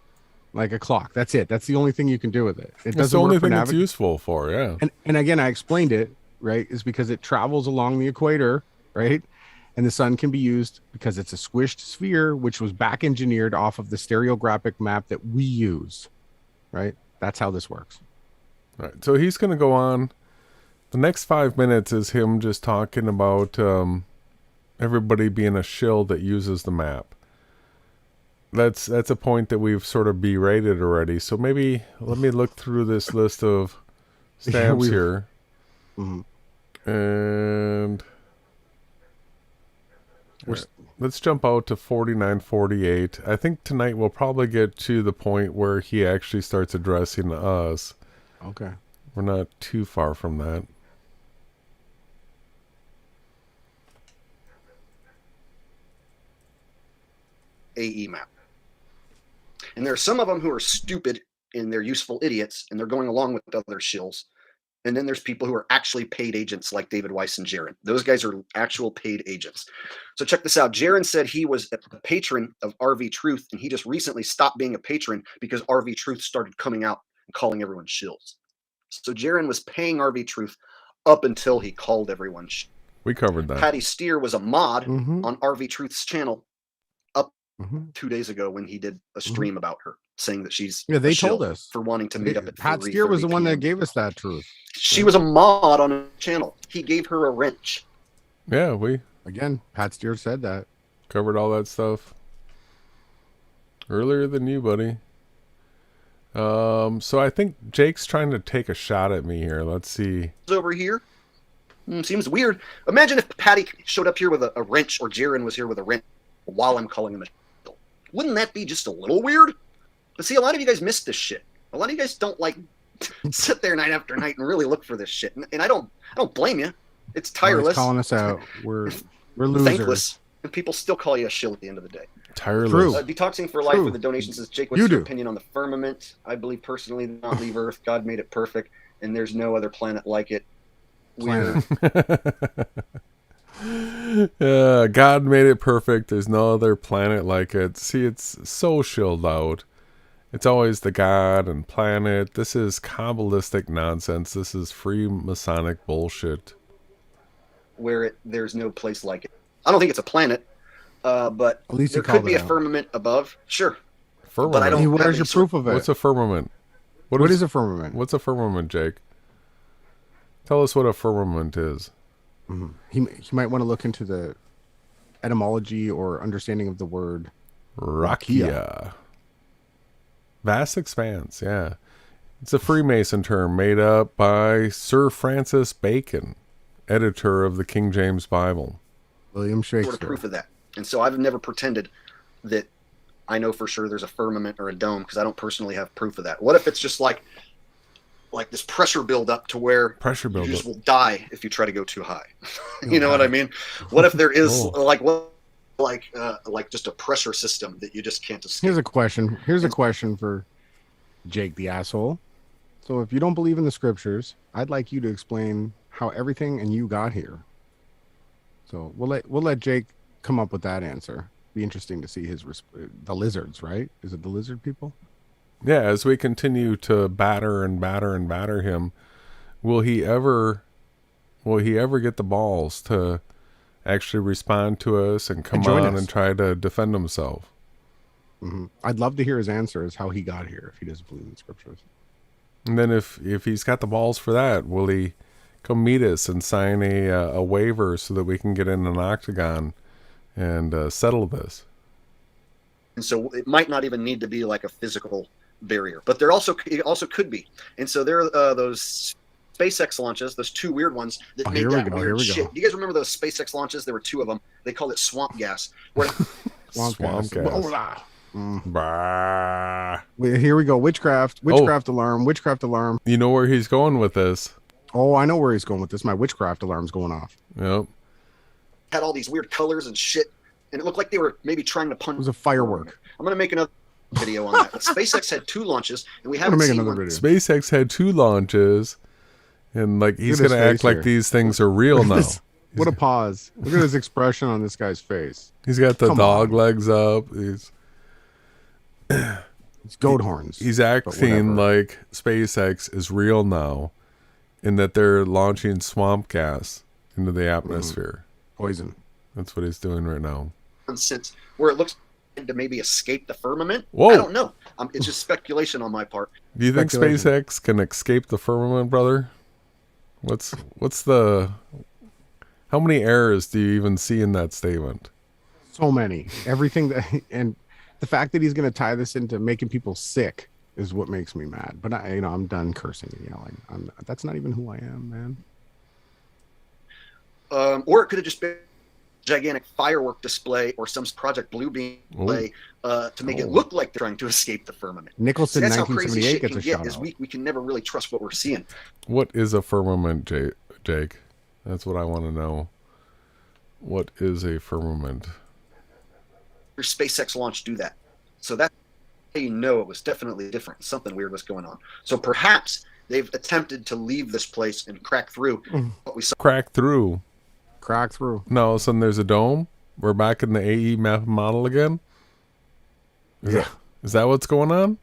like a clock. That's it. That's the only thing you can do with it. It's the only thing it's useful for, yeah. And again, I explained it, right, is because it travels along the equator, right? And the sun can be used because it's a squished sphere, which was back engineered off of the stereographic map that we use, right? That's how this works. All right. So he's going to go on. The next 5 minutes is him just talking about everybody being a shill that uses the map. That's a point that we've sort of berated already. So maybe let me look through this list of stamps here. Mm-hmm. And let's jump out to 4948. I think tonight we'll probably get to the point where he actually starts addressing us. Okay. We're not too far from that. AE map. And there are some of them who are stupid and they're useful idiots and they're going along with other shills. And then there's people who are actually paid agents like David Weiss and Jaron. Those guys are actual paid agents. So check this out. Jaron said he was a patron of RV Truth, and he just recently stopped being a patron because RV Truth started coming out and calling everyone shills. So Jaron was paying RV Truth up until he called everyone shills. We covered that. Patty Steer was a mod Mhm. on RV Truth's channel up Mhm. 2 days ago when he did a stream about her, saying that she's Yeah, they a shill told us. for wanting to meet up at Pat 3:30 Steer was the one that PM. gave us that truth. She was a mod on a channel. He gave her a wrench. Yeah, we Again, Pat Steer said that. covered all that stuff earlier than you, buddy. So I think Jake's trying to take a shot at me here. Let's see. Over here. Seems weird. Imagine if Patty showed up here with a wrench, or Jaron was here with a wrench while I'm calling him a shill. Wouldn't that be just a little weird? But see, a lot of you guys miss this shit. A lot of you guys don't like sit there night after night and really look for this shit. And I don't blame you. It's Always tireless, calling us out. We're losers. thankless, and people still call you a shill at the end of the day. Tireless. True. Detoxing for Life True. with the donation says, Jake, what's You your do. opinion on the firmament? I believe personally did not leave Earth. God made it perfect, and there's no other planet like it. Weird. God made it perfect. There's no other planet like it. See, it's so shilled out. It's always the God and planet. This is Kabbalistic nonsense. This is Freemasonic bullshit. Where there's no place like it. I don't think it's a planet, but At least there you called could be it a out. firmament above. Sure. Firmament. But I don't- Hey, have where's any your sort- proof of it? What's a firmament? What is a firmament? What's a firmament, Jake? Tell us what a firmament is. He might want to look into the etymology or understanding of the word. Rakia. Vast expanse, yeah. It's a Freemason term made up by Sir Francis Bacon, editor of the King James Bible. William Sort of Shakespeare. proof of that. And so I've never pretended that I know for sure there's a firmament or a dome, because I don't personally have proof of that. What if it's just like this pressure buildup to where Pressure you buildup. just will die if you try to go too high? You know what I mean? What if there is Oh. like just a pressure system that you just can't escape? Here's a question. Here's a question for Jake the asshole. So if you don't believe in the scriptures, I'd like you to explain how everything and you got here. So we'll let Jake come up with that answer. Be interesting to see the lizards, right? Is it the lizard people? Yeah, as we continue to batter and batter and batter him, will he ever get the balls to actually respond to us and come join on us. and try to defend himself? I'd love to hear his answer as how he got here if he doesn't believe in the scriptures. And then if he's got the balls for that, will he come meet us and sign a waiver so that we can get in an octagon and settle this? And so it might not even need to be like a physical barrier, but it also could be. And so there are those SpaceX launches, those two weird ones that made Here we that go, weird here we shit. go. Do you guys remember those SpaceX launches? There were two of them. They called it swamp gas. Where Swamp gas. Mm. Bah. Wait, here we go. Witchcraft alarm. Witchcraft alarm. You know where he's going with this. Oh, I know where he's going with this. My witchcraft alarm's going off. Yep. had all these weird colors and shit, and it looked like they were maybe trying to punch. It was a firework. I'm gonna make another video on that. But SpaceX had 2 launches, and we I'm gonna haven't make seen another one. video. SpaceX had 2 launches, and like he's Look at gonna his act face like here. these things are real Look at now. this. What a pause. Look at his expression on this guy's face. He's got the Come dog on. legs up. It's goat horns. He's acting whatever. like SpaceX is real now, in that they're launching swamp gas into the atmosphere. Poison. That's what he's doing right now. Nonsense, where it looks to maybe escape the firmament. Whoa. I don't know. It's just speculation on my part. Do you think Speculation. SpaceX can escape the firmament, brother? What's the... How many errors do you even see in that statement? So many. Everything that, and the fact that he's going to tie this into making people sick is what makes me mad. But I'm done cursing and yelling. That's not even who I am, man. Or it could have just been a gigantic firework display or some Project Bluebeam display to make it look like they're trying to escape the firmament. Nicholson, That's how crazy 1978 shit gets can a get. shout Is out. we can never really trust what we're seeing. What is a firmament, Jake? That's what I want to know. What is a firmament? Your SpaceX launch do that. So that's how you know it was definitely different. Something weird was going on. So perhaps They've attempted to leave this place and crack through. What we saw Crack through. Crack through. Now all of a sudden there's a dome. We're back in the AE map model again. Is that what's going on?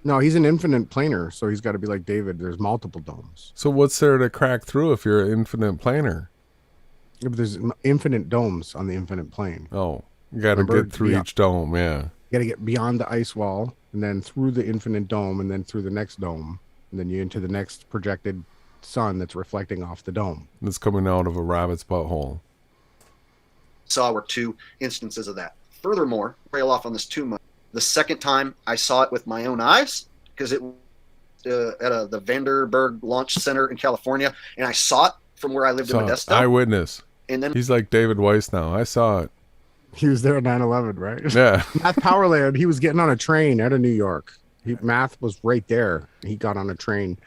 No, he's an infinite planar, so he's got to be like David. There's multiple domes. So what's there to crack through if you're an infinite planar? Yeah, but there's infinite domes on the infinite plane. Oh, you got to Remember? get through Yeah. each dome, yeah. You got to get beyond the ice wall, and then through the infinite dome, and then through the next dome, and then you into the next projected sun that's reflecting off the dome. It's coming out of a rabbit's butthole. were 2 instances of that. Furthermore, trail off on this too much. The second time I saw it with my own eyes, because it at the Vandenberg Launch Center in California, and I saw it from where I lived in Modesto. Eyewitness. And then He's like David Weiss now. I saw it. He was there at 9/11, right? Yeah. Math Powerland. He was getting on a train out of New York. Math was right there. He got on a train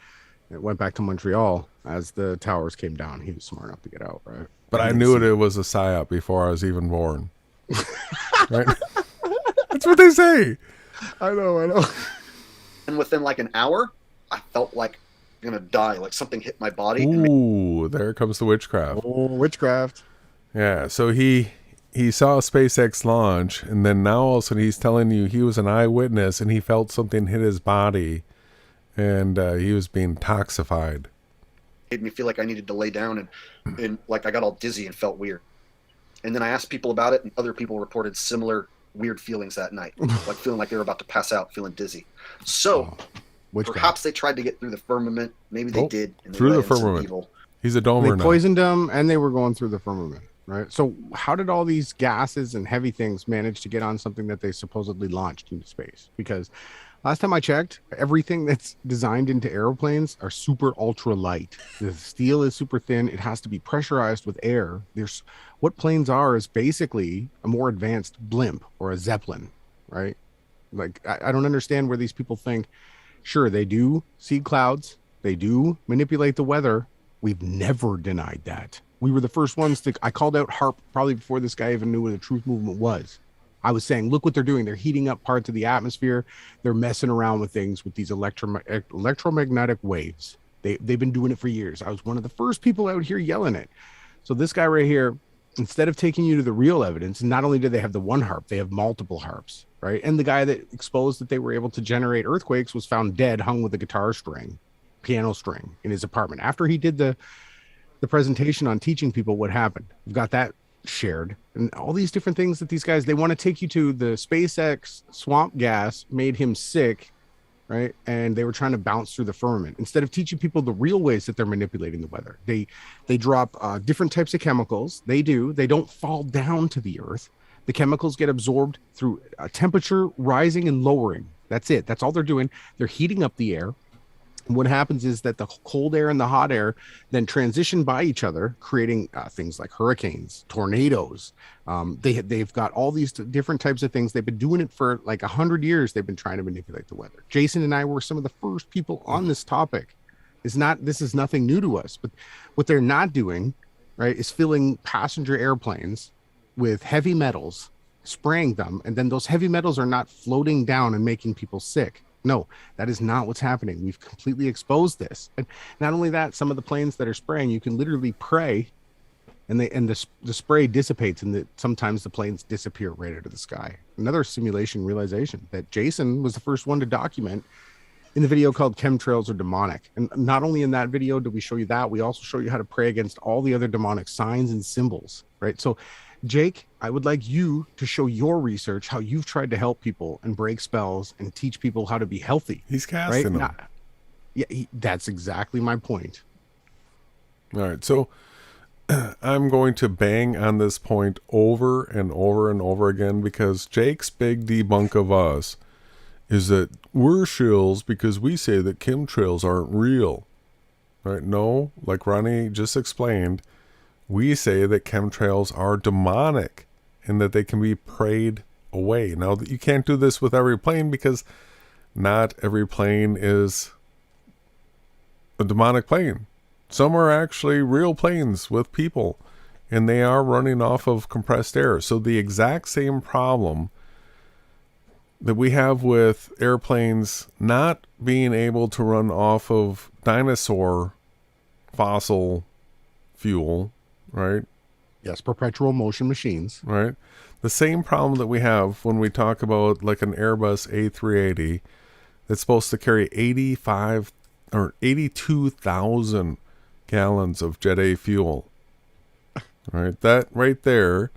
and went back to Montreal as the towers came down. He was smart enough to get out, right? But I knew it was a psyop before I was even born. Right? That's what they say. I know. and within like an hour, I felt like I'm gonna die. Like something hit my body. And Ooh, there comes the witchcraft. Oh, witchcraft. Yeah, so he saw a SpaceX launch, and then now all of a sudden he's telling you he was an eyewitness and he felt something hit his body, and he was being toxified. made me feel like I needed to lay down, and like I got all dizzy and felt weird. And then I asked people about it, and other people reported similar weird feelings that night, like feeling like they were about to pass out, feeling dizzy. So perhaps they tried to get through the firmament. Maybe they did. And they through the let in some firmament. evil. He's a domer They now. poisoned him, and they were going through the firmament, right? So how did all these gases and heavy things manage to get on something that they supposedly launched into space? Because last time I checked, everything that's designed into airplanes are super ultra light. The steel is super thin. It has to be pressurized with air. There's what planes are is basically a more advanced blimp or a Zeppelin, right? Like I don't understand where these people think. Sure, they do see clouds. They do manipulate the weather. We've never denied that. We were the first ones to, I called out HARP probably before this guy even knew what the truth movement was. I was saying, look what they're doing. They're heating up parts of the atmosphere. They're messing around with things with these electromagnetic waves. They've been doing it for years. I was one of the first people out here yelling it. So this guy right here, instead of taking you to the real evidence, not only do they have the one HARP, they have multiple HARPs, right? And the guy that exposed that they were able to generate earthquakes was found dead, hung with a guitar string, piano string in his apartment. After he did the presentation on teaching people what happened. We've got that shared, and all these different things that these guys, they want to take you to. The SpaceX swamp gas made him sick, right? And they were trying to bounce through the firmament instead of teaching people the real ways that they're manipulating the weather. They drop different types of chemicals. They don't fall down to the earth. The chemicals get absorbed through temperature rising and lowering. That's it. That's all they're doing. They're heating up the air. What happens is that the cold air and the hot air then transition by each other, creating things like hurricanes, tornadoes. They've got all these different types of things. They've been doing it for like 100 years. They've been trying to manipulate the weather. Jason and I were some of the first people on this topic. This is nothing new to us, but what they're not doing, right, is filling passenger airplanes with heavy metals, spraying them, and then those heavy metals are not floating down and making people sick. No, that is not what's happening. We've completely exposed this. And not only that, some of the planes that are spraying, you can literally pray and the spray dissipates, and sometimes the planes disappear right out of the sky. Another simulation realization that Jason was the first one to document in the video called Chemtrails Are Demonic. And not only in that video do we show you that, we also show you how to pray against all the other demonic signs and symbols, right? So Jake, I would like you to show your research, how you've tried to help people and break spells and teach people how to be healthy. He's casting them. That's exactly my point. All right, so I'm going to bang on this point over and over and over again, because Jake's big debunk of us is that we're shills because we say that chemtrails aren't real. Right? No, like Ronnie just explained, we say that chemtrails are demonic and that they can be prayed away. Now, you can't do this with every plane, because not every plane is a demonic plane. Some are actually real planes with people, and they are running off of compressed air. So the exact same problem that we have with airplanes not being able to run off of dinosaur fossil fuel, right? Yes, perpetual motion machines. Right. The same problem that we have when we talk about like an Airbus A380 that's supposed to carry 85 or 82,000 gallons of Jet A fuel. Right. That right there,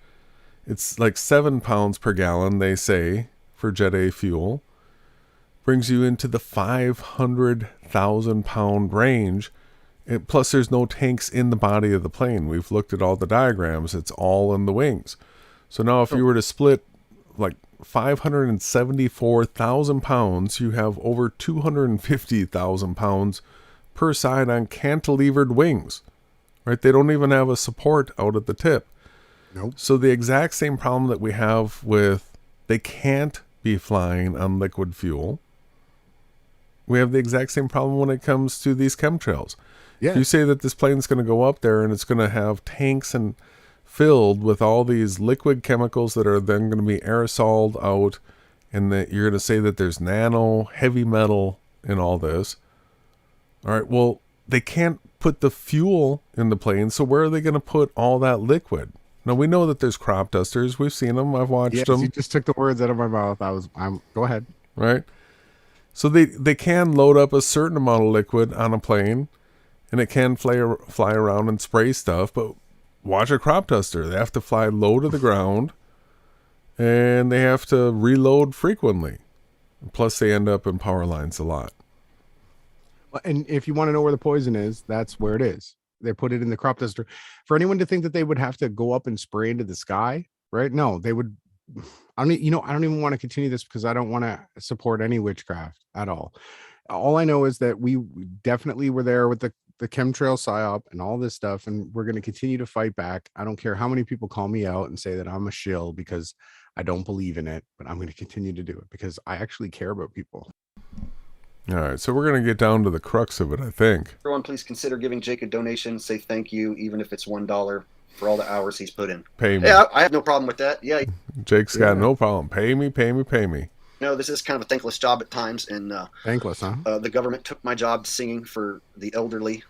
it's like 7 pounds per gallon, they say, for Jet A fuel. Brings you into the 500,000 pound range. Plus, there's no tanks in the body of the plane. We've looked at all the diagrams. It's all in the wings. So now if you were to split like 574,000 pounds, you have over 250,000 pounds per side on cantilevered wings. Right? They don't even have a support out at the tip. Nope. So the exact same problem that we have with they can't be flying on liquid fuel. We have the exact same problem when it comes to these chemtrails. Yeah. If you say that this plane's going to go up there and it's going to have tanks and filled with all these liquid chemicals that are then going to be aerosoled out, and that you're going to say that there's nano, heavy metal in all this. All right, well, they can't put the fuel in the plane, so where are they going to put all that liquid? Now, we know that there's crop dusters. We've seen them. I've watched them. You just took the words out of my mouth. Go ahead. Right? So they can load up a certain amount of liquid on a plane, and it can fly around and spray stuff, but watch a crop duster. They have to fly low to the ground, and they have to reload frequently. Plus, they end up in power lines a lot. And if you want to know where the poison is, that's where it is. They put it in the crop duster. For anyone to think that they would have to go up and spray into the sky, right? No, they would. I don't even want to continue this because I don't want to support any witchcraft at all. All I know is that we definitely were there with the chemtrail psyop and all this stuff, and we're going to continue to fight back. I don't care how many people call me out and say that I'm a shill because I don't believe in it, but I'm going to continue to do it because I actually care about people. All right, so we're going to get down to the crux of it, I think. Everyone, please consider giving Jake a donation. Say thank you, even if it's $1 for all the hours he's put in. Pay me. Yeah, I have no problem with that. Yeah. Jake's got no problem. Pay me. No, this is kind of a thankless job at times, and Thankless, huh? The government took my job singing for the elderly.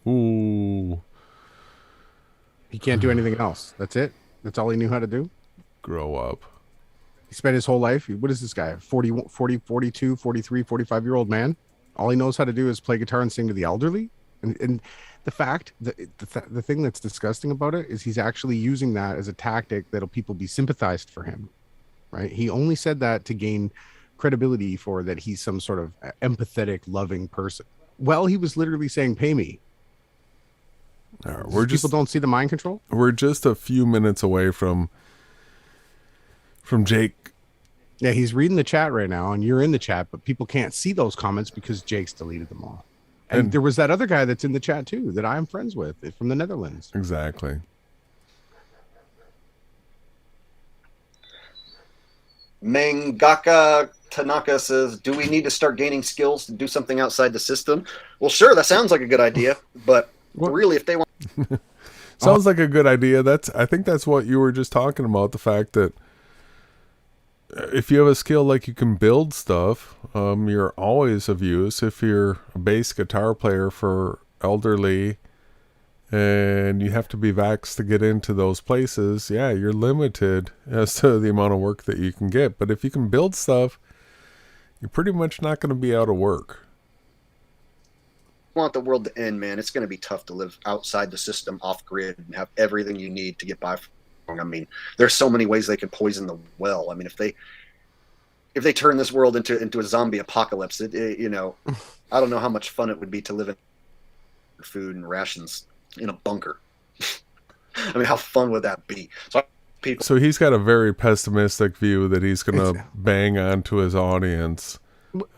Ooh. He can't do anything else. That's it. That's all he knew how to do. Grow up. He spent his whole life. What is this guy? 40, 42, 43, 45-year-old man. All he knows how to do is play guitar and sing to the elderly. And the fact, the thing that's disgusting about it is he's actually using that as a tactic that'll people be sympathized for him. Right? He only said that to gain credibility for that he's some sort of empathetic, loving person. Well, he was literally saying, pay me. People don't see the mind control. We're just a few minutes away from Jake. Yeah, he's reading the chat right now, and you're in the chat, but people can't see those comments because Jake's deleted them all. And there was that other guy that's in the chat too that I'm friends with from the Netherlands. Exactly. Mangaka Tanaka says, do we need to start gaining skills to do something outside the system? Well, sure, that sounds like a good idea, but really, if they want... Sounds like a good idea. I think that's what you were just talking about, the fact that if you have a skill like you can build stuff, you're always of use. If you're a bass guitar player for elderly and you have to be vaxxed to get into those places, yeah, you're limited as to the amount of work that you can get. But if you can build stuff, you're pretty much not going to be out of work. Want the world to end, man. It's going to be tough to live outside the system, off grid, and have everything you need to get by. I mean, there's so many ways they can poison the well. I mean, if they turn this world into a zombie apocalypse, I don't know how much fun it would be to live in food and rations in a bunker. I mean, how fun would that be? So he's got a very pessimistic view that he's going to bang onto his audience.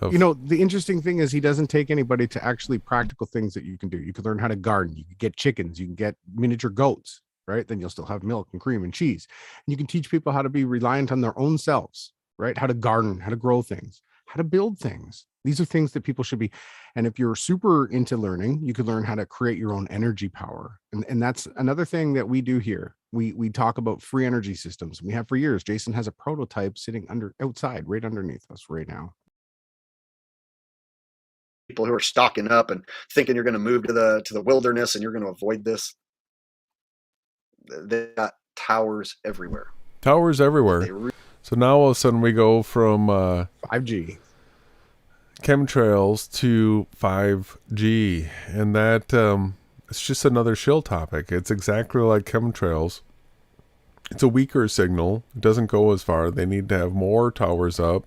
The interesting thing is he doesn't take anybody to actually practical things that you can do. You can learn how to garden. You can get chickens. You can get miniature goats, right? Then you'll still have milk and cream and cheese. And you can teach people how to be reliant on their own selves, right? How to garden, how to grow things, how to build things. These are things that people should be. And if you're super into learning, you could learn how to create your own energy power. And that's another thing that we do here. We talk about free energy systems. We have for years. Jason has a prototype sitting outside, right underneath us right now. People who are stocking up and thinking you're going to move to the wilderness and you're going to avoid this. They got towers everywhere. Towers everywhere. So now all of a sudden we go from 5G chemtrails to 5G, and that it's just another Shill topic. It's exactly like chemtrails. It's a weaker signal. It doesn't go as far. They need to have more towers up.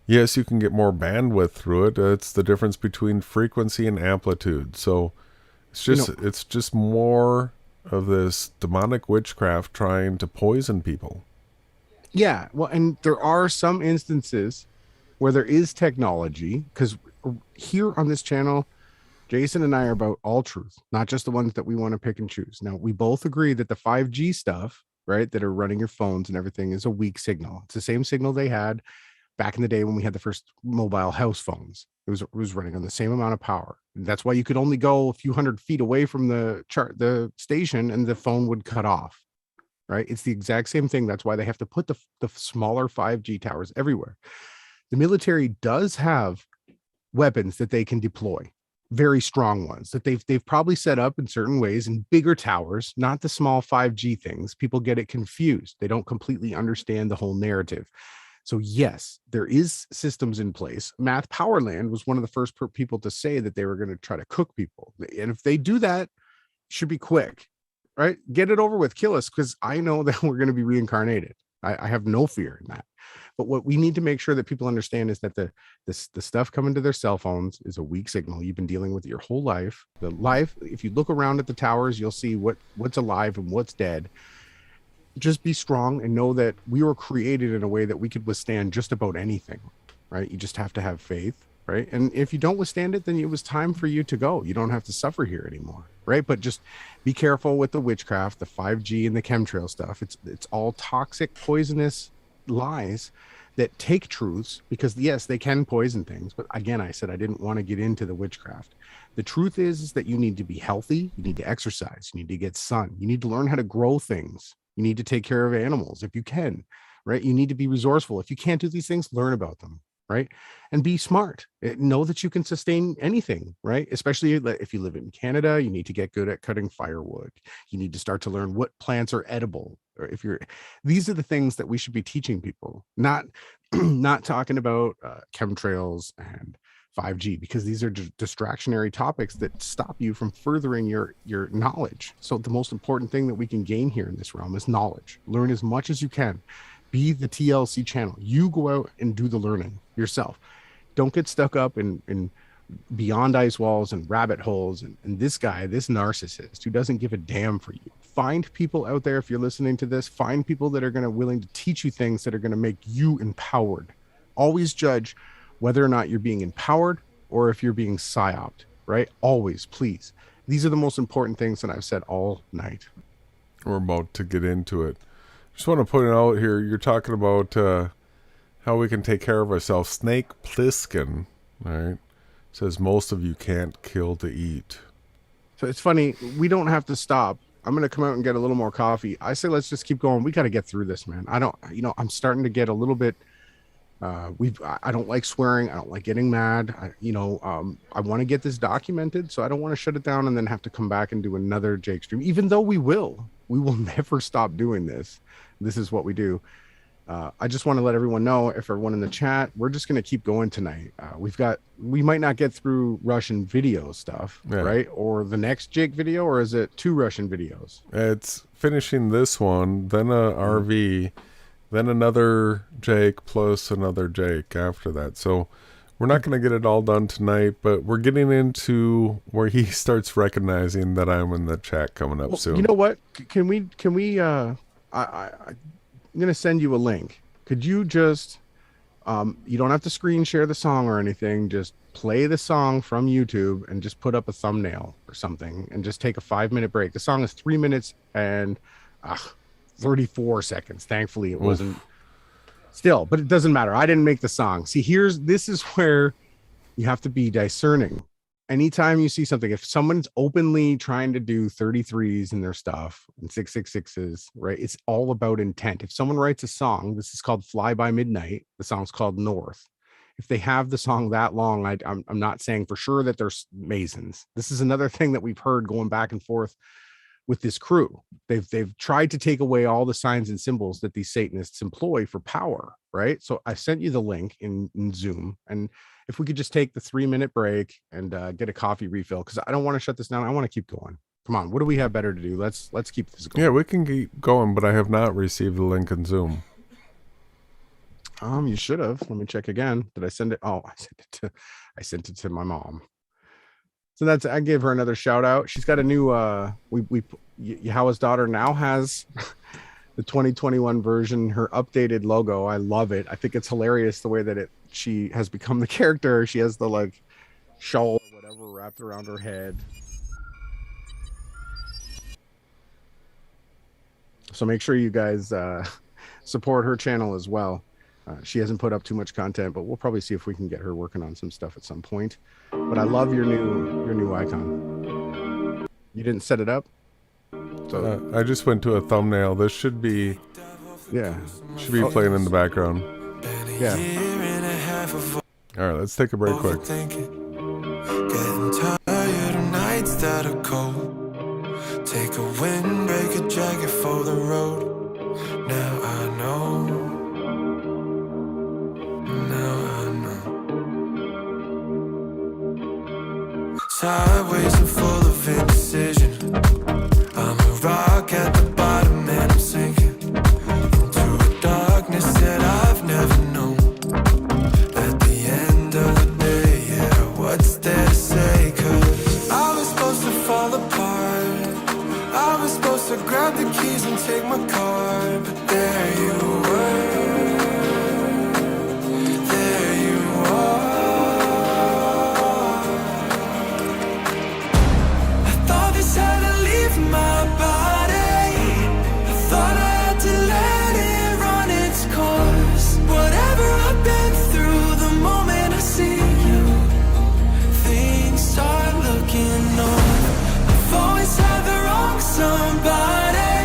Yes, you can get more bandwidth through it. It's the difference between frequency and amplitude. So it's just more of this demonic witchcraft trying to poison people. Yeah, well, and there are some instances where there is technology, because here on this channel, Jason and I are about all truth, not just the ones that we want to pick and choose. Now, we both agree that the 5G stuff, right, that are running your phones and everything is a weak signal. It's the same signal they had back in the day when we had the first mobile house phones. It was running on the same amount of power. And that's why you could only go a few hundred feet away from the station and the phone would cut off, right? It's the exact same thing. That's why they have to put the smaller 5G towers everywhere. The military does have weapons that they can deploy, very strong ones that they've probably set up in certain ways in bigger towers, not the small 5G things. People get it confused. They don't completely understand the whole narrative. So yes, there is systems in place. Math Powerland was one of the first people to say that they were going to try to cook people. And if they do that, it should be quick, right? Get it over with, kill us, because I know that we're going to be reincarnated. I have no fear in that. But what we need to make sure that people understand is that the stuff coming to their cell phones is a weak signal. You've been dealing with it your whole life. If you look around at the towers, you'll see what's alive and what's dead. Just be strong and know that we were created in a way that we could withstand just about anything, right? You just have to have faith, right? And if you don't withstand it, then it was time for you to go. You don't have to suffer here anymore, right? But just be careful with the witchcraft, the 5G and the chemtrail stuff. It's all toxic, poisonous lies that take truths, because yes, they can poison things. But again, I said I didn't want to get into the witchcraft. The truth is that you need to be healthy. You need to exercise. You need to get sun. You need to learn how to grow things. You need to take care of animals if you can, right? You need to be resourceful. If you can't do these things, learn about them, right? And be smart. Know that you can sustain anything, right? Especially if you live in Canada, you need to get good at cutting firewood. You need to start to learn what plants are edible. Or these are the things that we should be teaching people, not talking about chemtrails and 5G, because these are distractionary topics that stop you from furthering your knowledge. So the most important thing that we can gain here in this realm is knowledge. Learn as much as you can. Be the TLC channel. You go out and do the learning yourself. Don't get stuck up in beyond ice walls and rabbit holes and this narcissist who doesn't give a damn for you. Find people out there, if you're listening to this, find people that are willing to teach you things that are going to make you empowered. Always judge whether or not you're being empowered or if you're being psyoped, right? Always, please. These are the most important things that I've said all night. We're about to get into it. Just want to put it out here. You're talking about how we can take care of ourselves. Snake Plissken, right, says most of you can't kill to eat. So it's funny. We don't have to stop. I'm going to come out and get a little more coffee. I say, let's just keep going. We got to get through this, man. I'm starting to get a little bit, I don't like swearing. I don't like getting mad. I want to get this documented, so I don't want to shut it down and then have to come back and do another Jake stream, even though we will never stop doing this. This is what we do. I just want to let everyone know, if everyone in the chat, we're just going to keep going tonight. We might not get through Russian video stuff, right? Or the next Jake video, or is it 2 Russian videos? It's finishing this one, then a RV, then another Jake plus another Jake after that. So we're not going to get it all done tonight, but we're getting into where he starts recognizing that I'm in the chat coming up soon. You know what? Can we I'm going to send you a link. Could you just, you don't have to screen share the song or anything. Just play the song from YouTube and just put up a thumbnail or something and just take a 5-minute break. The song is 3 minutes and 34 seconds. Thankfully it wasn't still, but it doesn't matter. I didn't make the song. See, this is where you have to be discerning. anytime you see something, if someone's openly trying to do 33s in their stuff and 666s, right? It's all about intent. If someone writes a song, this is called Fly by Midnight. The song's called North. If they have the song that long, I'm not saying for sure that they're Masons. This is another thing that we've heard going back and forth with this crew. They've tried to take away all the signs and symbols that these Satanists employ for power, right? So I sent you the link in Zoom, and if we could just take the 3-minute break and get a coffee refill, because I don't want to shut this down. I want to keep going. Come on, what do we have better to do? Let's keep this going. Yeah, we can keep going, but I have not received the link in Zoom. You should have. Let me check again. Did I send it? Oh, I sent it to my mom. So I gave her another shout out. She's got a new Yahawah's daughter now has the 2021 version, her updated logo. I love it. I think it's hilarious the way that she has become the character. She has the like shawl or whatever wrapped around her head. So make sure you guys support her channel as well. She hasn't put up too much content, but we'll probably see if we can get her working on some stuff at some point. But I love your new icon. You didn't set it up? So I just went to a thumbnail. This should be playing in the background. Yeah. All right, let's take a break quick. Getting tired of nights that are cold. Take a windbreaker jacket for the road. Now I know. Sideways and full of indecision. I'm a rock at the bottom and I'm sinking into a darkness that I've never known. At the end of the day, yeah, what's there to say? 'Cause I was supposed to fall apart. I was supposed to grab the keys and take my car, but there you were. There you are. Had to leave my body. I thought I had to let it run its course. Whatever I've been through, the moment I see you, things start looking north. I've always had the wrong somebody.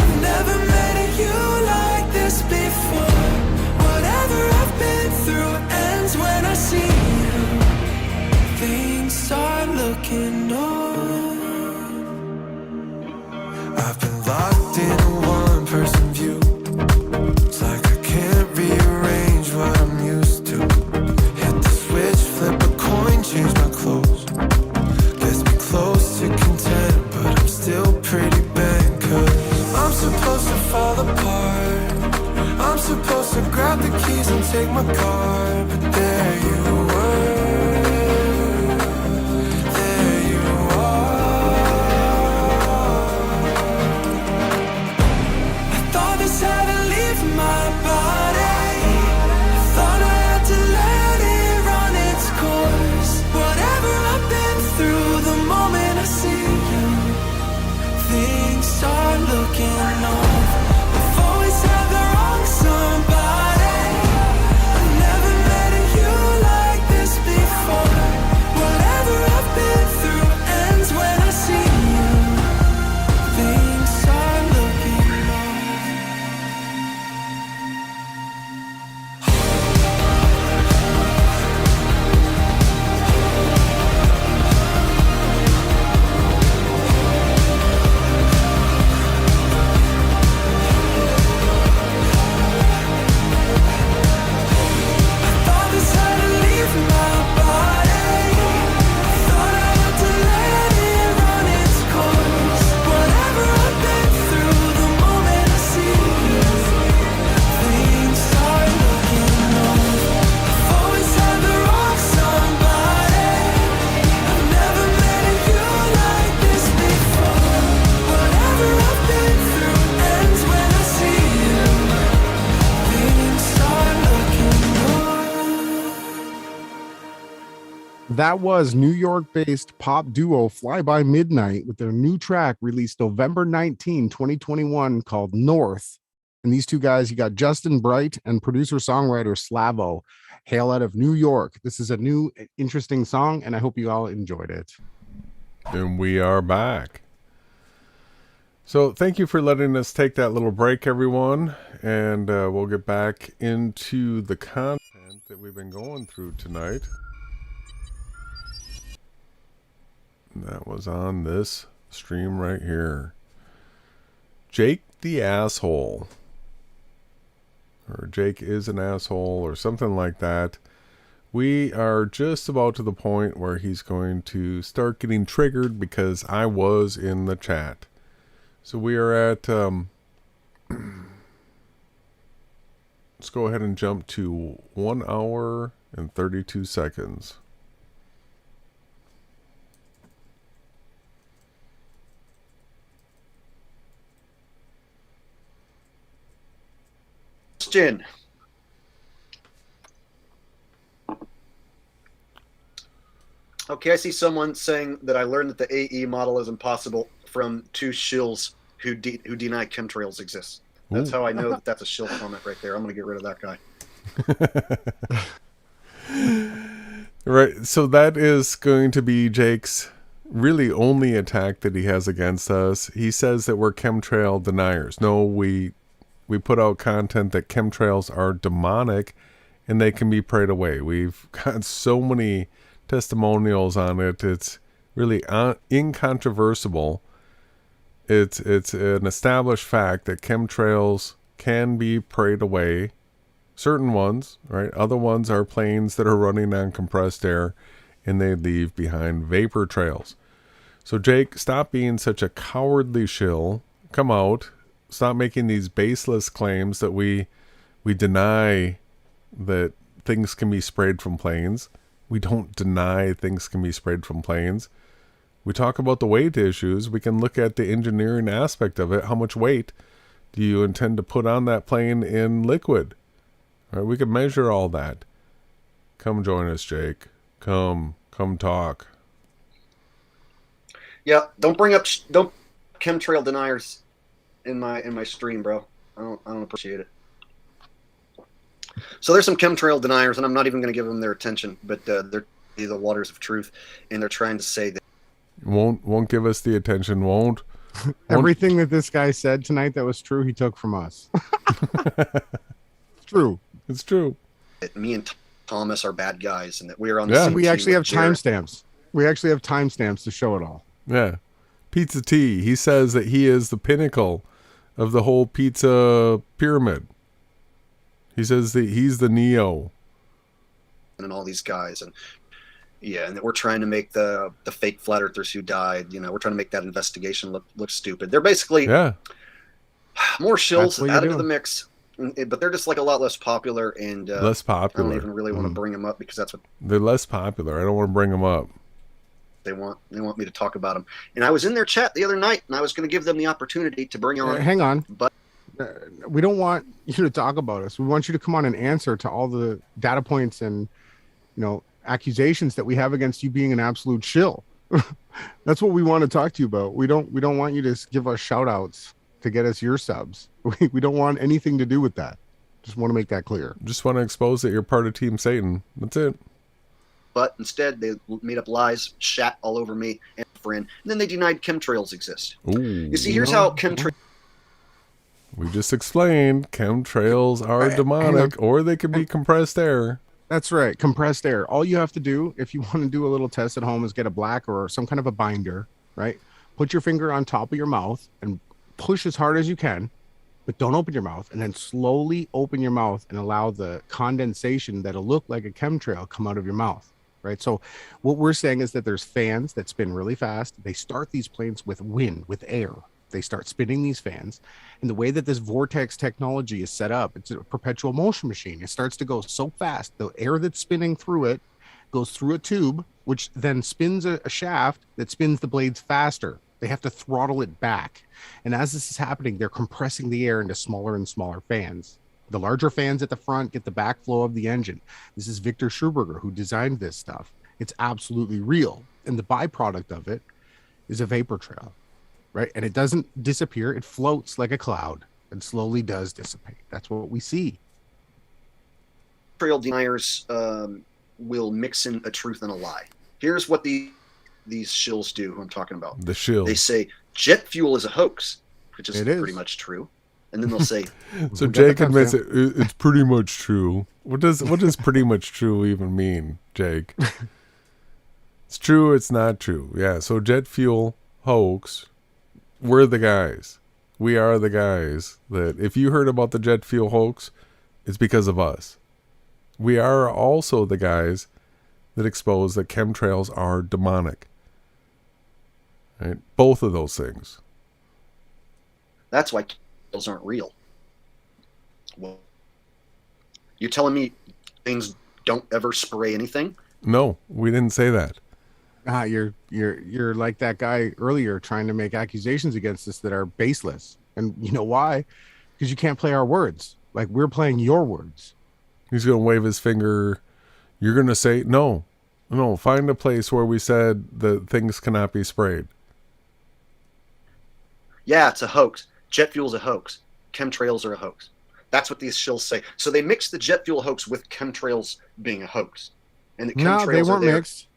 I've never met you like this before. Whatever I've been through ends when I see you. Things start looking north. I've been locked in a one-person view. It's like I can't rearrange what I'm used to. Hit the switch, flip a coin, change my clothes. Gets me close to content, but I'm still pretty bent. 'Cause I'm supposed to fall apart. I'm supposed to grab the keys and take my car, but there you were. Had to leave my body. Thought I had to let it run its course. Whatever I've been through, the moment I see you, things start looking off. I've always had the wrong somebody. I never met you like this before. Whatever I've been through ends when I see you. Things start looking off. That was New York-based pop duo Fly by Midnight with their new track released November 19, 2021 called North. And these two guys, you got Justin Bright and producer-songwriter Slavo, hail out of New York. This is a new, interesting song, and I hope you all enjoyed it. And we are back. So thank you for letting us take that little break, everyone. And we'll get back into the content that we've been going through tonight. And that was on this stream right here. Jake the Asshole. Or Jake is an asshole or something like that. We are just about to the point where he's going to start getting triggered because I was in the chat. So we are at, let's go ahead and jump to 1 hour and 32 seconds. Question. Okay, I see someone saying that I learned that the AE model is impossible from two shills who deny chemtrails exist. That's how I know that that's a shill comment right there. I'm going to get rid of that guy. Right, so that is going to be Jake's really only attack that he has against us. He says that we're chemtrail deniers. No, we put out content that chemtrails are demonic and they can be prayed away. We've got so many testimonials on it. It's really incontrovertible. It's an established fact that chemtrails can be prayed away. Certain ones, right? Other ones are planes that are running on compressed air and they leave behind vapor trails. So Jake, stop being such a cowardly shill. Come out. Stop making these baseless claims that we deny that things can be sprayed from planes. We don't deny things can be sprayed from planes. We talk about the weight issues. We can look at the engineering aspect of it. How much weight do you intend to put on that plane in liquid? All right, we can measure all that. Come join us, Jake. Come talk. Yeah, don't chemtrail deniers in my stream, bro. I don't appreciate it. So there's some chemtrail deniers, and I'm not even going to give them their attention, but they're the waters of truth, and they're trying to say that won't give us the attention. Won't. Everything that this guy said tonight that was true, he took from us. It's true. It's true. That me and Thomas are bad guys, and that we are on. Yeah. The We actually have Jared. timestamps. We actually have timestamps to show it all. Yeah. Pizza T. He says that he is the pinnacle of the whole pizza pyramid. He says that he's the Neo. And all these guys, and yeah, and that we're trying to make the fake flat earthers who died. We're trying to make that investigation look stupid. They're basically more shills added to the mix, but they're just like a lot less popular and less popular. I don't even really want to bring them up because that's what they're less popular. I don't want to bring them up. They want me to talk about them. And I was in their chat the other night, and I was going to give them the opportunity to bring on. Hang on, but we don't want you to talk about us. We want you to come on and answer to all the data points and accusations that we have against you being an absolute shill. That's what we want to talk to you about. We don't want you to give us shout outs to get us your subs. We don't want anything to do with that. Just want to make that clear. Just want to expose that you're part of Team Satan. That's it. But instead, they made up lies, shat all over me and a friend, and then they denied chemtrails exist. Ooh, you see, here's how chemtrails. We just explained chemtrails are demonic, or they could be compressed air. That's right, compressed air. All you have to do, if you want to do a little test at home, is get a black or some kind of a binder, right? Put your finger on top of your mouth and push as hard as you can, but don't open your mouth, and then slowly open your mouth and allow the condensation that'll look like a chemtrail come out of your mouth. Right. So what we're saying is that there's fans that spin really fast. They start these planes with wind, with air. They start spinning these fans. And the way that this vortex technology is set up, it's a perpetual motion machine. It starts to go so fast. The air that's spinning through it goes through a tube, which then spins a shaft that spins the blades faster. They have to throttle it back. And as this is happening, they're compressing the air into smaller and smaller fans. The larger fans at the front get the backflow of the engine. This is Victor Schurberger who designed this stuff. It's absolutely real. And the byproduct of it is a vapor trail, right? And it doesn't disappear. It floats like a cloud. It slowly does dissipate. That's what we see. Trail deniers will mix in a truth and a lie. Here's what these shills do, who I'm talking about. The shill. They say jet fuel is a hoax, which is It is. pretty much true. And then they'll say, So Jake admits it's pretty much true. What does pretty much true even mean, Jake? It's true, it's not true. Yeah, so jet fuel hoax, we're the guys. We are the guys that if you heard about the jet fuel hoax, it's because of us. We are also the guys that expose that chemtrails are demonic. Right? Both of those things. that's why chemtrails aren't real. Well, you telling me things don't ever spray anything? No, we didn't say that. You're like that guy earlier trying to make accusations against us that are baseless. And you know why? Because you can't play our words. Like, we're playing your words. He's going to wave his finger. You're going to say, no, find a place where we said that things cannot be sprayed. Yeah, it's a hoax. Jet fuel's a hoax. Chemtrails are a hoax. That's what these shills say. So they mix the jet fuel hoax with chemtrails being a hoax. And the chemtrails No, they weren't are there. mixed.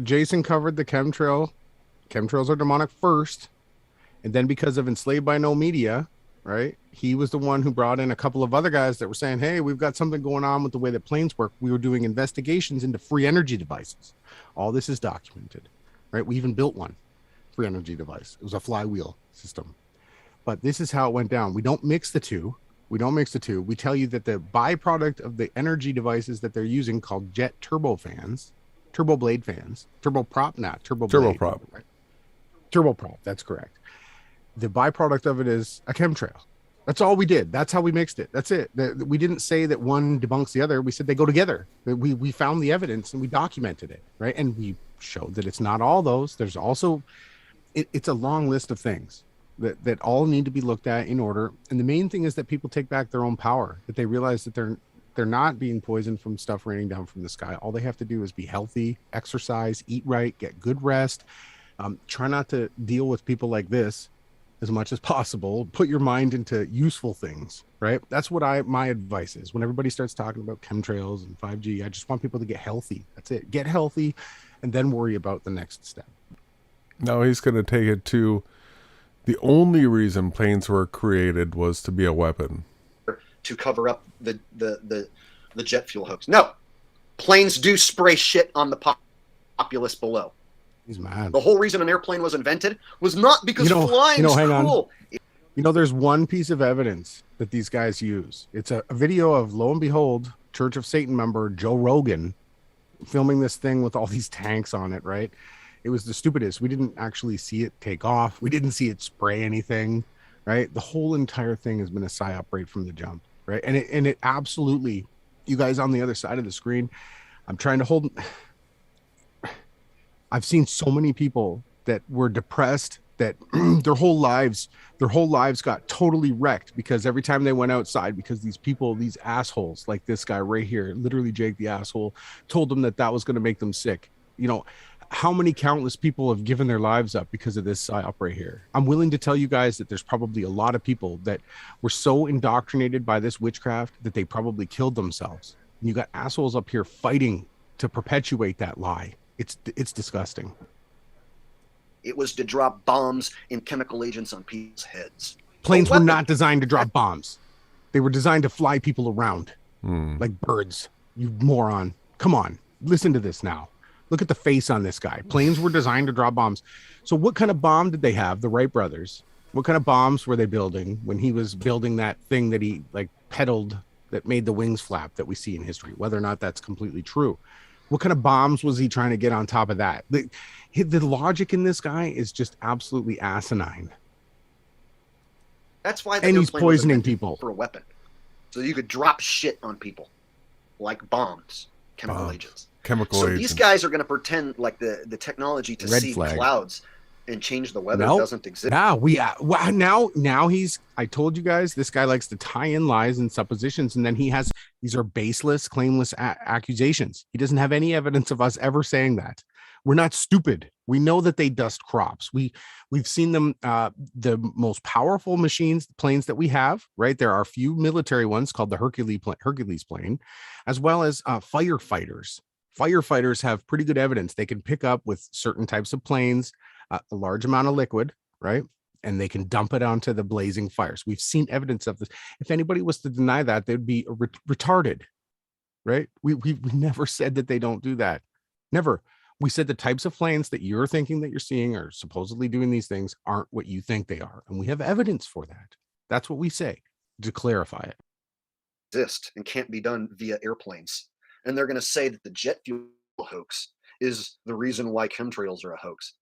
Jason covered the chemtrail. Chemtrails are demonic first. And then because of Enslaved by No Media, right? He was the one who brought in a couple of other guys that were saying, hey, we've got something going on with the way that planes work. We were doing investigations into free energy devices. All this is documented, right? We even built one free energy device. It was a flywheel system. But this is how it went down. We don't mix the two. We tell you that the byproduct of the energy devices that they're using called jet turbofans, turbo blade fans, turboprop, right? Turboprop, that's correct. The byproduct of it is a chemtrail. That's all we did. That's how we mixed it. That's it. We didn't say that one debunks the other. We said they go together. We found the evidence and we documented it, right? And we showed that it's not all those. There's also, it's a long list of things that all need to be looked at in order. And the main thing is that people take back their own power, that they realize that they're not being poisoned from stuff raining down from the sky. All they have to do is be healthy, exercise, eat right, get good rest. Try not to deal with people like this as much as possible. Put your mind into useful things, right? That's what my advice is. When everybody starts talking about chemtrails and 5G, I just want people to get healthy. That's it. Get healthy and then worry about the next step. Now he's going to take it to the only reason planes were created was to be a weapon. To cover up the jet fuel hoax. No, planes do spray shit on the populace below. He's mad. The whole reason an airplane was invented was not because flying is cool. There's one piece of evidence that these guys use. It's a video of, lo and behold, Church of Satan member Joe Rogan filming this thing with all these tanks on it, right? It was the stupidest. We didn't actually see it take off. We didn't see it spray anything, right? The whole entire thing has been a psyop right from the jump, right? And it absolutely, you guys on the other side of the screen, I'm trying to hold. I've seen so many people that were depressed that their whole lives got totally wrecked because every time they went outside, because these people, these assholes like this guy right here, literally Jake the asshole, told them that was going to make them sick. How many countless people have given their lives up because of this psyop right here? I'm willing to tell you guys that there's probably a lot of people that were so indoctrinated by this witchcraft that they probably killed themselves. And you got assholes up here fighting to perpetuate that lie. It's disgusting. It was to drop bombs and chemical agents on people's heads. Planes were not designed to drop bombs. They were designed to fly people around like birds. You moron. Come on. Listen to this now. Look at the face on this guy. Planes were designed to drop bombs. So what kind of bomb did they have, the Wright brothers? What kind of bombs were they building when he was building that thing that he peddled that made the wings flap that we see in history, whether or not that's completely true? What kind of bombs was he trying to get on top of that? The logic in this guy is just absolutely asinine. That's why he's poisoning people for a weapon. So you could drop shit on people like bombs, chemical agents. So these guys are going to pretend like the technology to see clouds and change the weather doesn't exist. Now I told you guys, this guy likes to tie in lies and suppositions, and then these are baseless, claimless accusations. He doesn't have any evidence of us ever saying that. We're not stupid. We know that they dust crops. We've seen them, the most powerful machines, planes that we have, right? There are a few military ones called the Hercules plane, as well as firefighters. Firefighters have pretty good evidence. They can pick up with certain types of planes a large amount of liquid, right? And they can dump it onto the blazing fires. We've seen evidence of this. If anybody was to deny that, they'd be retarded, right? We never said that they don't do that. Never. We said the types of planes that you're thinking that you're seeing are supposedly doing these things aren't what you think they are. And we have evidence for that. That's what we say to clarify it. Exist and can't be done via airplanes. And they're going to say that the jet fuel hoax is the reason why chemtrails are a hoax.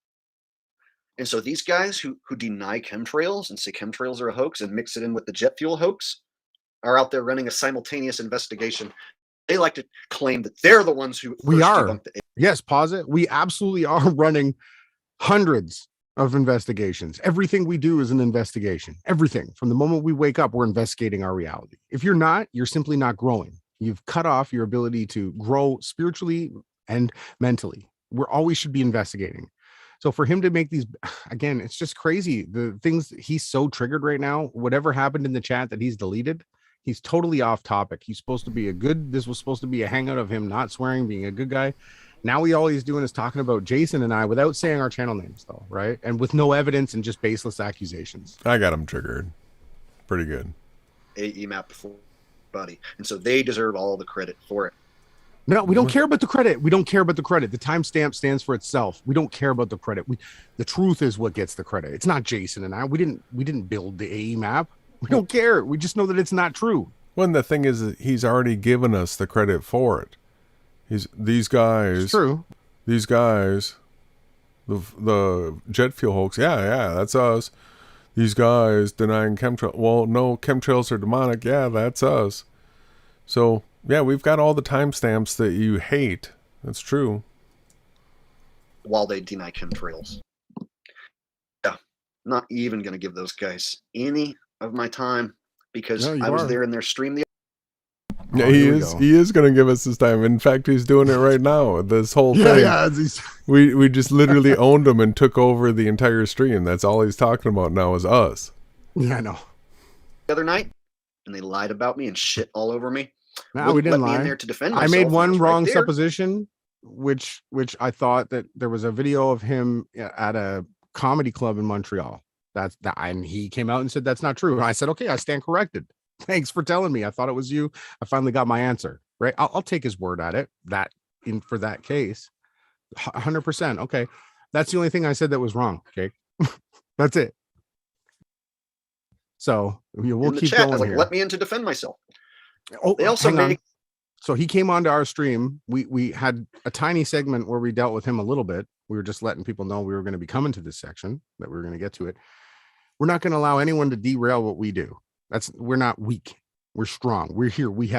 And so these guys who deny chemtrails and say chemtrails are a hoax and mix it in with the jet fuel hoax are out there running a simultaneous investigation. They like to claim that they're the ones who we are. Debunked the Yes, pause it. We absolutely are running hundreds of investigations. Everything we do is an investigation. Everything. From the moment we wake up, we're investigating our reality. If you're not, you're simply not growing. You've cut off your ability to grow spiritually and mentally. We always should be investigating. So for him to make these, again, it's just crazy. The things, he's so triggered right now. Whatever happened in the chat that he's deleted, he's totally off topic. He's supposed to be this was supposed to be a hangout of him not swearing, being a good guy. Now all he's doing is talking about Jason and I without saying our channel names, though, right? And with no evidence and just baseless accusations. I got him triggered. Pretty good. AE map before buddy. And so they deserve all the credit for it. No, we don't care about the credit. We don't care about the credit. The timestamp stands for itself. We don't care about the credit. The truth is what gets the credit. It's not Jason and I. We didn't build the AE map. We don't care. We just know that it's not true. Well, the thing is, he's already given us the credit for it. These guys. It's true. These guys, the jet fuel hoax. Yeah, that's us. These guys denying chemtrails. Well, no, chemtrails are demonic. Yeah, that's us. So, yeah, we've got all the timestamps that you hate. That's true. While they deny chemtrails. Yeah, not even going to give those guys any of my time because I was there in their stream. Yeah, he is going to give us his time. In fact, he's doing it right now. This whole thing. Yeah. We just literally owned him and took over the entire stream. That's all he's talking about now is us. Yeah, I know. The other night, and they lied about me and shit all over me. No, we didn't let lie. Me in there to defend myself. I made one wrong right supposition, which I thought that there was a video of him at a comedy club in Montreal. And he came out and said that's not true. And I said, okay, I stand corrected. Thanks for telling me. I thought it was you. I finally got my answer. Right? I'll take his word at it. For that case, 100%. Okay, that's the only thing I said that was wrong. Okay, that's it. So we'll keep going here. Let me in to defend myself. Oh, they also So he came onto our stream. We had a tiny segment where we dealt with him a little bit. We were just letting people know we were going to be coming to this section, that we were going to get to it. We're not going to allow anyone to derail what we do. We're not weak. We're strong. We're here. We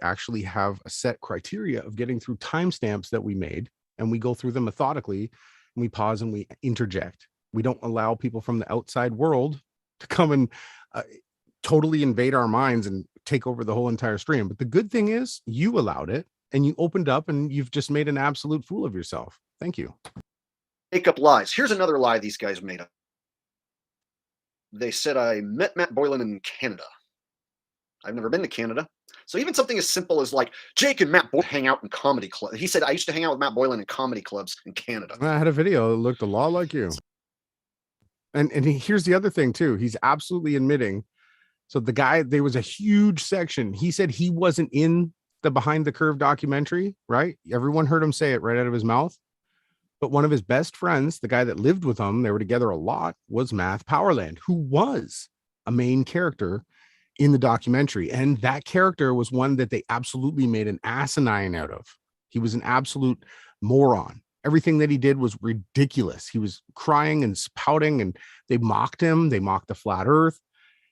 actually have a set criteria of getting through timestamps that we made, and we go through them methodically, and we pause and we interject. We don't allow people from the outside world to come and totally invade our minds and take over the whole entire stream. But the good thing is you allowed it and you opened up and you've just made an absolute fool of yourself. Thank you. Make up lies. Here's another lie these guys made up. They said I met Matt Boylan in Canada. I've never been to Canada. So even something as simple as like Jake and Matt Boylan hang out in comedy clubs. He said I used to hang out with Matt Boylan in comedy clubs in Canada. I had a video that looked a lot like you. And here's the other thing too. He's absolutely admitting. So the guy, there was a huge section. He said he wasn't in the Behind the Curve documentary, right? Everyone heard him say it right out of his mouth. But one of his best friends, the guy that lived with him, they were together a lot, was Math Powerland, who was a main character in the documentary. And that character was one that they absolutely made an asinine out of. He was an absolute moron. Everything that he did was ridiculous. He was crying and pouting, and they mocked him. They mocked the flat earth.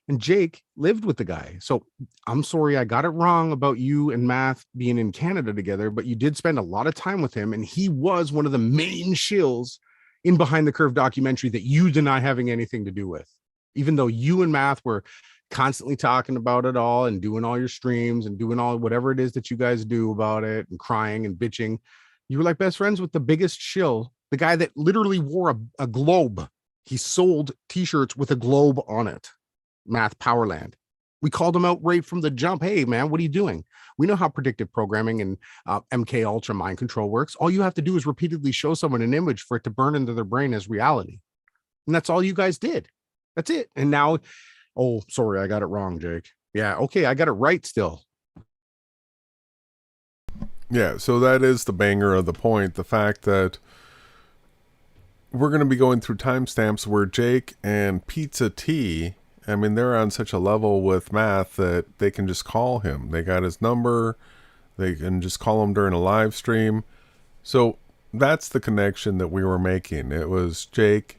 And Jake lived with the guy. So I'm sorry, I got it wrong about you and Math being in Canada together, but you did spend a lot of time with him. And he was one of the main shills in Behind the Curve documentary that you deny having anything to do with, even though you and Math were constantly talking about it all and doing all your streams and doing all whatever it is that you guys do about it and crying and bitching. You were like best friends with the biggest shill, the guy that literally wore a globe. He sold t-shirts with a globe on it. Math Powerland. We called him out right from the jump. Hey, man, what are you doing? We know how predictive programming and MK Ultra mind control works. All you have to do is repeatedly show someone an image for it to burn into their brain as reality. And that's all you guys did. That's it. And now, oh, sorry, I got it wrong, Jake. Yeah, okay, I got it right still. Yeah, so that is the banger of the point. The fact that we're going to be going through timestamps where Jake and Pizza T, I mean, they're on such a level with math that they can just call him. They got his number. They can just call him during a live stream. So that's the connection that we were making. It was Jake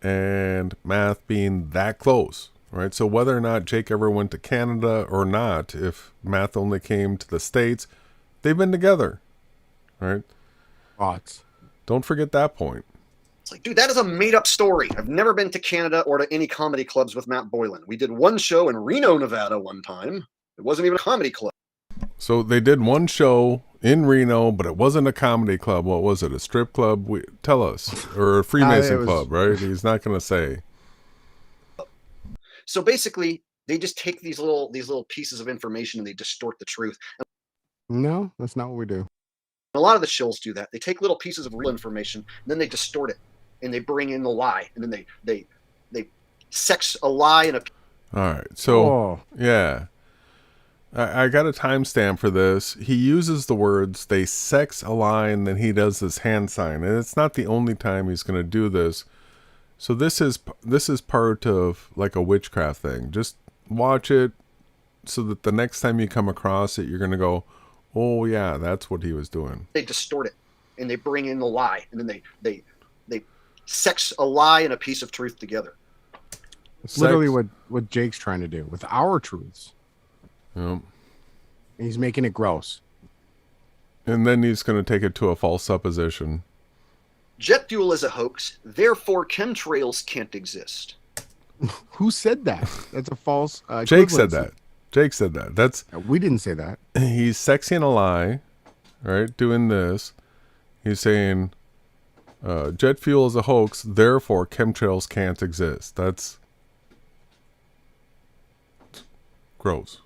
and math being that close, right? So whether or not Jake ever went to Canada or not, if math only came to the States, they've been together, right? Lots. Don't forget that point. It's like, dude, that is a made-up story. I've never been to Canada or to any comedy clubs with Matt Boylan. We did one show in Reno, Nevada one time. It wasn't even a comedy club. So they did one show in Reno, but it wasn't a comedy club. What was it? A strip club? Tell us. Or a Freemason club, right? He's not going to say. So basically, they just take these little pieces of information and they distort the truth. No, that's not what we do. A lot of the shills do that. They take little pieces of real information and then they distort it and they bring in the lie and then they sex a lie and a. All right. So yeah, I got a timestamp for this. He uses the words "they sex a lie" and then he does this hand sign, and it's not the only time he's going to do this. So this is part of like a witchcraft thing. Just watch it so that the next time you come across it, you're going to go, oh yeah, that's what he was doing. They distort it and they bring in the lie and then they sex a lie and a piece of truth together. It's literally what Jake's trying to do with our truths. Yep. And he's making it gross. And then he's going to take it to a false supposition. Jet fuel is a hoax, therefore chemtrails can't exist. Who said that? That's a false Jake said that. Jake said that. That's we didn't say that. He's sexing a lie, right? Doing this. He's saying jet fuel is a hoax, therefore chemtrails can't exist. That's gross.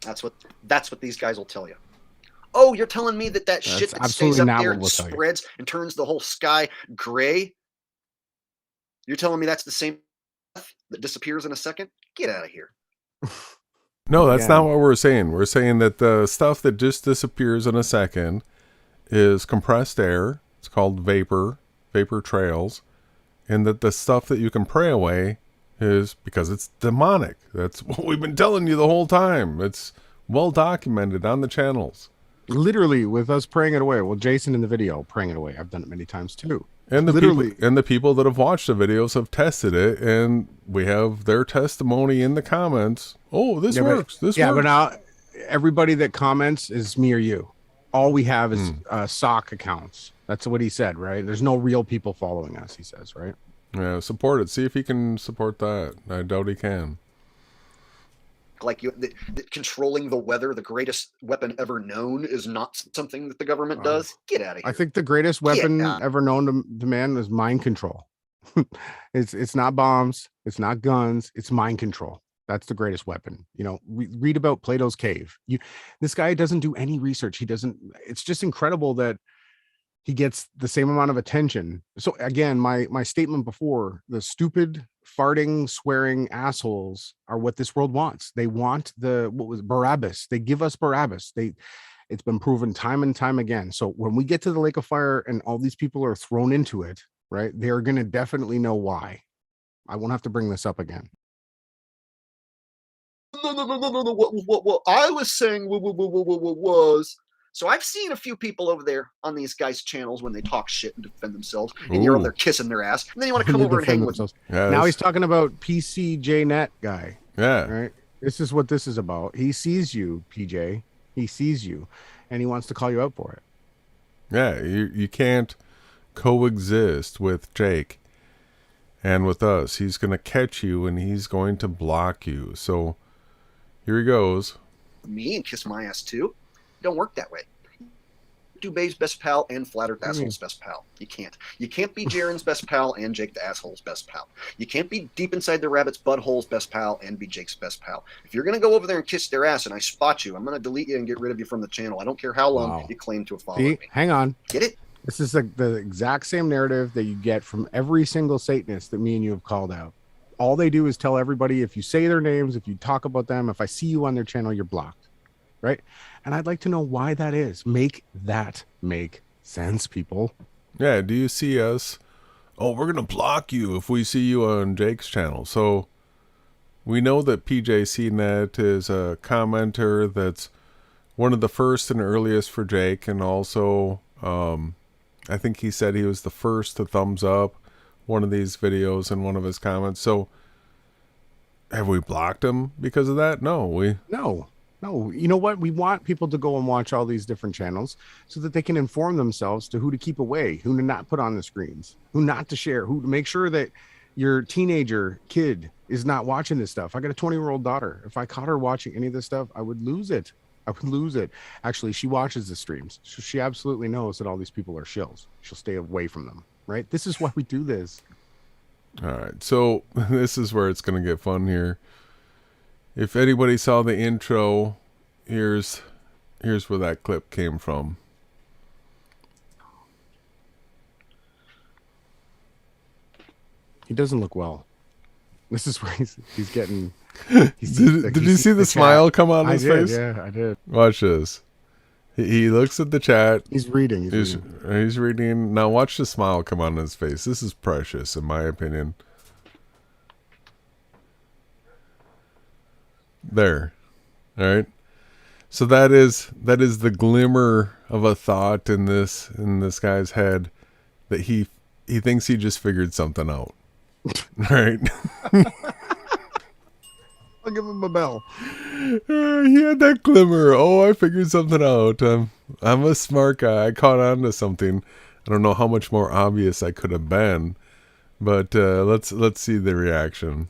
That's what these guys will tell you. Oh, you're telling me that shit that stays up there and spreads and turns the whole sky gray? You're telling me that's the same that disappears in a second? Get out of here. No, that's not what we're saying. We're saying that the stuff that just disappears in a second is compressed air. It's called vapor trails. And that the stuff that you can pray away is because it's demonic. That's what we've been telling you the whole time. It's well documented on the channels. Literally with us praying it away. Well, Jason in the video praying it away. I've done it many times too. And the people that have watched the videos have tested it, and we have their testimony in the comments. Oh, this works. This works. But now everybody that comments is me or you. All we have is sock accounts. That's what he said, right? There's no real people following us, he says, right? Yeah, support it. See if he can support that. I doubt he can. Like controlling the weather, the greatest weapon ever known, is not something that the government does. Get out of here. I think the greatest weapon ever known to man is mind control. It's not bombs, it's not guns, it's mind control. That's the greatest weapon. You know, read about Plato's cave. This guy doesn't do any research. It's just incredible that he gets the same amount of attention. So again, my statement before, the stupid, farting, swearing assholes are what this world wants. They want Barabbas. They give us Barabbas. It's been proven time and time again. So when we get to the lake of fire and all these people are thrown into it, right, they're going to definitely know why. I won't have to bring this up again. No. What I was saying was. So I've seen a few people over there on these guys' channels when they talk shit and defend themselves, and you're over there kissing their ass, and then you want to come over and hang with them. Yeah, now he's talking about PCJNet guy. Yeah. Right. This is what this is about. He sees you, PJ. He sees you, and he wants to call you out for it. Yeah, you can't coexist with Jake and with us. He's going to catch you, and he's going to block you. So here he goes. Me and kiss my ass too. don't work that way. Dubé's best pal and Flat Earth Asshole's best pal. You can't. You can't be Jaren's best pal and Jake the Asshole's best pal. You can't be deep inside the rabbit's butthole's best pal and be Jake's best pal. If you're going to go over there and kiss their ass and I spot you, I'm going to delete you and get rid of you from the channel. I don't care how long you claim to have followed me. Hang on. Get it? This is the exact same narrative that you get from every single Satanist that me and you have called out. All they do is tell everybody, if you say their names, if you talk about them, if I see you on their channel, you're blocked. Right? And I'd like to know why that is. Make that make sense, people. Yeah, do you see us? Oh, we're going to block you if we see you on Jake's channel. So we know that PJCNet is a commenter that's one of the first and earliest for Jake. And also, I think he said he was the first to thumbs up one of these videos in one of his comments. So have we blocked him because of that? No. No, you know what? We want people to go and watch all these different channels so that they can inform themselves to who to keep away, who to not put on the screens, who not to share, who to make sure that your teenager kid is not watching this stuff. I got a 20-year-old daughter. If I caught her watching any of this stuff, I would lose it. Actually, she watches the streams. She absolutely knows that all these people are shills. She'll stay away from them, right? This is why we do this. All right. So this is where it's going to get fun here. If anybody saw the intro, here's where that clip came from. He doesn't look well. This is where he's getting. Did you see the smile come on his face? Yeah, I did. Watch this. He looks at the chat. He's reading. He's reading. Now watch the smile come on his face. This is precious, in my opinion. There. All right. So that is the glimmer of a thought in this guy's head that he thinks he just figured something out. Right? I'll give him a bell. He had that glimmer. Oh, I figured something out. I'm a smart guy. I caught on to something. I don't know how much more obvious I could have been, but let's see the reaction.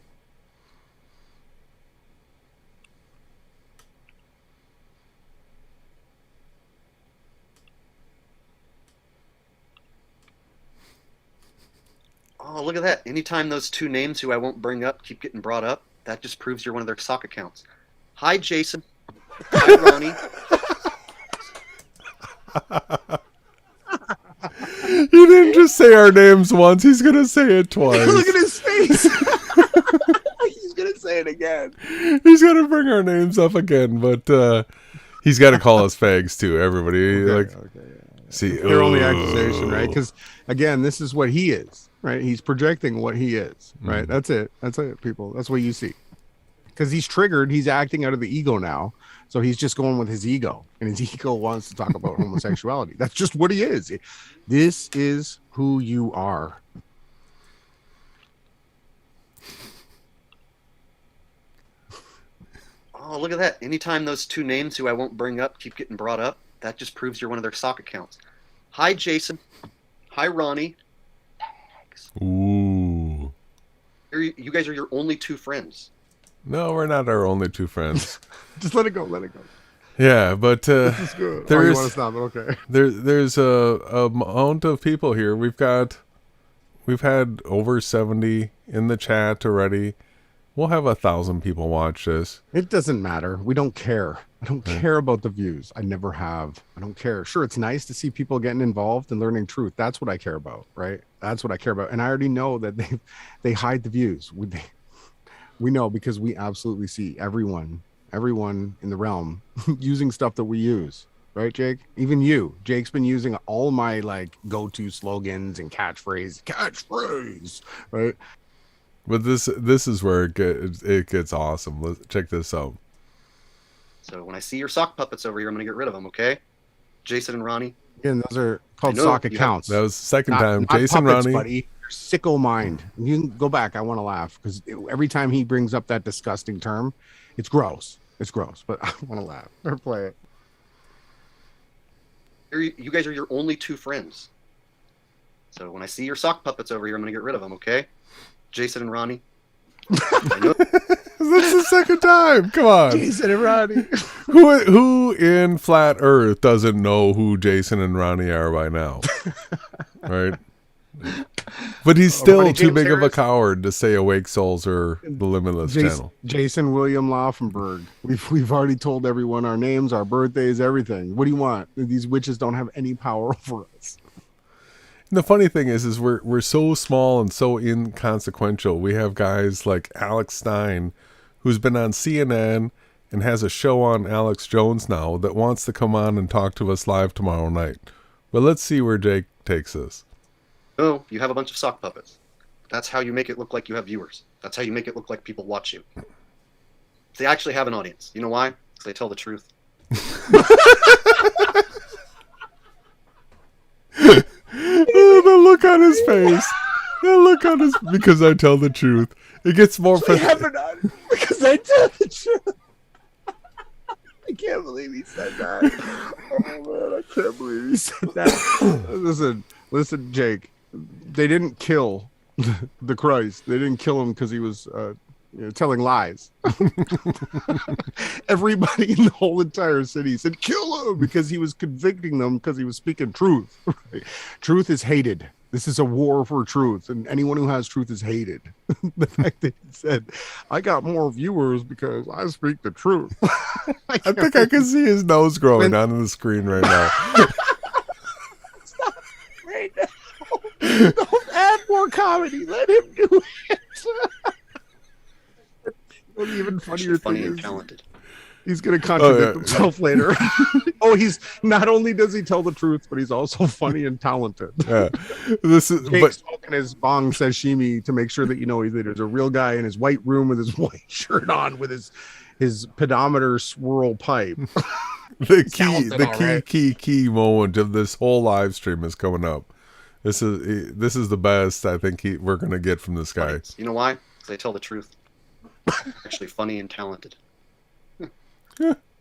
Oh, look at that. Anytime those two names who I won't bring up keep getting brought up, that just proves you're one of their sock accounts. Hi, Jason. Hi, Ronnie. He didn't just say our names once. He's going to say it twice. Look at his face. He's going to say it again. He's going to bring our names up again, but he's got to call us fags too, everybody. Okay. See, Their only accusation, right? Because, again, this is what he is, right? He's projecting what he is, right? That's it, people. That's what you see. Because he's triggered. He's acting out of the ego now. So he's just going with his ego. And his ego wants to talk about homosexuality. That's just what he is. This is who you are. Oh, look at that. Anytime those two names who I won't bring up keep getting brought up, that just proves you're one of their sock accounts. Hi, Jason. Hi, Ronnie. Ooh. You guys are your only two friends. No, we're not our only two friends. Just let it go. Yeah, but This is good. there's You want to stop it? Okay. there's a amount of people here. We've had over 70 in the chat already. We'll have 1,000 people watch this. It doesn't matter. We don't care. I don't care about the views. I never have. I don't care. Sure, it's nice to see people getting involved and learning truth. That's what I care about, right? That's what I care about. And I already know that they hide the views. We know because we absolutely see everyone in the realm using stuff that we use. Right, Jake? Even you. Jake's been using all my go-to slogans and catchphrase, right? But this is where it gets awesome. Check this out. So when I see your sock puppets over here, I'm going to get rid of them, okay? Jason and Ronnie. Again, those are called sock accounts. That was the second time. Not Jason, puppets, Ronnie. buddy. Your sicko mind. You can go back. I want to laugh because every time he brings up that disgusting term, it's gross. It's gross, but I want to laugh or play it. You guys are your only two friends. So when I see your sock puppets over here, I'm going to get rid of them, okay? Jason and Ronnie. That's the second time. Come on. Jason and Ronnie. Who in flat Earth doesn't know who Jason and Ronnie are by now? Right? But he's still Ronnie too James big of a Harris? coward to say Awake Souls or the Limitless Channel. Jason William Laufenberg. We've already told everyone our names, our birthdays, everything. What do you want? These witches don't have any power over us. And the funny thing is we're so small and so inconsequential. We have guys like Alex Stein, who's been on CNN and has a show on Alex Jones now that wants to come on and talk to us live tomorrow night. But let's see where Jake takes this. No, you have a bunch of sock puppets. That's how you make it look like you have viewers. That's how you make it look like people watch you. They actually have an audience. You know why? Because they tell the truth. The look on his face. The look on his... Because I tell the truth. It gets more... Because I tell the truth. I can't believe he said that. Oh man, I can't believe he said that. Listen, Jake. They didn't kill the Christ. They didn't kill him because he was telling lies. Everybody in the whole entire city said kill him because he was convicting them because he was speaking truth. Right? Truth is hated. This is a war for truth, and anyone who has truth is hated. The fact that he said, I got more viewers because I speak the truth. I think I can see his nose growing onto the screen right now. Stop right now. Don't add more comedy. Let him do it. What even funnier Funny thing and is, talented. he's going to contradict himself later. He's not only does he tell the truth, but he's also funny and talented. Yeah. This is Jake's smoking his bong sashimi to make sure that there's a real guy in his white room with his white shirt on with his pedometer swirl pipe. the key moment of this whole live stream is coming up. This is the best I think we're going to get from this guy. You know why? Because they tell the truth. Actually funny and talented.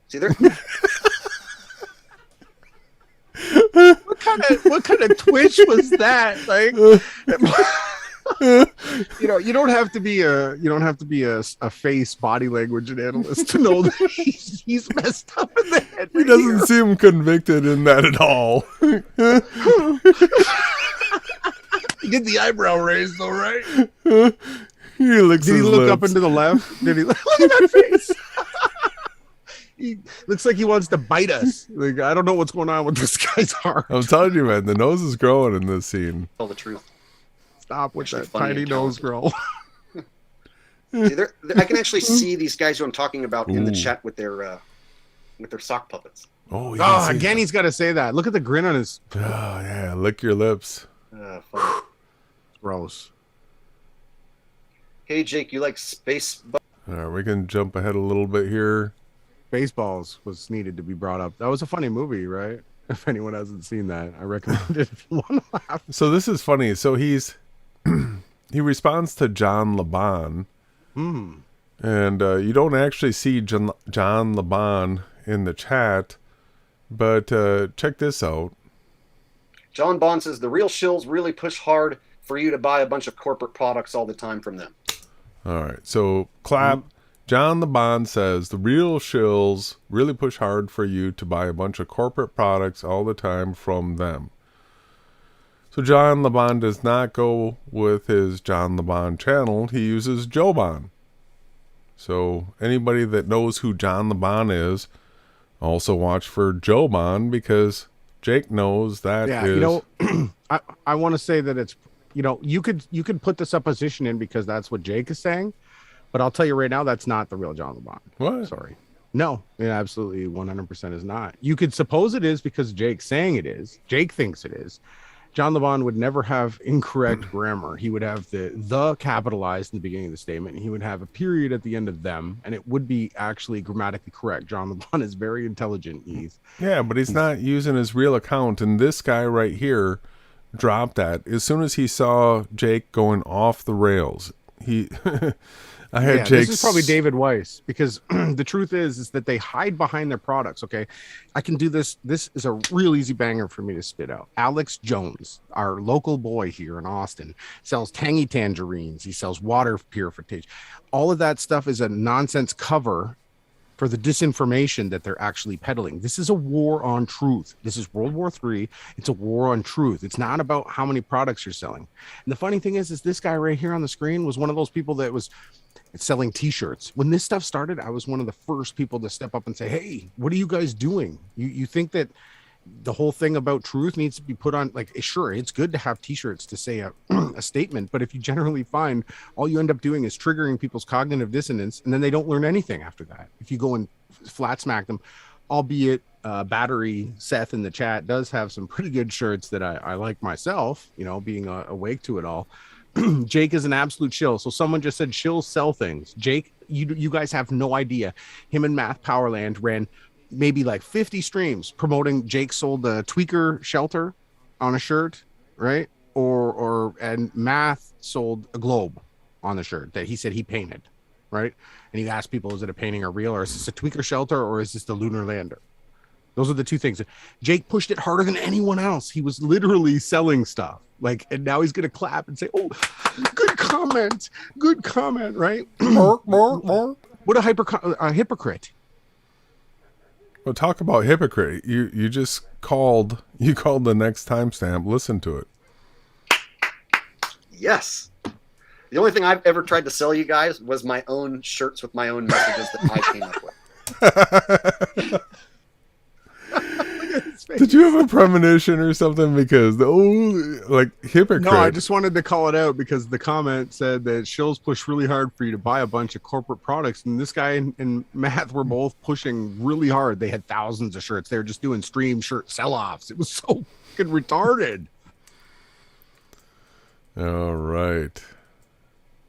See there? What kind of twitch was that? Like, you don't have to be a face body language analyst to know that he's messed up in the head. He doesn't seem convicted in that at all. He did the eyebrow raise though, right? Did he look up into the left? Did he look at that face? He looks like he wants to bite us. Like, I don't know what's going on with this guy's heart. I'm telling you, man, the nose is growing in this scene. Tell the truth. Stop with Actually that funny tiny and nose talented. grow. See, I can actually see these guys who I'm talking about in the chat with their sock puppets. Oh, Again, he's got to say that. Look at the grin on his. Oh, yeah, lick your lips. Funny. Gross. Hey, Jake, you like space? All right, we can jump ahead a little bit here. Baseballs was needed to be brought up. That was a funny movie, right? If anyone hasn't seen that, I recommend it if you want to laugh. So this is funny. So he responds to John Laban. And you don't actually see John Laban in the chat, but check this out. John Bond says the real shills really push hard for you to buy a bunch of corporate products all the time from them. All right, so clap. John Laban says the real shills really push hard for you to buy a bunch of corporate products all the time from them. So John Laban does not go with his John Laban channel. He uses Joban. So anybody that knows who John Laban is, also watch for Joban because Jake knows that is... I want to say that it's, you could put the supposition in because that's what Jake is saying, but I'll tell you right now, that's not the real John Laban. What? Sorry. No, it absolutely 100% is not. You could suppose it is because Jake's saying it is. Jake thinks it is. John Laban would never have incorrect grammar. He would have the capitalized in the beginning of the statement, and he would have a period at the end of them, and it would be actually grammatically correct. John Laban is very intelligent. But he's not using his real account, and this guy right here dropped that. As soon as he saw Jake going off the rails, he I had Yeah, Jake's. this is probably David Weiss, because the truth is that they hide behind their products. Okay, I can do this. This is a real easy banger for me to spit out. Alex Jones, our local boy here in Austin, sells tangy tangerines. He sells water purification. All of that stuff is a nonsense cover for the disinformation that they're actually peddling. This is a war on truth. This is World War III. It's a war on truth. It's not about how many products you're selling. And the funny thing is this guy right here on the screen was one of those people that was selling t-shirts. When this stuff started, I was one of the first people to step up and say, hey, what are you guys doing? You think that the whole thing about truth needs to be put on, like, sure, it's good to have t-shirts to say a statement, but if you generally find all you end up doing is triggering people's cognitive dissonance, and then they don't learn anything after that. If you go and flat smack them, albeit Battery Seth in the chat does have some pretty good shirts that I like myself, you know, being awake to it all. Jake is an absolute shill. So someone just said shills sell things. Jake, you guys have no idea. Him and Math Powerland ran maybe like 50 streams promoting Jake sold the tweaker shelter on a shirt, right? And Math sold a globe on the shirt that he said he painted, right? And he asked people, is it a painting or real, or is this a tweaker shelter, or is this the lunar lander? Those are the two things. Jake pushed it harder than anyone else. He was literally selling stuff. Like, and now he's going to clap and say, oh, good comment, right? What a hypocrite. Well, talk about hypocrite. You just called the next timestamp. Listen to it. Yes. The only thing I've ever tried to sell you guys was my own shirts with my own messages that I came up with. Did you have a premonition or something? Because hypocrite. No, I just wanted to call it out because the comment said that Shill's pushed really hard for you to buy a bunch of corporate products, and this guy and Matt were both pushing really hard. They had thousands of shirts. They were just doing stream shirt sell-offs. It was so fucking retarded. All right,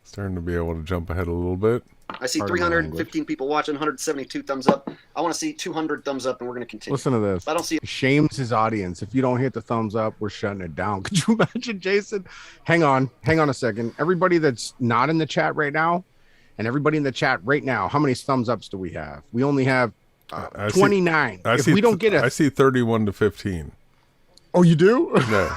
starting to be able to jump ahead a little bit. I see 315 people watching, 172 thumbs up. I want to see 200 thumbs up, and we're going to continue. Listen to this. I don't see. Shames his audience. If you don't hit the thumbs up, we're shutting it down. Could you imagine, Jason? Hang on a second. Everybody that's not in the chat right now, and everybody in the chat right now, how many thumbs ups do we have? We only have 29. I see 31 to 15. Oh, you do? No.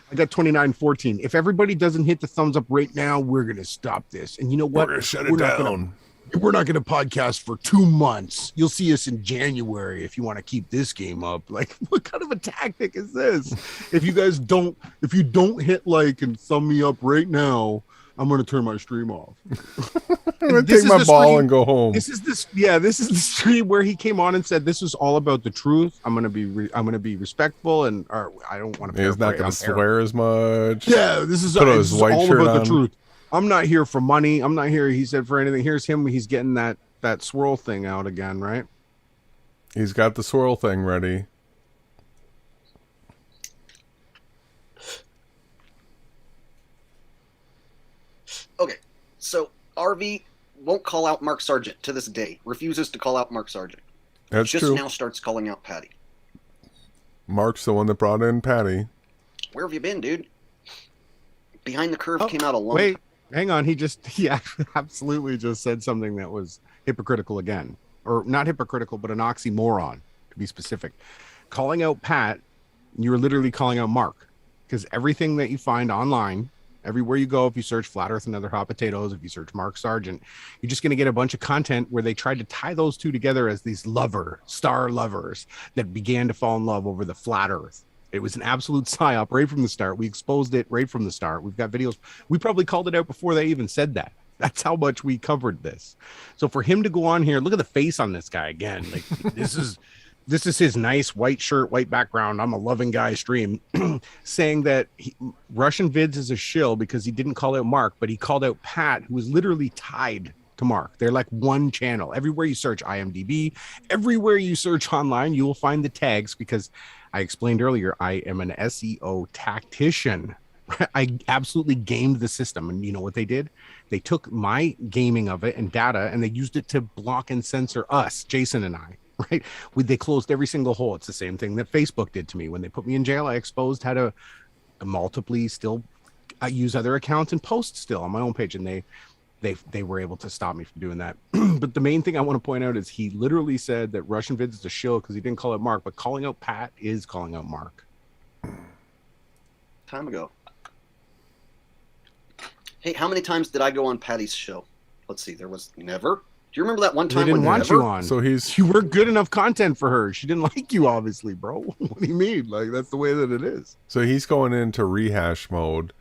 I got 29-14. If everybody doesn't hit the thumbs up right now, we're going to stop this. And you know what? We're going to shut it down. We're not going to podcast for 2 months. You'll see us in January if you want to keep this game up. Like, what kind of a tactic is this? If you don't hit like and thumb me up right now, I'm going to turn my stream off. I'm going to take my ball and go home. This is the stream where he came on and said, this is all about the truth. I'm going to be respectful, and I don't want to. He's not going to swear as much. Yeah, this is all about the truth. I'm not here for money. I'm not here, he said, for anything. Here's him. He's getting that swirl thing out again, right? He's got the swirl thing ready. Okay, so RV won't call out Mark Sargent to this day. Refuses to call out Mark Sargent. That's just true. Now starts calling out Patty. Mark's the one that brought in Patty. Where have you been, dude? Behind the Curve came out alone. Wait, hang on. He absolutely just said something that was hypocritical again. Or not hypocritical, but an oxymoron, to be specific. Calling out Pat, you were literally calling out Mark. Because everything that you find online, everywhere you go, if you search Flat Earth and Other Hot Potatoes, if you search Mark Sargent, you're just going to get a bunch of content where they tried to tie those two together as these star lovers that began to fall in love over the Flat Earth. It was an absolute psyop right from the start. We exposed it right from the start. We've got videos. We probably called it out before they even said that. That's how much we covered this. So for him to go on here, look at the face on this guy again. Like this is his nice white shirt, white background. I'm a loving guy stream saying that Russian Vids is a shill because he didn't call out Mark, but he called out Pat, who was literally tied to Mark. They're like one channel. Everywhere you search IMDb, everywhere you search online, you will find the tags because I explained earlier, I am an SEO tactician. I absolutely gamed the system. And you know what they did? They took my gaming of it and data and they used it to block and censor us, Jason and I. Right? They closed every single hole. It's the same thing that Facebook did to me. When they put me in jail, I exposed how to multiply still I use other accounts and post still on my own page, and they were able to stop me from doing that. But the main thing I want to point out is he literally said that Russian Vids is a shill because he didn't call it Mark, but calling out Pat is calling out Mark. Time ago. Hey, how many times did I go on Patty's show? Let's see. There was never. Do you remember that one They time didn't when want never? you on. So You were good enough content for her. She didn't like you, obviously, bro. What do you mean? Like, that's the way that it is. So he's going into rehash mode.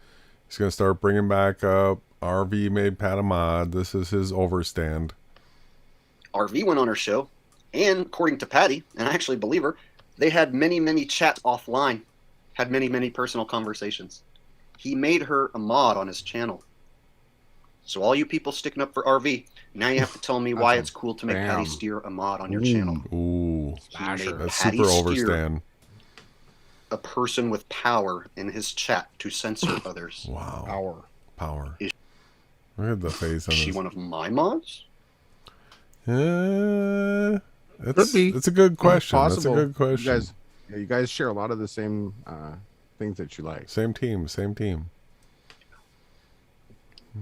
He's going to start bringing back up RV made Pat a mod. This is his overstand. RV went on her show, and according to Patty, and I actually believe her, they had many, many chats offline, had many, many personal conversations. He made her a mod on his channel. So all you people sticking up for RV, now you have to tell me why it's cool to make Patty Steer a mod on your channel. Ooh, He made that's Patty super Steer overstand. a person with power in his chat to censor others. Wow. Power. Is- Look at the face on Is she this. one of my mods? Could be. It's a good question. That's a Possible. good question. You guys share a lot of the same things that you like. Same team.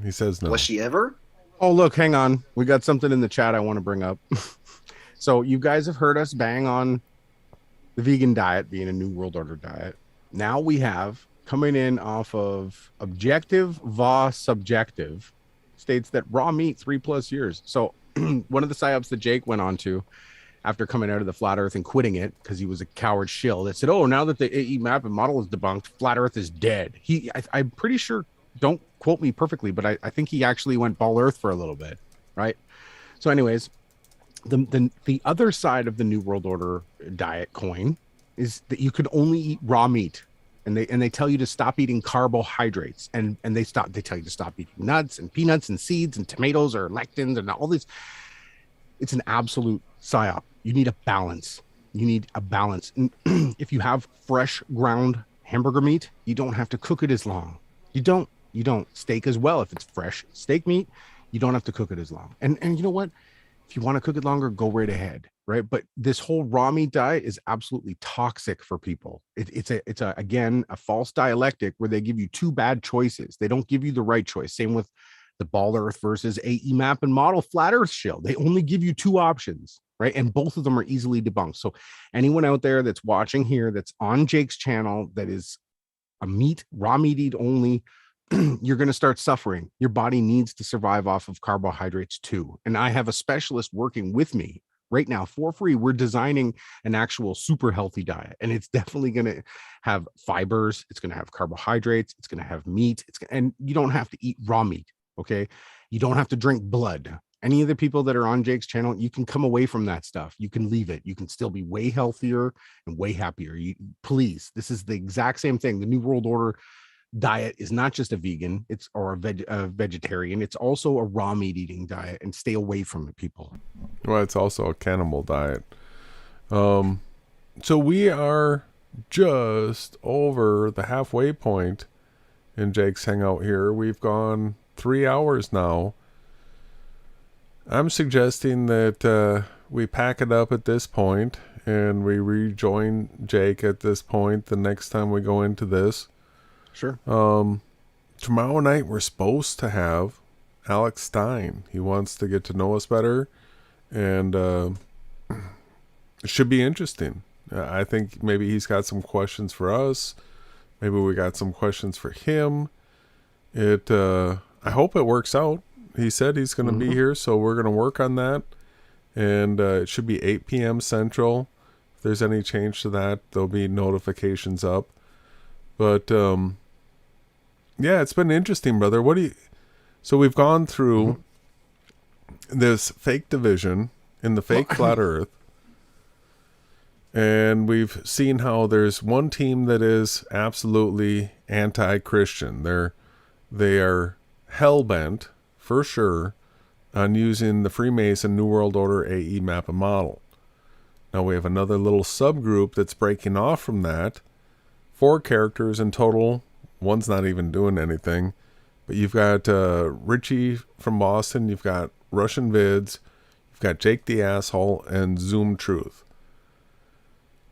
He says no. Was she ever? Oh, look, hang on. We got something in the chat I want to bring up. So you guys have heard us bang on the vegan diet being a New World Order diet. Now we have coming in off of objective, VA subjective, states that raw meat 3+ years. So one of the psyops that Jake went on to after coming out of the flat earth and quitting it because he was a coward shill that said, oh, now that the AE map and model is debunked, flat earth is dead. I'm pretty sure, don't quote me perfectly, but I think he actually went ball earth for a little bit, right? So anyways, the other side of the New World Order diet coin is that you could only eat raw meat, and they tell you to stop eating carbohydrates, and they tell you to stop eating nuts and peanuts and seeds and tomatoes or lectins and all this. It's an absolute psyop. You need a balance. And if you have fresh ground hamburger meat, you don't have to cook it as long. You don't steak as well. If it's fresh steak meat, you don't have to cook it as long. And you know what? If you want to cook it longer, go right ahead, right? But this whole raw meat diet is absolutely toxic for people. It's again a false dialectic where they give you two bad choices. They don't give you the right choice. Same with the ball earth versus AE map and model flat earth shill. They only give you two options, right? And both of them are easily debunked. So anyone out there that's watching here, that's on Jake's channel, that is a raw meat eat only, you're going to start suffering. Your body needs to survive off of carbohydrates too. And I have a specialist working with me right now for free. We're designing an actual super healthy diet, and it's definitely going to have fibers. It's going to have carbohydrates. It's going to have meat. And you don't have to eat raw meat. Okay. You don't have to drink blood. Any of the people that are on Jake's channel, you can come away from that stuff. You can leave it. You can still be way healthier and way happier. Please, this is the exact same thing. The New World Order diet is not just a vegan, or a vegetarian. It's also a raw meat eating diet, and stay away from it, people. Well, it's also a cannibal diet. So we are just over the halfway point in Jake's hangout here. We've gone 3 hours now. I'm suggesting that we pack it up at this point and we rejoin Jake at this point the next time we go into this. Sure. Tomorrow night we're supposed to have Alex Stein. He wants to get to know us better, and it should be interesting. I think maybe he's got some questions for us. Maybe we got some questions for him. I hope it works out. He said he's going to be here, so we're going to work on that. And it should be 8 p.m. Central. If there's any change to that, there'll be notifications up. But yeah, it's been interesting, brother. So we've gone through this fake division in the fake flat earth. And we've seen how there's one team that is absolutely anti-Christian. They are hell-bent, for sure, on using the Freemason New World Order AE map and model. Now we have another little subgroup that's breaking off from that. 4 characters in total. One's not even doing anything. But you've got Richie from Boston. You've got Russian Vids. You've got Jake the Asshole and Zoom Truth.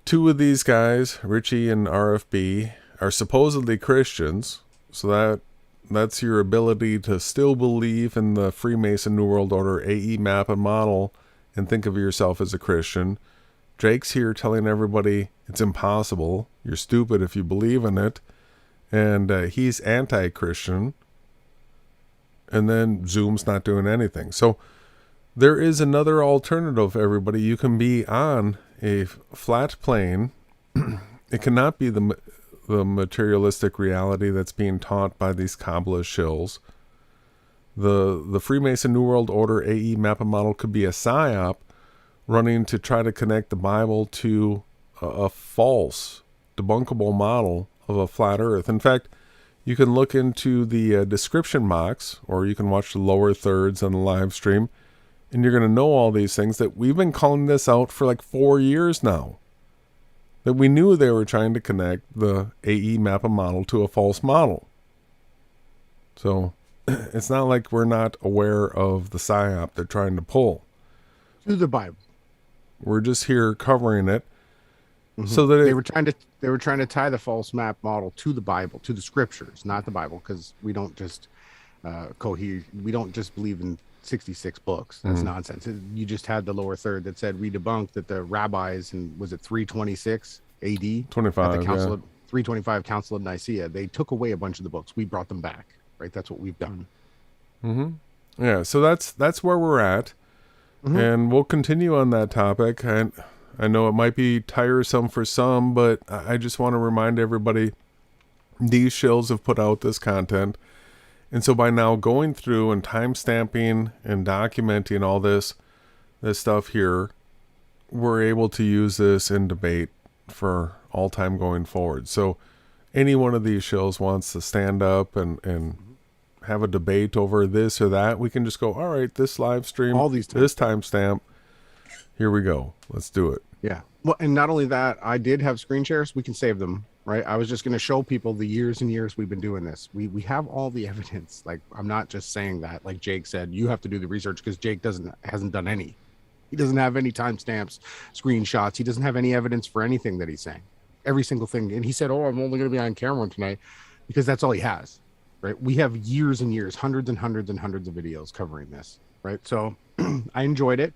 2 of these guys, Richie and RFB, are supposedly Christians. So that that's your ability to still believe in the Freemason New World Order AE map and model and think of yourself as a Christian. Jake's here telling everybody it's impossible. You're stupid if you believe in it. And he's anti-Christian. And then Zoom's not doing anything. So there is another alternative, everybody. You can be on a flat plane. It cannot be the materialistic reality that's being taught by these Kabbalist shills. The Freemason New World Order AE map and model could be a psyop running to try to connect the Bible to a false, debunkable model of a flat earth. In fact, you can look into the description box, or you can watch the lower thirds on the live stream, and you're going to know all these things that we've been calling this out for like 4 years now. That we knew they were trying to connect the AE map and model to a false model. So it's not like we're not aware of the psyop they're trying to pull. To the Bible. We're just here covering it. Mm-hmm. So that they were trying to tie the false map model to the Bible, to the Scriptures, not the Bible, because we don't just we don't just believe in 66 books. That's nonsense. You just had the lower third that said we debunked that the rabbis, and was it 326 AD 25 at the council, yeah. 325 Council of Nicaea, they took away a bunch of the books. We brought them back, right? That's what we've done. Yeah, so that's where we're at. And we'll continue on that topic. And I know it might be tiresome for some, but I just want to remind everybody, these shills have put out this content. And so by now going through and time stamping and documenting all this stuff here, we're able to use this in debate for all time going forward. So any one of these shills wants to stand up and have a debate over this or that, we can just go, all right, this live stream, all these this timestamp, here we go. Let's do it. Yeah. Well, and not only that, I did have screen shares. We can save them, right? I was just going to show people the years and years we've been doing this. We have all the evidence. Like, I'm not just saying that. Like Jake said, you have to do the research, because Jake hasn't done any. He doesn't have any timestamps, screenshots. He doesn't have any evidence for anything that he's saying. Every single thing. And he said, "Oh, I'm only going to be on camera tonight," because that's all he has, right? We have years and years, hundreds and hundreds and hundreds of videos covering this, right? So I enjoyed it.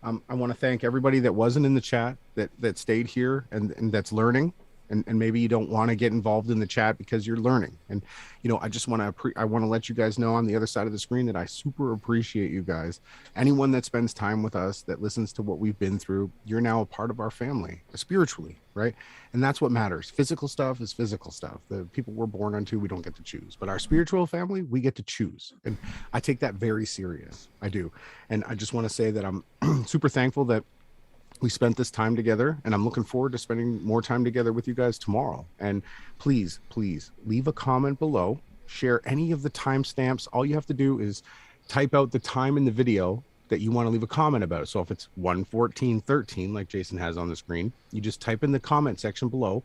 I want to thank everybody that wasn't in the chat, that stayed here and that's learning. And maybe you don't want to get involved in the chat because you're learning. And, I just want to let you guys know on the other side of the screen that I super appreciate you guys. Anyone that spends time with us, that listens to what we've been through, you're now a part of our family, spiritually, right? And that's what matters. Physical stuff is physical stuff. The people we're born into, we don't get to choose. But our spiritual family, we get to choose. And I take that very serious. I do. And I just want to say that I'm super thankful that we spent this time together, and I'm looking forward to spending more time together with you guys tomorrow. And please leave a comment below, share any of the timestamps. All you have to do is type out the time in the video that you want to leave a comment about. So if it's 1:14:13, like Jason has on the screen, you just type in the comment section below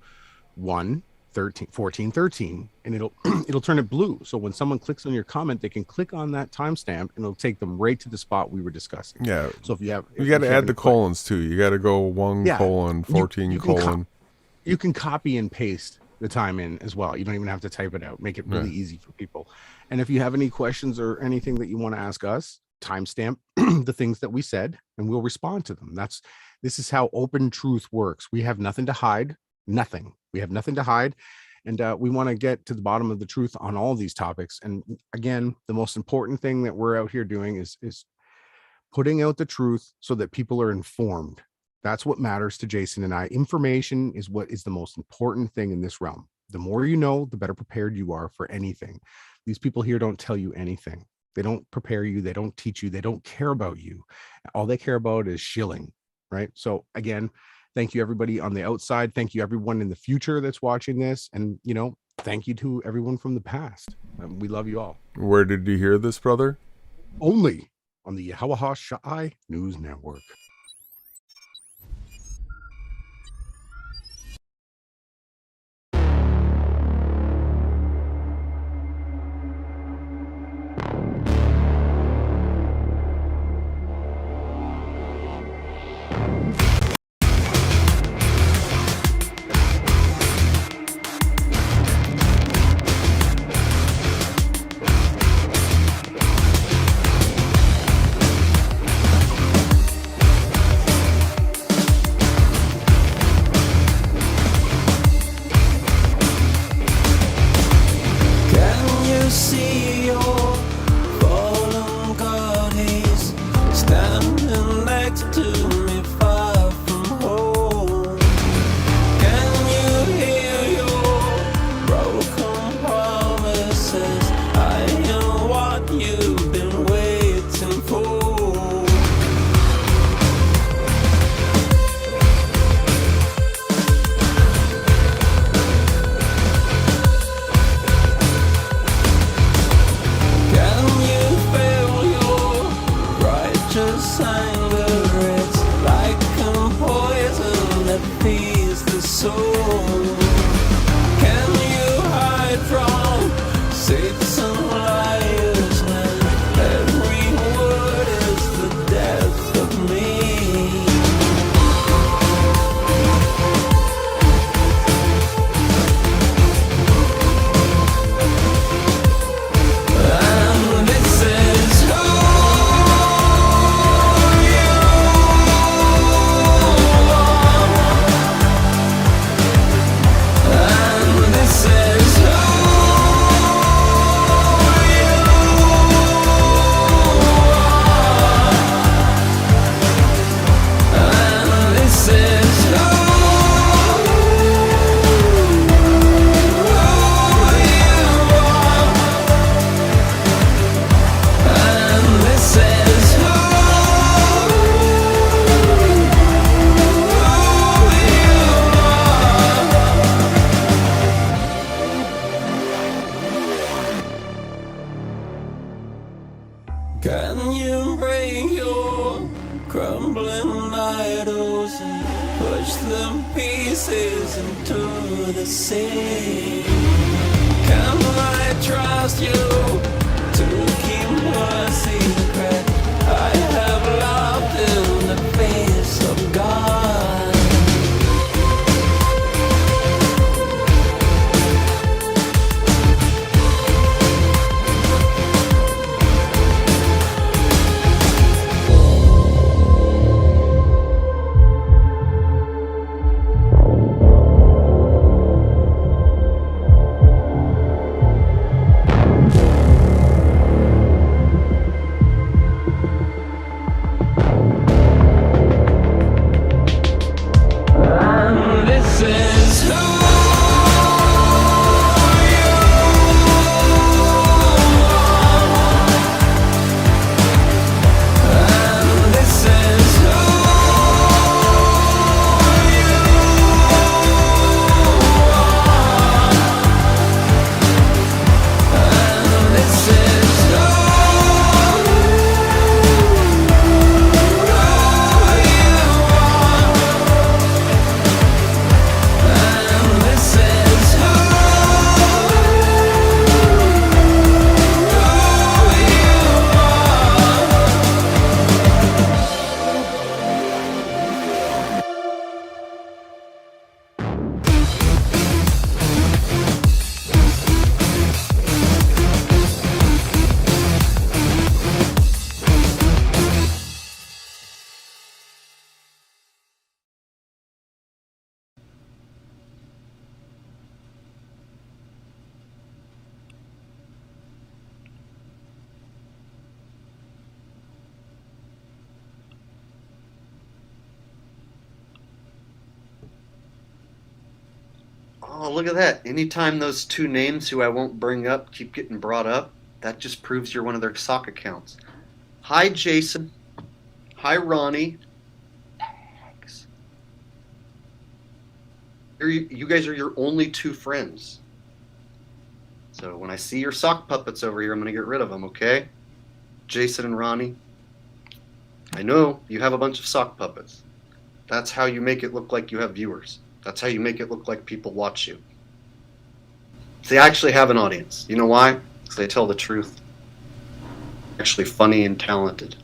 1:14:13, and it'll turn it blue. So when someone clicks on your comment, they can click on that timestamp, and it'll take them right to the spot we were discussing. Yeah. So if you got to add the colons too. You got to go 1:14:. You can copy and paste the time in as well. You don't even have to type it out. Make it really easy for people. And if you have any questions or anything that you want to ask us, timestamp the things that we said, and we'll respond to them. This is how open truth works. We have nothing to hide. Nothing. We have nothing to hide. And we want to get to the bottom of the truth on all these topics. And again, the most important thing that we're out here doing is putting out the truth so that people are informed. That's what matters to Jason and I. Information is what is the most important thing in this realm. The more you know, the better prepared you are for anything. These people here don't tell you anything. They don't prepare you. They don't teach you. They don't care about you. All they care about is shilling, right? So again, thank you, everybody on the outside. Thank you, everyone in the future that's watching this. And, thank you to everyone from the past. We love you all. Where did you hear this, brother? Only on the Yahawahashai News Network. Can you break your crumbling idols and push the pieces into the sea? Can I trust you to keep my secret? I have loved in the face of God. Oh, look at that. Anytime those two names who I won't bring up keep getting brought up, that just proves you're one of their sock accounts. Hi, Jason. Hi, Ronnie. Thanks. You guys are your only two friends. So when I see your sock puppets over here, I'm going to get rid of them, okay? Jason and Ronnie. I know you have a bunch of sock puppets. That's how you make it look like you have viewers. That's how you make it look like people watch you. See, I actually have an audience. You know why? Because they tell the truth. Actually funny and talented.